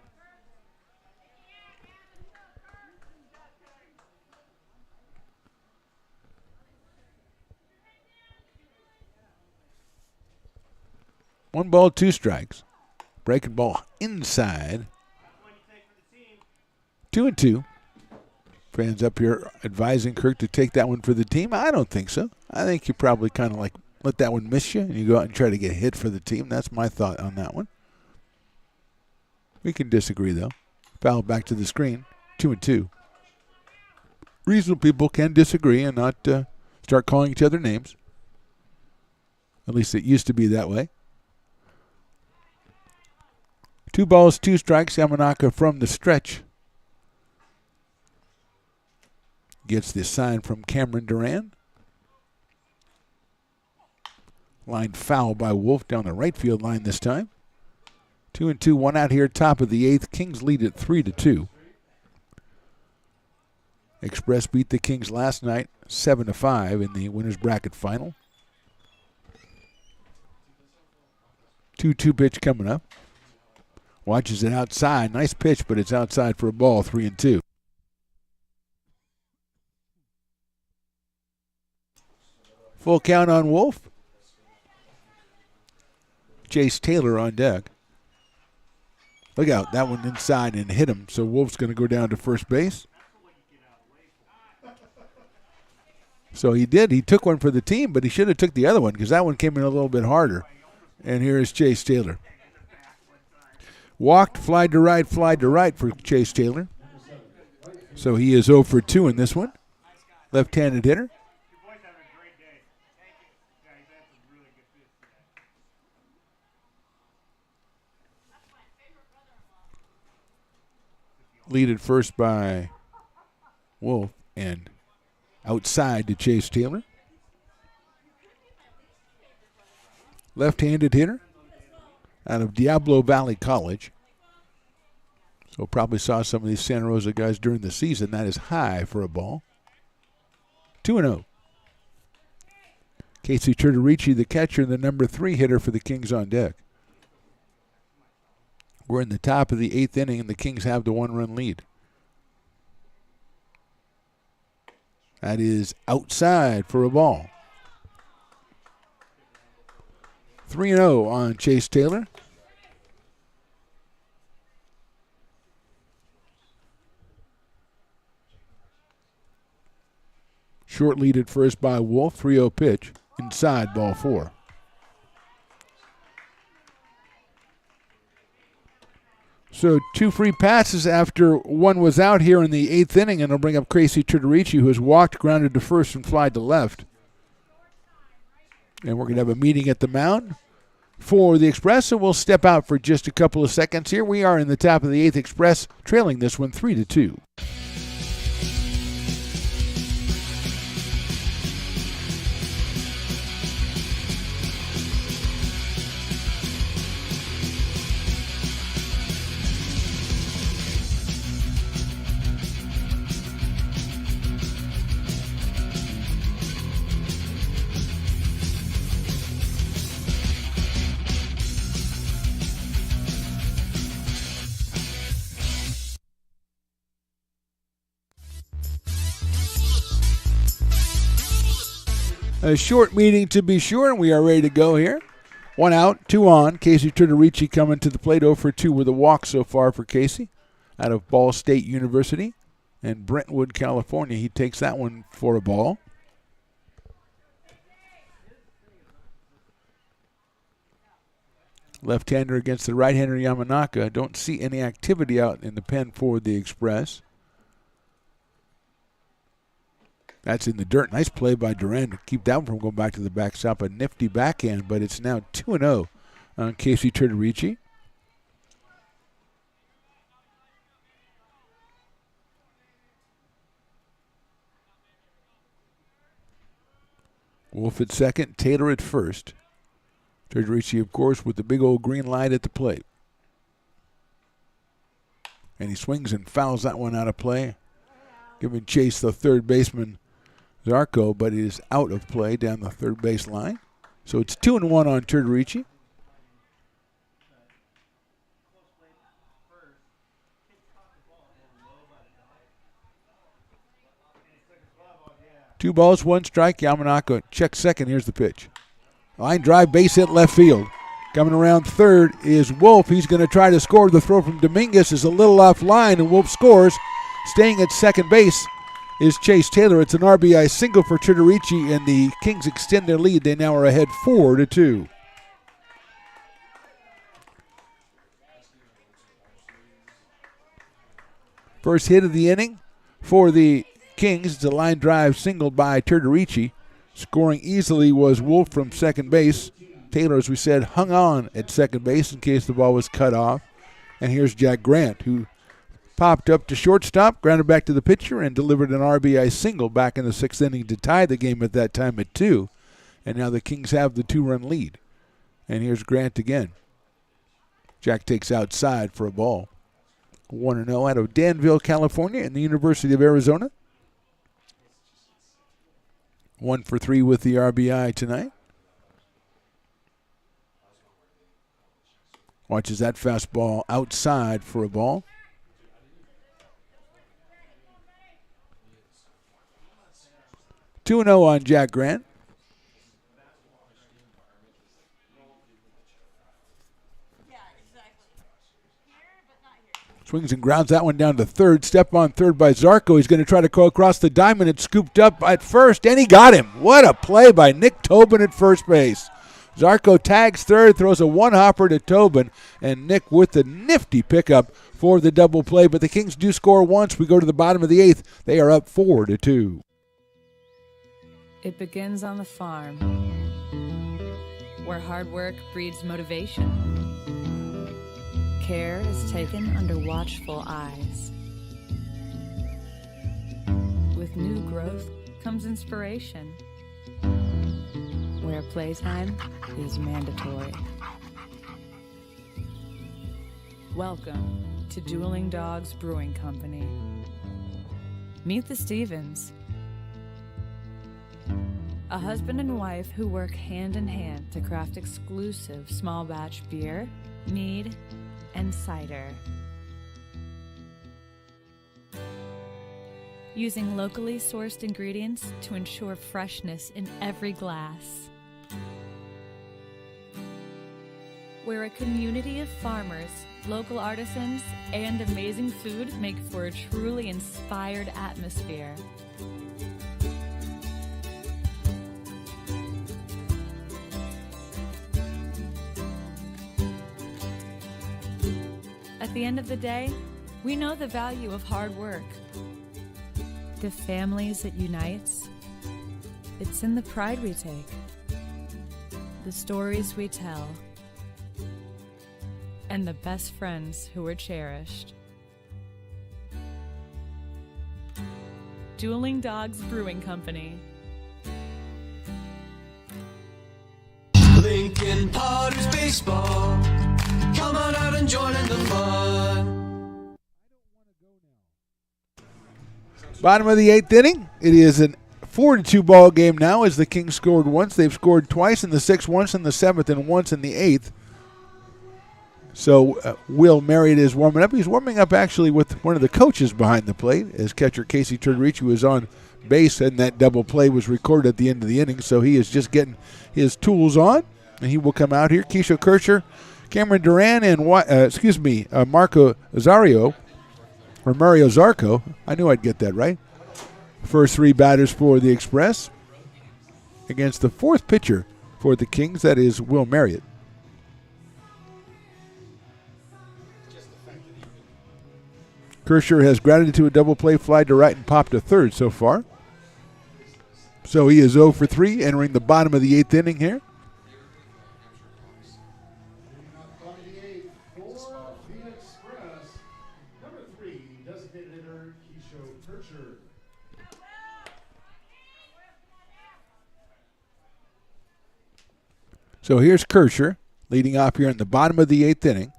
One ball, 2 strikes. Breaking ball inside. 2-2. Fans up here advising Kirk to take that one for the team. I don't think so. I think you probably kind of like let that one miss you and you go out and try to get a hit for the team. That's my thought on that one. We can disagree, though. Foul back to the screen. 2-2. Reasonable people can disagree and not start calling each other names. At least it used to be that way. 2 balls, 2 strikes. Yamanaka from the stretch. Gets the sign from Cameron Duran. Line foul by Wolf down the right field line this time. 2-2, 1 out here, top of the 8th. Kings lead at 3-2. Express beat the Kings last night 7-5 in the winner's bracket final. 2-2 pitch coming up. Watches it outside. Nice pitch, but it's outside for a ball. 3-2. Full count on Wolf. Chase Taylor on deck. Look out, that one inside and hit him. So Wolf's going to go down to first base. So he did. He took one for the team, but he should have took the other one because that one came in a little bit harder. And here is Chase Taylor. Walked, fly to right for Chase Taylor. So he is 0 for 2 in this one. Left-handed hitter. Leaded first by Wolf and outside to Chase Taylor. Left-handed hitter out of Diablo Valley College. So probably saw some of these Santa Rosa guys during the season. That is high for a ball. 2-0. Casey Turtorici, the catcher, and the number 3 hitter for the Kings on deck. We're in the top of the 8th inning, and the Kings have the 1-run lead. That is outside for a ball. 3-0 on Chase Taylor. Short lead at first by Wolf. 3-0 pitch. Inside, ball 4. So 2 free passes after one was out here in the 8th inning, and it'll bring up Casey Turtorici, who has walked, grounded to first, and flied to left. And we're going to have a meeting at the mound for the Express, so we'll step out for just a couple of seconds here. We are in the top of the 8th. Express trailing this one 3-2. A short meeting to be sure, and we are ready to go here. 1 out, 2 on. Casey Turtorici coming to the plate, 0 for 2 with a walk so far for Casey out of Ball State University in Brentwood, California. He takes that one for a ball. Left-hander against the right-hander Yamanaka. Don't see any activity out in the pen for the Express. That's in the dirt. Nice play by Duran to keep that one from going back to the backstop. A nifty backhand, but it's now 2-0 on Casey Turturici. Wolf at second, Taylor at first. Turturici, of course, with the big old green light at the plate. And he swings and fouls that one out of play, giving chase the third baseman, Zarco, but it is out of play down the third base line. So it's 2-1 on Turturici. Two balls, one strike. Yamanaka checks second. Here's the pitch. Line drive, base hit left field. Coming around third is Wolf. He's going to try to score. The throw from Dominguez is a little off line, and Wolf scores. Staying at second base is Chase Taylor. It's an RBI single for Turturici, and the Kings extend their lead. They now are ahead 4-2. First hit of the inning for the Kings. It's a line drive single by Turturici. Scoring easily was Wolf from second base. Taylor, as we said, hung on at second base in case the ball was cut off. And here's Jack Grant, who popped up to shortstop, grounded back to the pitcher, and delivered an RBI single back in the sixth inning to tie the game at that time at 2. And now the Kings have the 2-run lead. And here's Grant again. Jack takes outside for a ball. 1-0 out of Danville, California, in the University of Arizona. 1 for 3 with the RBI tonight. Watches that fastball outside for a ball. Two-0 on Jack Grant. Swings and grounds that one down to third. Step on third by Zarco. He's going to try to go across the diamond. It's scooped up at first, and he got him. What a play by Nick Tobin at first base. Zarco tags third, throws a one-hopper to Tobin, and Nick with the nifty pickup for the double play. But the Kings do score once. We go to the bottom of the eighth. They are up 4-2. It begins on the farm, where hard work breeds motivation. Care is taken under watchful eyes. With new growth comes inspiration, where playtime is mandatory. Welcome to Dueling Dogs Brewing Company. Meet the Stevens, a husband and wife who work hand in hand to craft exclusive small batch beer, mead, and cider. Using locally sourced ingredients to ensure freshness in every glass. Where a community of farmers, local artisans, and amazing food make for a truly inspired atmosphere. At the end of the day, we know the value of hard work. The families it unites, it's in the pride we take, the stories we tell, and the best friends who are cherished. Dueling Dogs Brewing Company. Lincoln Potters Baseball. Come on out and join in the fun. Bottom of the eighth inning. It is a 4-2 ball game now as the Kings scored once. They've scored twice in the sixth, once in the seventh, and once in the eighth. So Will Marriott is warming up. He's warming up actually with one of the coaches behind the plate as catcher Casey Turturici was on base, and that double play was recorded at the end of the inning. So he is just getting his tools on, and he will come out here. Keisha Kircher, Cameron Duran, and Marco Azario, or Mario Zarco. I knew I'd get that right. First three batters for the Express against the fourth pitcher for the Kings. That is Will Marriott. Kersher has grounded to a double play, fly to right, and popped to third so far. So he is 0 for 3, entering the bottom of the 8th inning here. So here's Kersher leading off here in the bottom of the 8th inning.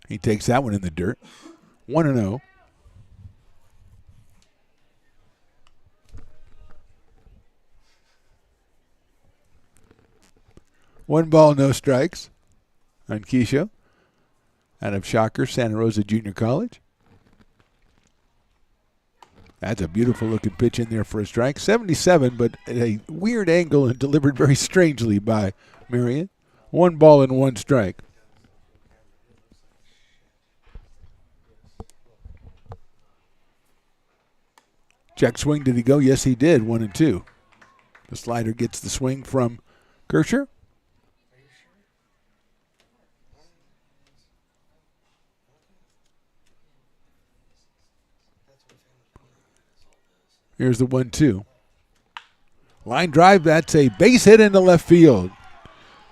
He takes that one in the dirt. 1-0. One ball, no strikes on Keisho out of Shocker Santa Rosa Junior College. That's a beautiful looking pitch in there for a strike. 77, but at a weird angle and delivered very strangely by Marion. 1 ball and 1 strike. Check swing, did he go? Yes, he did. 1-2. The slider gets the swing from Kersher. Here's the 1-2. Line drive, that's a base hit into left field.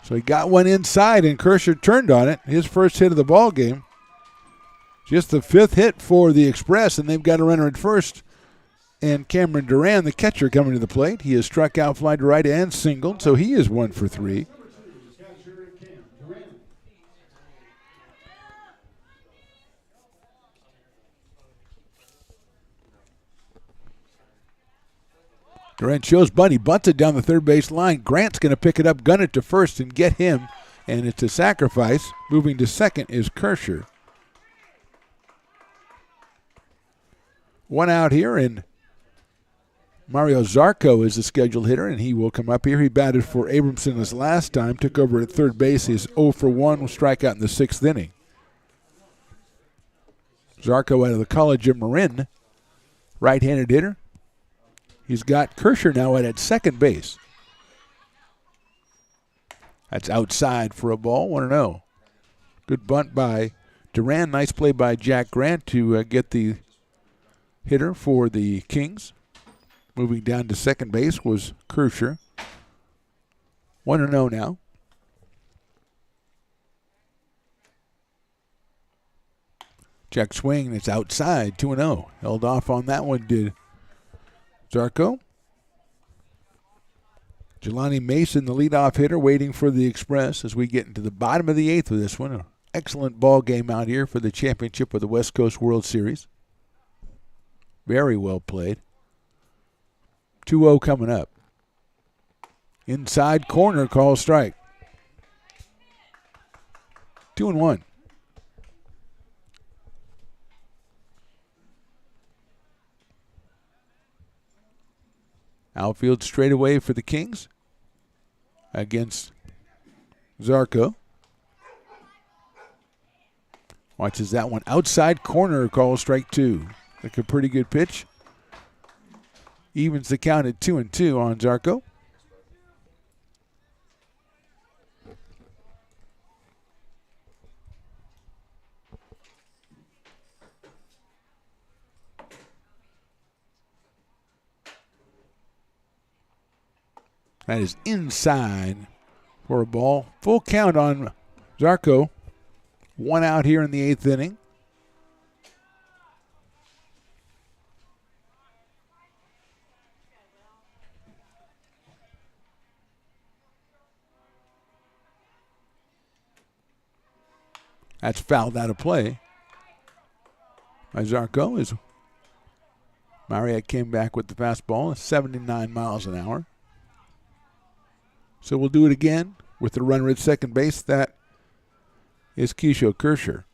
So he got one inside, and Kersher turned on it. His first hit of the ball game. Just the 5th hit for the Express, and they've got a runner at first. And Cameron Duran, the catcher, coming to the plate. He has struck out, fly to right, and singled, so he is 1 for 3. Durant shows Bunny, bunts it down the third base line. Grant's going to pick it up, gun it to first, and get him. And it's a sacrifice. Moving to second is Kersher. 1 out here, and Mario Zarco is the scheduled hitter, and he will come up here. He batted for Abramson his last time, took over at third base. His 0 for 1 strikeout in the 6th inning. Zarco out of the College of Marin, right-handed hitter. He's got Kersher now at second base. That's outside for a ball, 1-0. Good bunt by Duran. Nice play by Jack Grant to get the hitter for the Kings. Moving down to second base was Kersher. 1-0 now. Check swing, it's outside, 2-0. Held off on that one, did Zarco. Jelani Mason, the leadoff hitter, waiting for the Express as we get into the bottom of the 8th with this one. An excellent ball game out here for the championship of the West Coast World Series. Very well played. 2-0 coming up. Inside corner, call strike. 2-1. Outfield straightaway for the Kings against Zarco. Watches that one. Outside corner, call strike 2. Like a pretty good pitch. Evens the count at 2-2 on Zarco. That is inside for a ball. Full count on Zarco. 1 out here in the 8th inning. That's fouled out of play by Zarco as Mariette came back with the fastball, 79 miles an hour. So we'll do it again with the runner at second base. That is Keisho Kersher.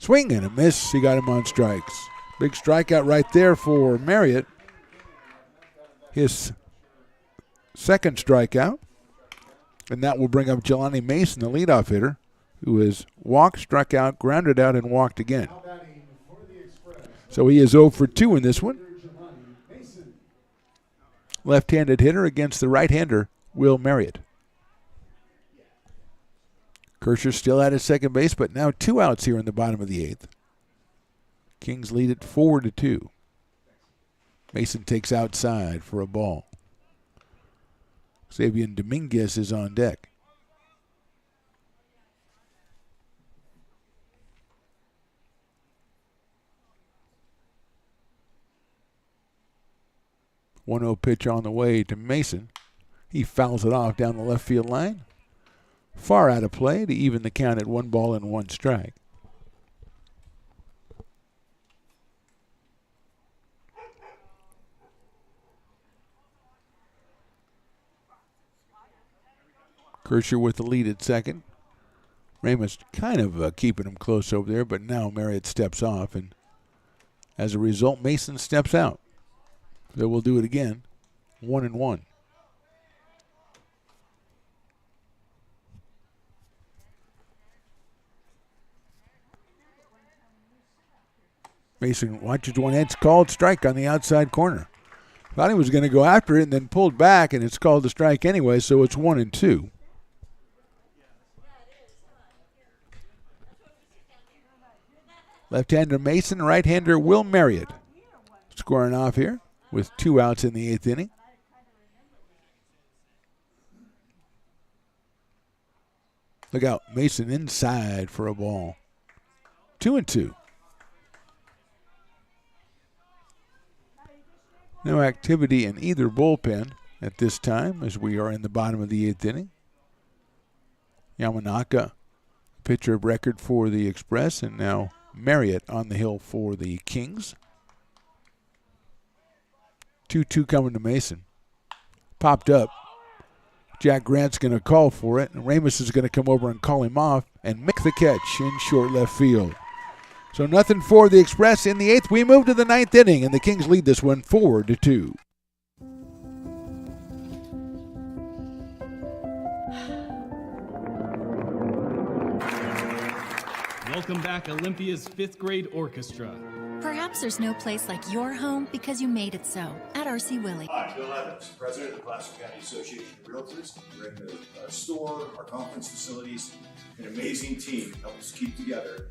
Swing and a miss. He got him on strikes. Big strikeout right there for Mariette. His second strikeout. And that will bring up Jelani Mason, the leadoff hitter, who has walked, struck out, grounded out, and walked again. So he is 0 for 2 in this one. Left-handed hitter against the right-hander, Will Marriott. Kershaw still at his second base, but now 2 outs here in the bottom of the 8th. Kings lead it 4-2. Mason takes outside for a ball. Xavier Dominguez is on deck. One-0 pitch on the way to Mason. He fouls it off down the left field line. Far out of play to even the count at 1-1 strike. Kershaw with the lead at second. Ramos kind of keeping him close over there, but now Marriott steps off, and as a result, Mason steps out. So we'll do it again. 1-1. Mason watches one. It's called strike on the outside corner. Thought he was going to go after it and then pulled back, and it's called a strike anyway, so it's 1-2. Left-hander Mason, right-hander Will Marriott scoring off here with 2 outs in the 8th inning. Look out, Mason inside for a ball. 2-2. No activity in either bullpen at this time as we are in the bottom of the 8th inning. Yamanaka, pitcher of record for the Express, and now Marriott on the hill for the Kings. 2-2 coming to Mason. Popped up. Jack Grant's going to call for it, and Ramos is going to come over and call him off and make the catch in short left field. So nothing for the Express in the 8th. We move to the 9th inning, and the Kings lead this one 4-2. Welcome back, Olympia's 5th grade orchestra. Perhaps there's no place like your home because you made it so at RC Willey. I'm Bill Evans, president of the Placer County Association of Realtors. We're in the store, our conference facilities, an amazing team help us keep together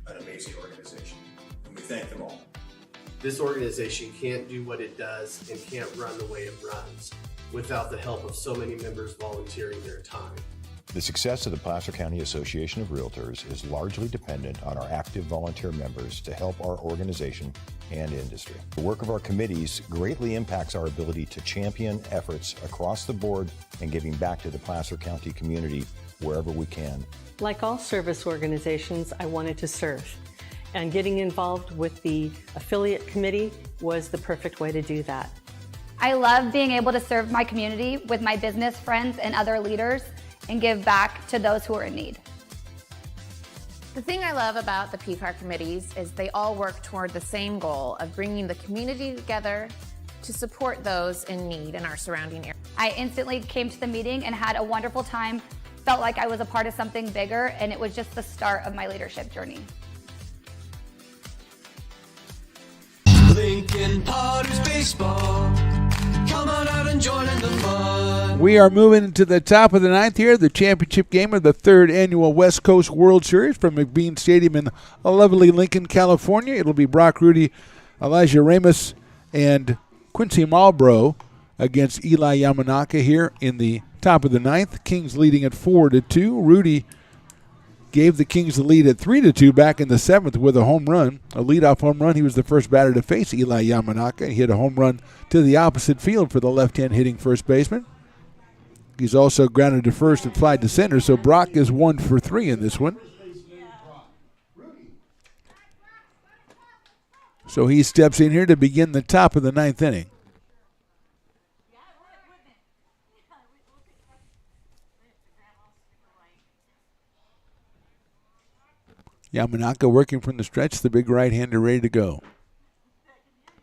an amazing organization, and we thank them all. This organization can't do what it does and can't run the way it runs without the help of so many members volunteering their time. The success of the Placer County Association of Realtors is largely dependent on our active volunteer members to help our organization and industry. The work of our committees greatly impacts our ability to champion efforts across the board and giving back to the Placer County community wherever we can. Like all service organizations, I wanted to serve. And getting involved with the affiliate committee was the perfect way to do that. I love being able to serve my community with my business friends and other leaders and give back to those who are in need. The thing I love about the PCAR committees is they all work toward the same goal of bringing the community together to support those in need in our surrounding area. I instantly came to the meeting and had a wonderful time, felt like I was a part of something bigger, and it was just the start of my leadership journey. Lincoln Potters Baseball. Come on out and join in the fun. We are moving to the top of the 9th here, the championship game of the 3rd annual West Coast World Series from McBean Stadium in lovely Lincoln, California. It'll be Brock Rudy, Elijah Ramos, and Quincy Malbrough against Eli Yamanaka here in the top of the 9th. Kings leading at 4-2. Rudy gave the Kings the lead at 3-2 back in the 7th with a home run, a leadoff home run. He was the first batter to face Eli Yamanaka. He hit a home run to the opposite field for the left-hand hitting first baseman. He's also grounded to first and flied to center, so Brock is 1 for 3 in this one. So he steps in here to begin the top of the 9th inning. Yamanaka working from the stretch, the big right-hander ready to go.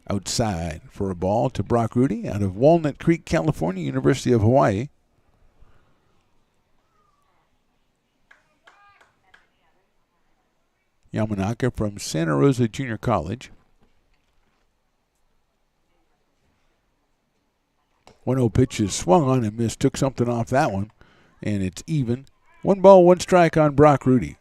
Outside for a ball to Brock Rudy out of Walnut Creek, California, University of Hawaii. Yamanaka from Santa Rosa Junior College. 1-0 pitch is swung on and missed, took something off that one, and it's even 1 ball, 1 strike on Brock Rudy.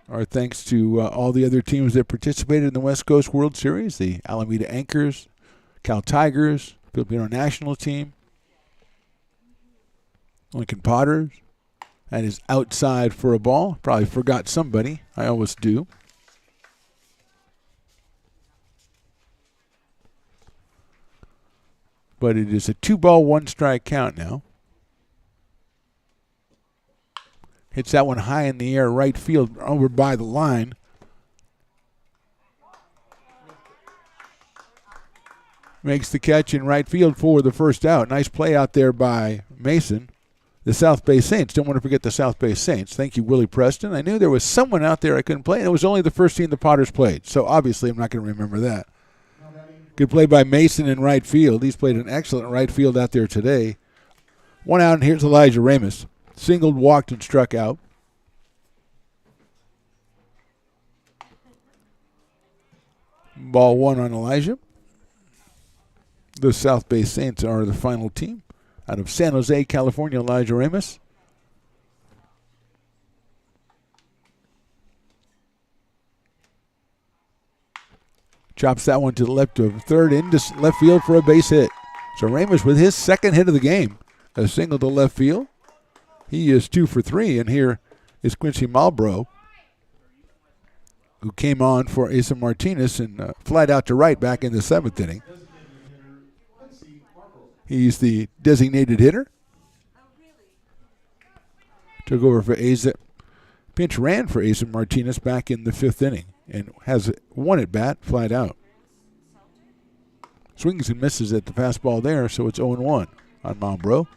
Our thanks to all the other teams that participated in the West Coast World Series, the Alameda Anchors, Cal Tigers, Filipino national team, Lincoln Potters. That is outside for a ball. Probably forgot somebody. I always do. But it is a 2 ball, 1 strike count now. Hits that one high in the air, right field, over by the line. Makes the catch in right field for the first out. Nice play out there by Mason. The South Bay Saints. Don't want to forget the South Bay Saints. Thank you, Willie Preston. I knew there was someone out there I couldn't play, and it was only the first team the Potters played. So obviously I'm not going to remember that. Good play by Mason in right field. He's played an excellent right field out there today. 1 out, and here's Elijah Ramos. Singled, walked, and struck out. Ball 1 on Elijah. The South Bay Saints are the final team. Out of San Jose, California, Elijah Ramos. Chops that one to the left of third, into left field for a base hit. So Ramos with his second hit of the game. A single to left field. He is 2 for 3, and here is Quincy Malbrough, who came on for Asa Martinez and flied out to right back in the 7th inning. He's the designated hitter. Took over for Asa. Pinch ran for Asa Martinez back in the 5th inning and has 1 at bat, flied out. Swings and misses at the fastball there, so it's 0-1 on Malbrough.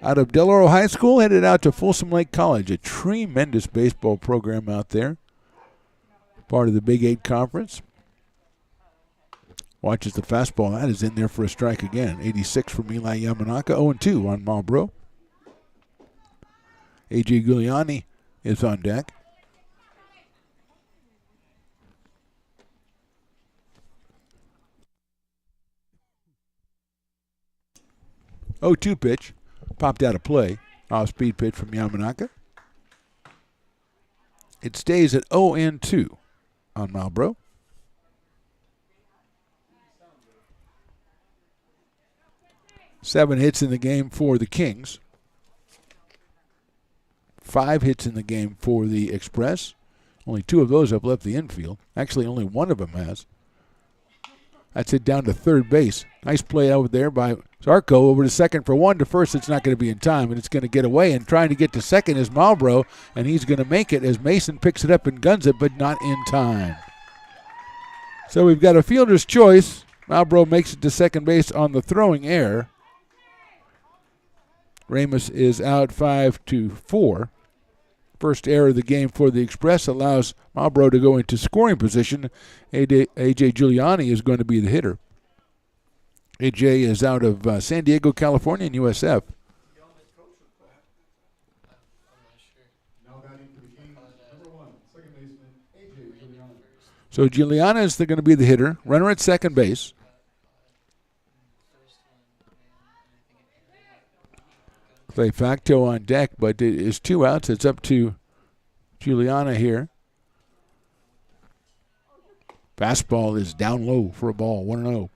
Out of Del Oro High School, headed out to Folsom Lake College, a tremendous baseball program out there. Part of the Big 8 Conference. Watches the fastball. That is in there for a strike again. 86 from Eli Yamanaka. 0-2 on Malbrough. A.J. Giuliani is on deck. Oh, 2 pitch. Popped out of play. Off-speed pitch from Yamanaka. It stays at 0-2 on Malbrough. Seven hits in the game for the Kings. 5 hits in the game for the Express. Only 2 of those have left the infield. Actually, only 1 of them has. That's it down to third base. Nice play over there by Zarco over to second for 1. To first, it's not going to be in time, and it's going to get away. And trying to get to second is Malbrough, and he's going to make it as Mason picks it up and guns it, but not in time. So we've got a fielder's choice. Malbrough makes it to second base on the throwing error. Ramos is out 5-4. First error of the game for the Express allows Malbrough to go into scoring position. A.J. Giuliani is going to be the hitter. A.J. is out of San Diego, California, in USF. So Giuliani is going to be the hitter. Runner at second base. Clay Facto on deck, but it is 2 outs. It's up to Giuliani here. Fastball is down low for a ball, 1-0.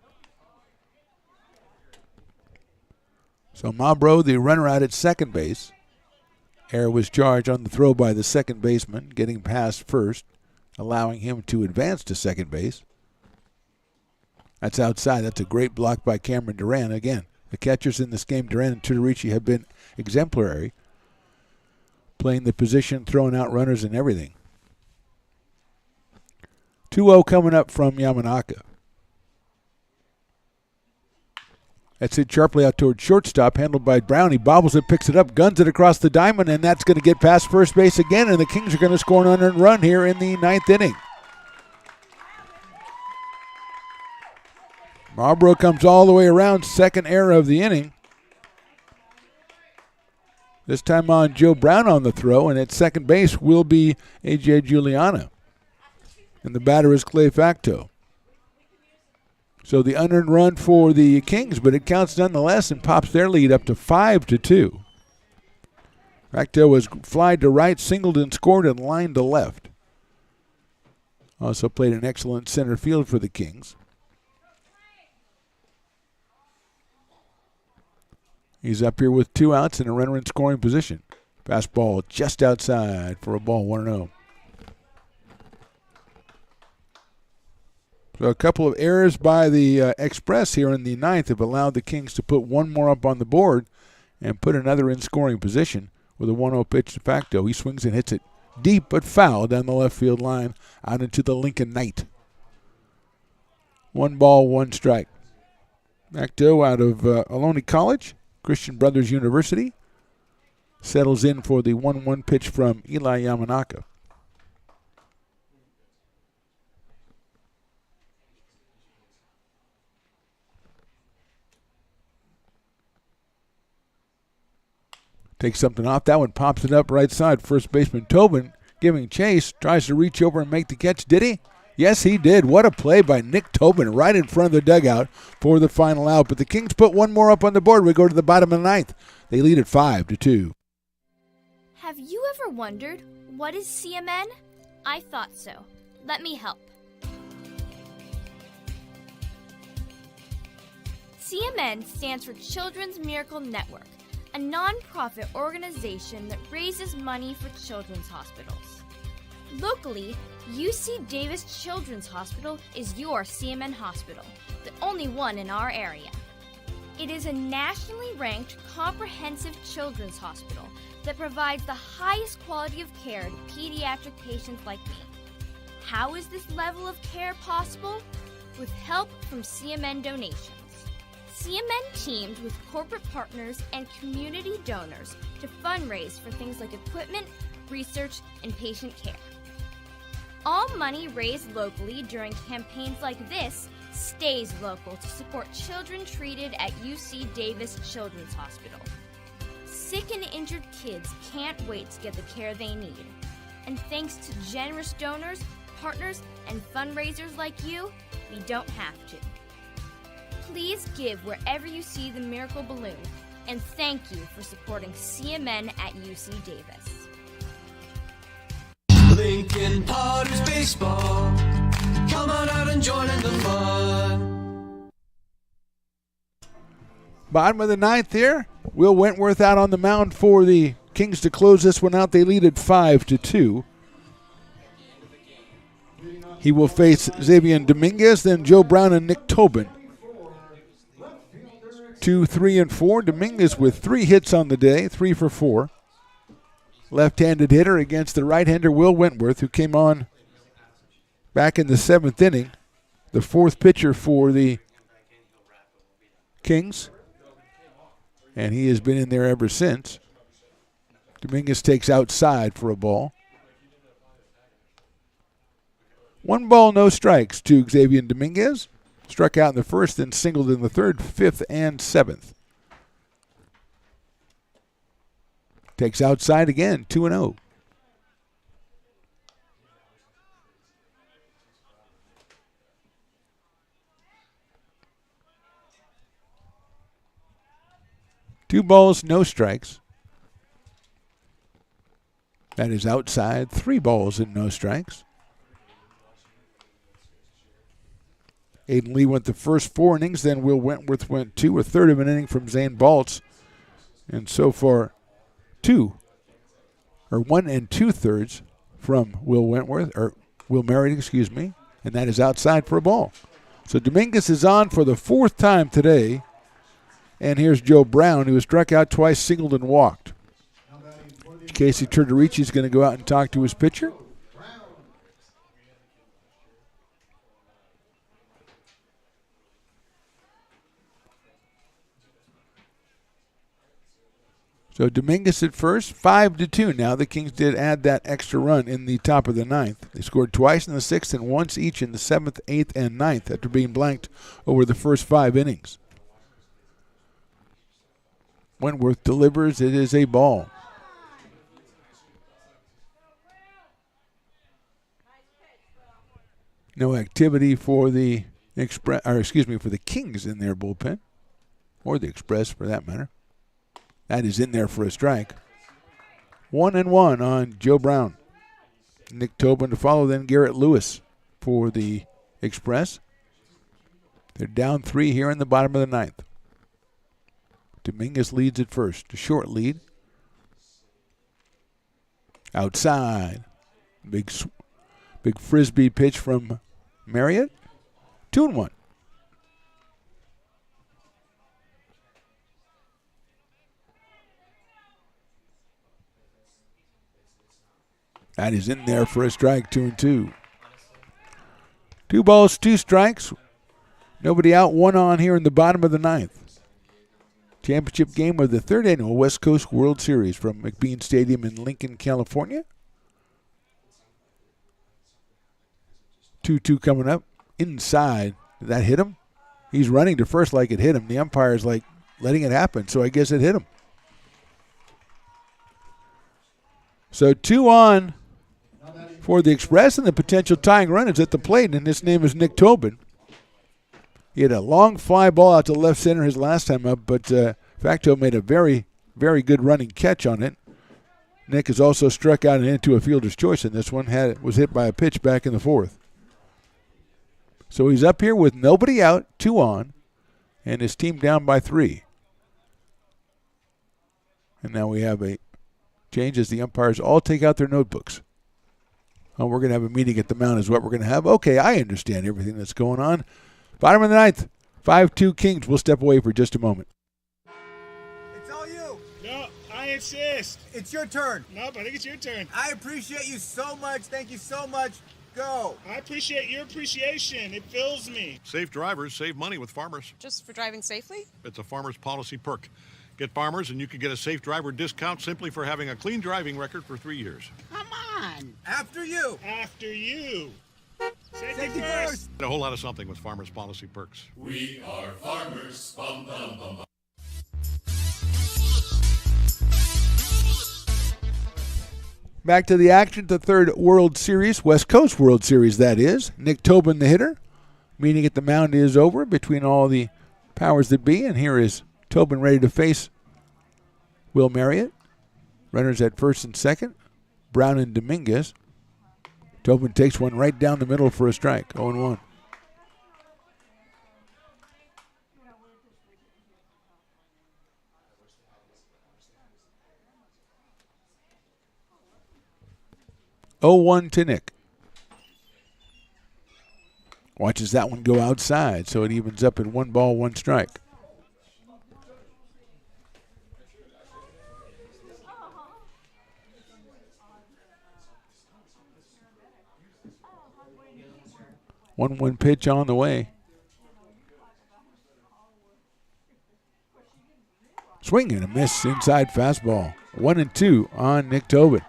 So Malbrough, the runner out at second base. Error was charged on the throw by the second baseman, getting past first, allowing him to advance to second base. That's outside. That's a great block by Cameron Duran. Again, the catchers in this game, Duran and Tutorici, have been exemplary, playing the position, throwing out runners and everything. 2-0 coming up from Yamanaka. That's it sharply out towards shortstop, handled by Brown. He bobbles it, picks it up, guns it across the diamond, and that's going to get past first base again, and the Kings are going to score an unearned run here in the 9th inning. Malbrough comes all the way around, second error of the inning. This time on Joe Brown on the throw, and at second base will be A.J. Giuliani. And the batter is Clay Facto. So the unearned run for the Kings, but it counts nonetheless and pops their lead up to 5-2. Racto was flied to right, singled and scored, and lined to left. Also played an excellent center field for the Kings. He's up here with 2 outs and a runner in scoring position. Fastball just outside for a ball, 1-0. So a couple of errors by the Express here in the 9th have allowed the Kings to put one more up on the board and put another in scoring position with a 1-0 pitch to Facto. He swings and hits it deep but foul down the left field line out into the Lincoln night. 1 ball, 1 strike. Facto out of Ohlone College, Christian Brothers University, settles in for the 1-1 pitch from Eli Yamanaka. Takes something off. That one pops it up right side. First baseman Tobin giving chase. Tries to reach over and make the catch. Did he? Yes, he did. What a play by Nick Tobin right in front of the dugout for the final out. But the Kings put one more up on the board. We go to the bottom of the 9th. They lead at 5-2. Have you ever wondered, what is CMN? I thought so. Let me help. CMN stands for Children's Miracle Network, a non-profit organization that raises money for children's hospitals. Locally, UC Davis Children's Hospital is your CMN hospital, the only one in our area. It is a nationally ranked comprehensive children's hospital that provides the highest quality of care to pediatric patients like me. How is this level of care possible? With help from CMN donations. CMN teamed with corporate partners and community donors to fundraise for things like equipment, research, and patient care. All money raised locally during campaigns like this stays local to support children treated at UC Davis Children's Hospital. Sick and injured kids can't wait to get the care they need. And thanks to generous donors, partners, and fundraisers like you, we don't have to. Please give wherever you see the Miracle Balloon, and thank you for supporting CMN at UC Davis. Lincoln Potters Baseball. Come on out and join in the fun. Bottom of the 9th here. Will Wentworth out on the mound for the Kings to close this one out. They lead at 5-2. He will face Xavier Dominguez, then Joe Brown and Nick Tobin. 2, 3, and 4. Dominguez with 3 hits on the day, 3 for 4. Left-handed hitter against the right-hander Will Wentworth, who came on back in the 7th inning, the 4th pitcher for the Kings, and he has been in there ever since. Dominguez takes outside for a ball. 1 ball, no strikes to Xavier Dominguez. Struck out in the 1st and singled in the 3rd, 5th, and 7th. Takes outside again, 2-0. Two balls, no strikes. That is outside. 3 balls and no strikes. Aiden Lee went the first 4 innings, then Will Wentworth went 2, a third of an inning from Zane Baltz. And so far, 1 2/3 from Will Wentworth, or Will Merritt, excuse me, and that is outside for a ball. So Dominguez is on for the 4th time today. And here's Joe Brown, who was struck out twice, singled, and walked. Casey Turturici is going to go out and talk to his pitcher. So Dominguez at first, 5-2 now. The Kings did add that extra run in the top of the 9th. They scored twice in the 6th and once each in the 7th, 8th, and 9th after being blanked over the first 5 innings. Wentworth delivers. It is a ball. No activity for the for the Kings in their bullpen, or the Express for that matter. That is in there for a strike. 1-1 on Joe Brown. Nick Tobin to follow, then Garrett Lewis for the Express. They're down 3 here in the bottom of the ninth. Dominguez leads at first, a short lead. Outside, big frisbee pitch from Marriott. 2-1. That is in there for a strike, 2-2. 2 balls, 2 strikes. Nobody out, 1 on here in the bottom of the ninth. Championship game of the 3rd annual West Coast World Series from McBean Stadium in Lincoln, California. 2-2 coming up. Inside. Did that hit him? He's running to first like it hit him. The umpire's like letting it happen, so I guess it hit him. So 2 on for the Express, and the potential tying run is at the plate, and his name is Nick Tobin. He had a long fly ball out to left center his last time up, but Facto made a very, very good running catch on it. Nick has also struck out and into a fielder's choice in this one. Was hit by a pitch back in the 4th. So he's up here with nobody out, 2 on, and his team down by 3. And now we have a change as the umpires all take out their notebooks. Oh, we're going to have a meeting at the mound is what we're going to have. Okay, I understand everything that's going on. Bottom of the ninth, 5-2 Kings. We'll step away for just a moment. It's all you. No, I insist. It's your turn. No, but I think it's your turn. I appreciate you so much. Thank you so much. Go. I appreciate your appreciation. It fills me. Safe drivers save money with Farmers. Just for driving safely? It's a Farmers policy perk. Get Farmers and you can get a safe driver discount simply for having a clean driving record for 3 years. Come on. After you. After you. Safety first. A whole lot of something with Farmers policy perks. We are farmers. Bum, bum, bum, bum. Back to the action, the 3rd World Series, West Coast World Series, that is. Nick Tobin, the hitter. Meeting at the mound is over between all the powers that be, and here is Tobin ready to face Will Marriott. Runners at first and second. Brown and Dominguez. Tobin takes one right down the middle for a strike, 0-1. To Nick. Watches that one go outside, so it evens up at 1 ball, 1 strike. One pitch on the way. Swing and a miss inside fastball. 1-2 on Nick Tobin.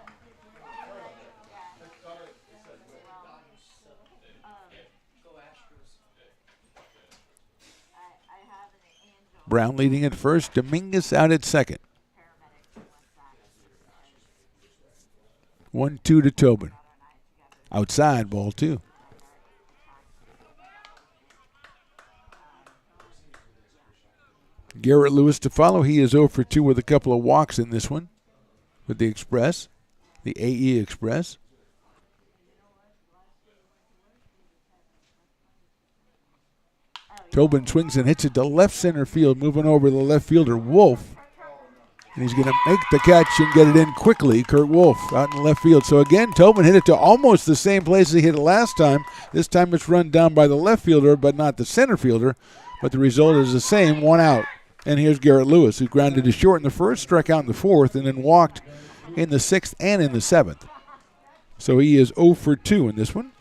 Brown leading at first, Dominguez out at second. 1-2 to Tobin. Outside, ball 2. Garrett Lewis to follow. He is 0 for 2 with a couple of walks in this one with the Express, the AE Express. Tobin swings and hits it to left center field, moving over the left fielder, Wolf. And he's going to make the catch and get it in quickly, Kurt Wolf, out in left field. So again, Tobin hit it to almost the same place he hit it last time. This time it's run down by the left fielder, but not the center fielder. But the result is the same, 1 out. And here's Garrett Lewis, who grounded to short in the first, struck out in the 4th, and then walked in the 6th and in the 7th. So he is 0 for 2 in this one.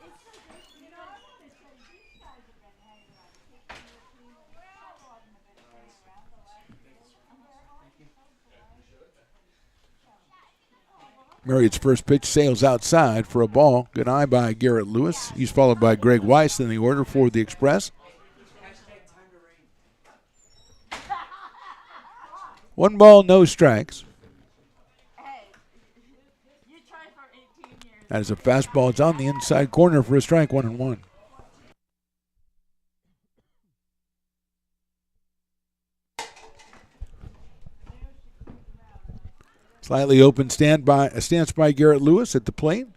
Marriott's first pitch sails outside for a ball. Good eye by Garrett Lewis. He's followed by Greg Weiss in the order for the Express. 1 ball, no strikes. That is a fastball. It's on the inside corner for a strike, 1-1. Slightly open stance by Garrett Lewis at the plate.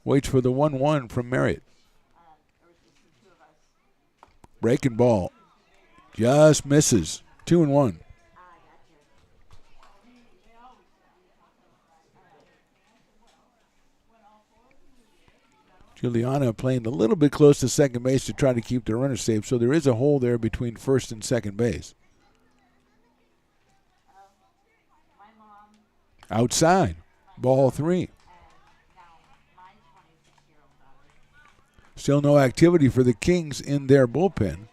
Waits for the 1-1 from Marriott. Breaking ball. Just misses. 2-1. Juliana playing a little bit close to second base to try to keep the runner safe, so there is a hole there between first and second base. Outside, ball 3. Still no activity for the Kings in their bullpen,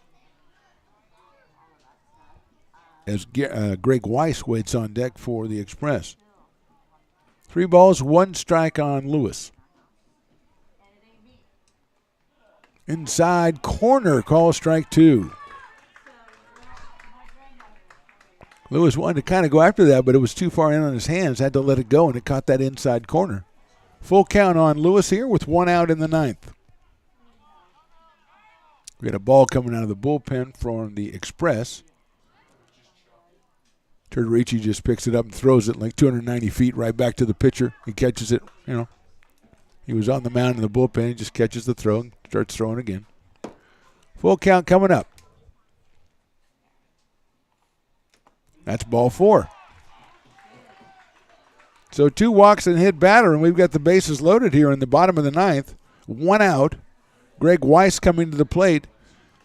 as Greg Weiss waits on deck for the Express. 3 balls, 1 strike on Lewis. Inside corner, call strike 2. Lewis wanted to kind of go after that, but it was too far in on his hands. Had to let it go, and it caught that inside corner. Full count on Lewis here with 1 out in the 9th. We got a ball coming out of the bullpen from the Express. Turturici just picks it up and throws it like 290 feet right back to the pitcher. He catches it, He was on the mound in the bullpen. He just catches the throw and starts throwing again. Full count coming up. That's ball 4. So 2 walks and hit batter, and we've got the bases loaded here in the bottom of the 9th. 1 out. Greg Weiss coming to the plate,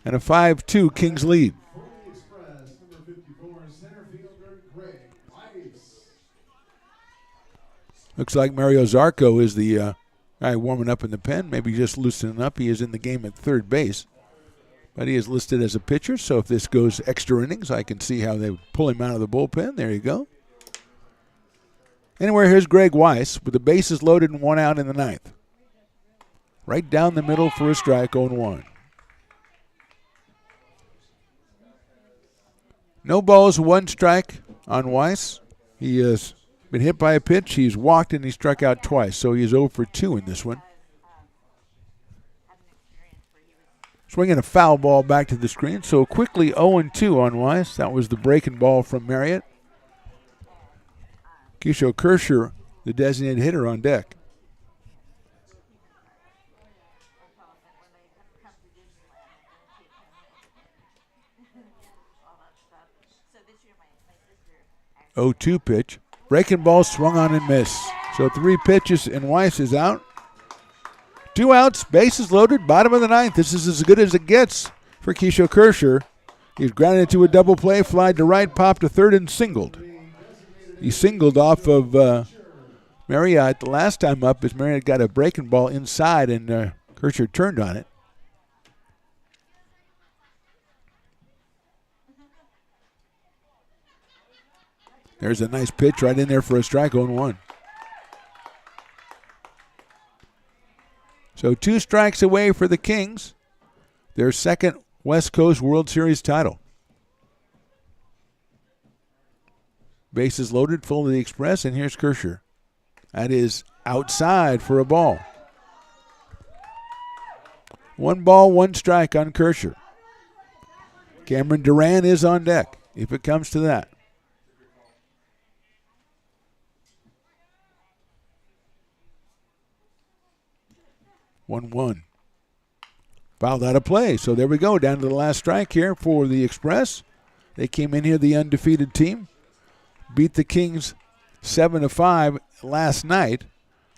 and a 5-2 Kings lead. Looks like Mario Zarco is the guy warming up in the pen, maybe just loosening up. He is in the game at third base, but he is listed as a pitcher, so if this goes extra innings, I can see how they would pull him out of the bullpen. There you go. Anyway, here's Greg Weiss with the bases loaded and 1 out in the 9th. Right down the middle for a strike, 0-1. No balls, 1 strike on Weiss. He has been hit by a pitch. He's walked and he struck out twice, so he is 0 for 2 in this one. Swinging a foul ball back to the screen, so quickly 0-2 on Weiss. That was the breaking ball from Marriott. Keisha Kersher, the designated hitter, on deck. (0-2) pitch. Breaking ball swung on and missed. So 3 pitches and Weiss is out. 2 outs, bases loaded, bottom of the 9th. This is as good as it gets for Keisha Kersher. He's grounded into a double play, flied to right, popped to third, and singled. He singled off of Marriott the last time up as Marriott got a breaking ball inside and Kersher turned on it. There's a nice pitch right in there for a strike, 0-1. So 2 strikes away for the Kings, their second West Coast World Series title. Bases loaded, full of the Express, and here's Kersher. That is outside for a ball. 1 ball, 1 strike on Kersher. Cameron Duran is on deck, if it comes to that. 1-1. Fouled out of play. So there we go. Down to the last strike here for the Express. They came in here, the undefeated team. Beat the Kings 7-5 last night.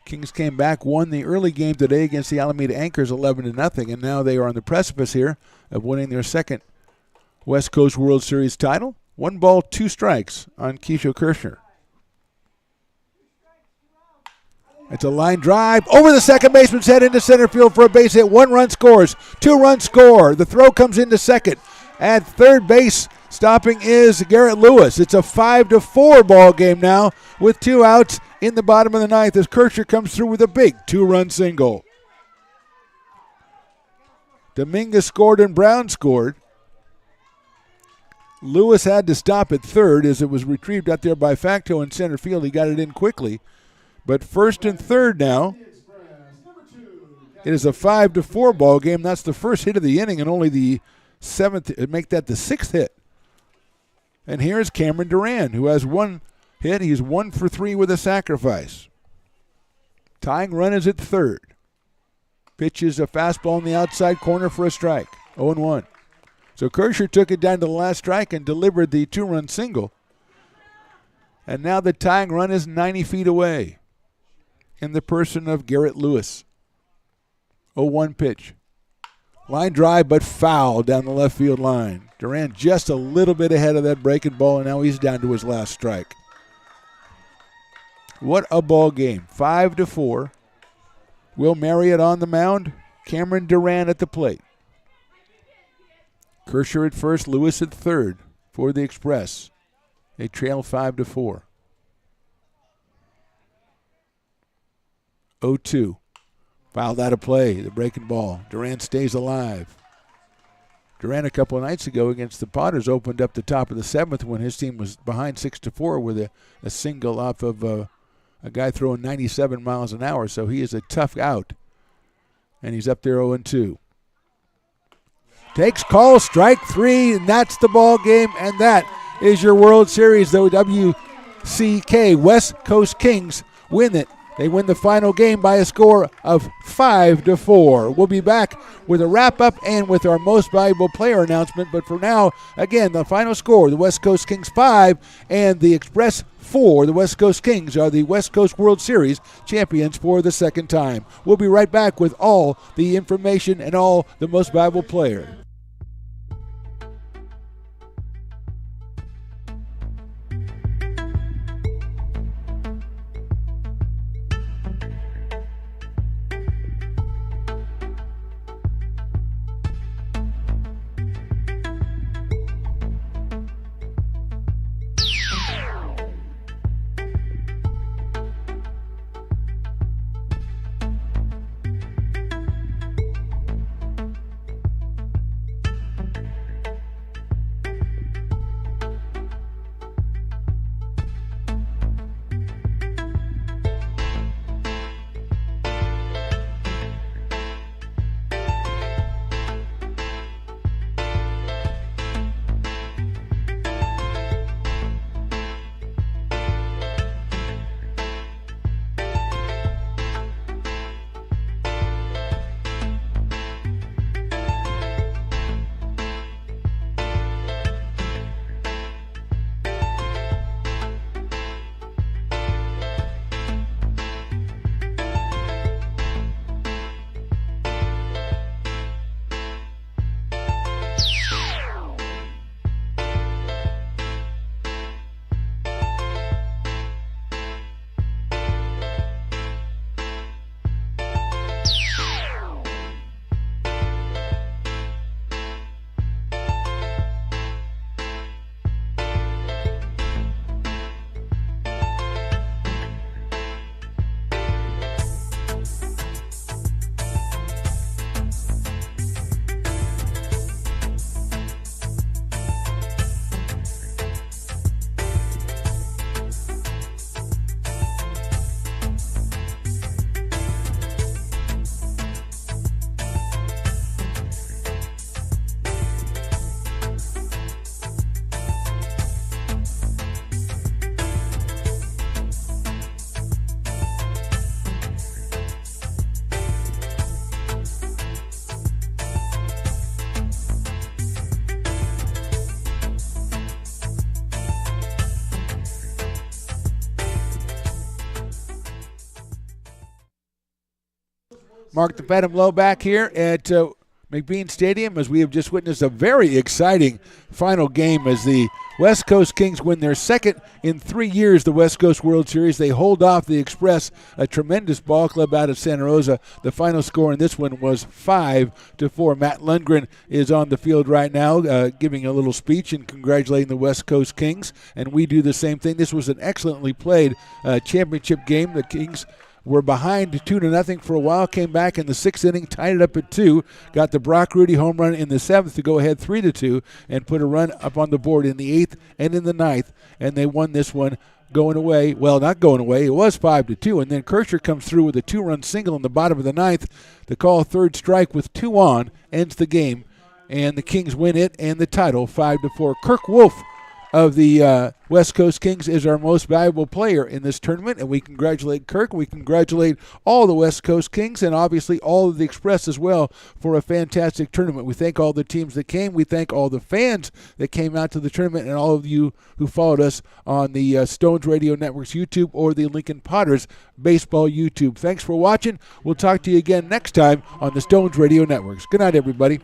Kings came back, won the early game today against the Alameda Anchors 11-0, and now they are on the precipice here of winning their second West Coast World Series title. 1 ball, 2 strikes on Keisha Kersher. It's a line drive over the second baseman's head into center field for a base hit. 1 run scores, 2 run score. The throw comes into second. At third base, stopping is Garrett Lewis. It's a 5-4 ball game now with 2 outs in the bottom of the 9th as Kersher comes through with a big 2-run single. Dominguez scored and Brown scored. Lewis had to stop at third as it was retrieved out there by Facto in center field. He got it in quickly. But first and third now, it is a 5-4 ball game. That's the first hit of the inning and only the 7th, make that the 6th hit. And here's Cameron Duran, who has 1 hit. He's 1 for 3 with a sacrifice. Tying run is at third. Pitches a fastball in the outside corner for a strike. 0-1. So Kershaw took it down to the last strike and delivered the 2-run single. And now the tying run is 90 feet away in the person of Garrett Lewis. 0-1 pitch. Line drive, but foul down the left field line. Duran just a little bit ahead of that breaking ball, and now he's down to his last strike. What a ball game. 5-4. Will Marriott on the mound. Cameron Duran at the plate. Kershaw at first, Lewis at third for the Express. They trail 5-4. 0-2. Fouled out of play, the breaking ball. Duran stays alive. Duran a couple of nights ago against the Potters opened up the top of the seventh when his team was behind 6-4 with a single off of a guy throwing 97 miles an hour. So he is a tough out. And he's up there 0-2. Takes call, strike 3, and that's the ball game. And that is your World Series. The WCK West Coast Kings win it. They win the final game by a score of 5-4. We'll be back with a wrap-up and with our most valuable player announcement. But for now, again, the final score, the West Coast Kings 5 and the Express 4. The West Coast Kings are the West Coast World Series champions for the second time. We'll be right back with all the information and all the most valuable players. Mark the Phantom Low back here at McBean Stadium as we have just witnessed a very exciting final game as the West Coast Kings win their second in 3 years the West Coast World Series. They hold off the Express, a tremendous ball club out of Santa Rosa. The final score in this one was 5-4. Matt Lundgren is on the field right now giving a little speech and congratulating the West Coast Kings, and we do the same thing. This was an excellently played championship game. The Kings were behind 2-0 for a while, came back in the sixth inning, tied it up at 2, got the Brock Rudy home run in the seventh to go ahead 3-2, and put a run up on the board in the eighth and in the ninth, and they won this one going away. Well, not going away. It was 5-2, and then Kershaw comes through with a 2-run single in the bottom of the ninth to call third strike with 2 on, ends the game, and the Kings win it and the title 5-4. Kirk Wolf of the West Coast Kings is our most valuable player in this tournament, and we congratulate Kirk. We congratulate all the West Coast Kings and obviously all of the Express as well for a fantastic tournament. We thank all the teams that came. We thank all the fans that came out to the tournament and all of you who followed us on the Stones Radio Network's YouTube or the Lincoln Potters Baseball YouTube. Thanks for watching. We'll talk to you again next time on the Stones Radio Networks. Good night, everybody.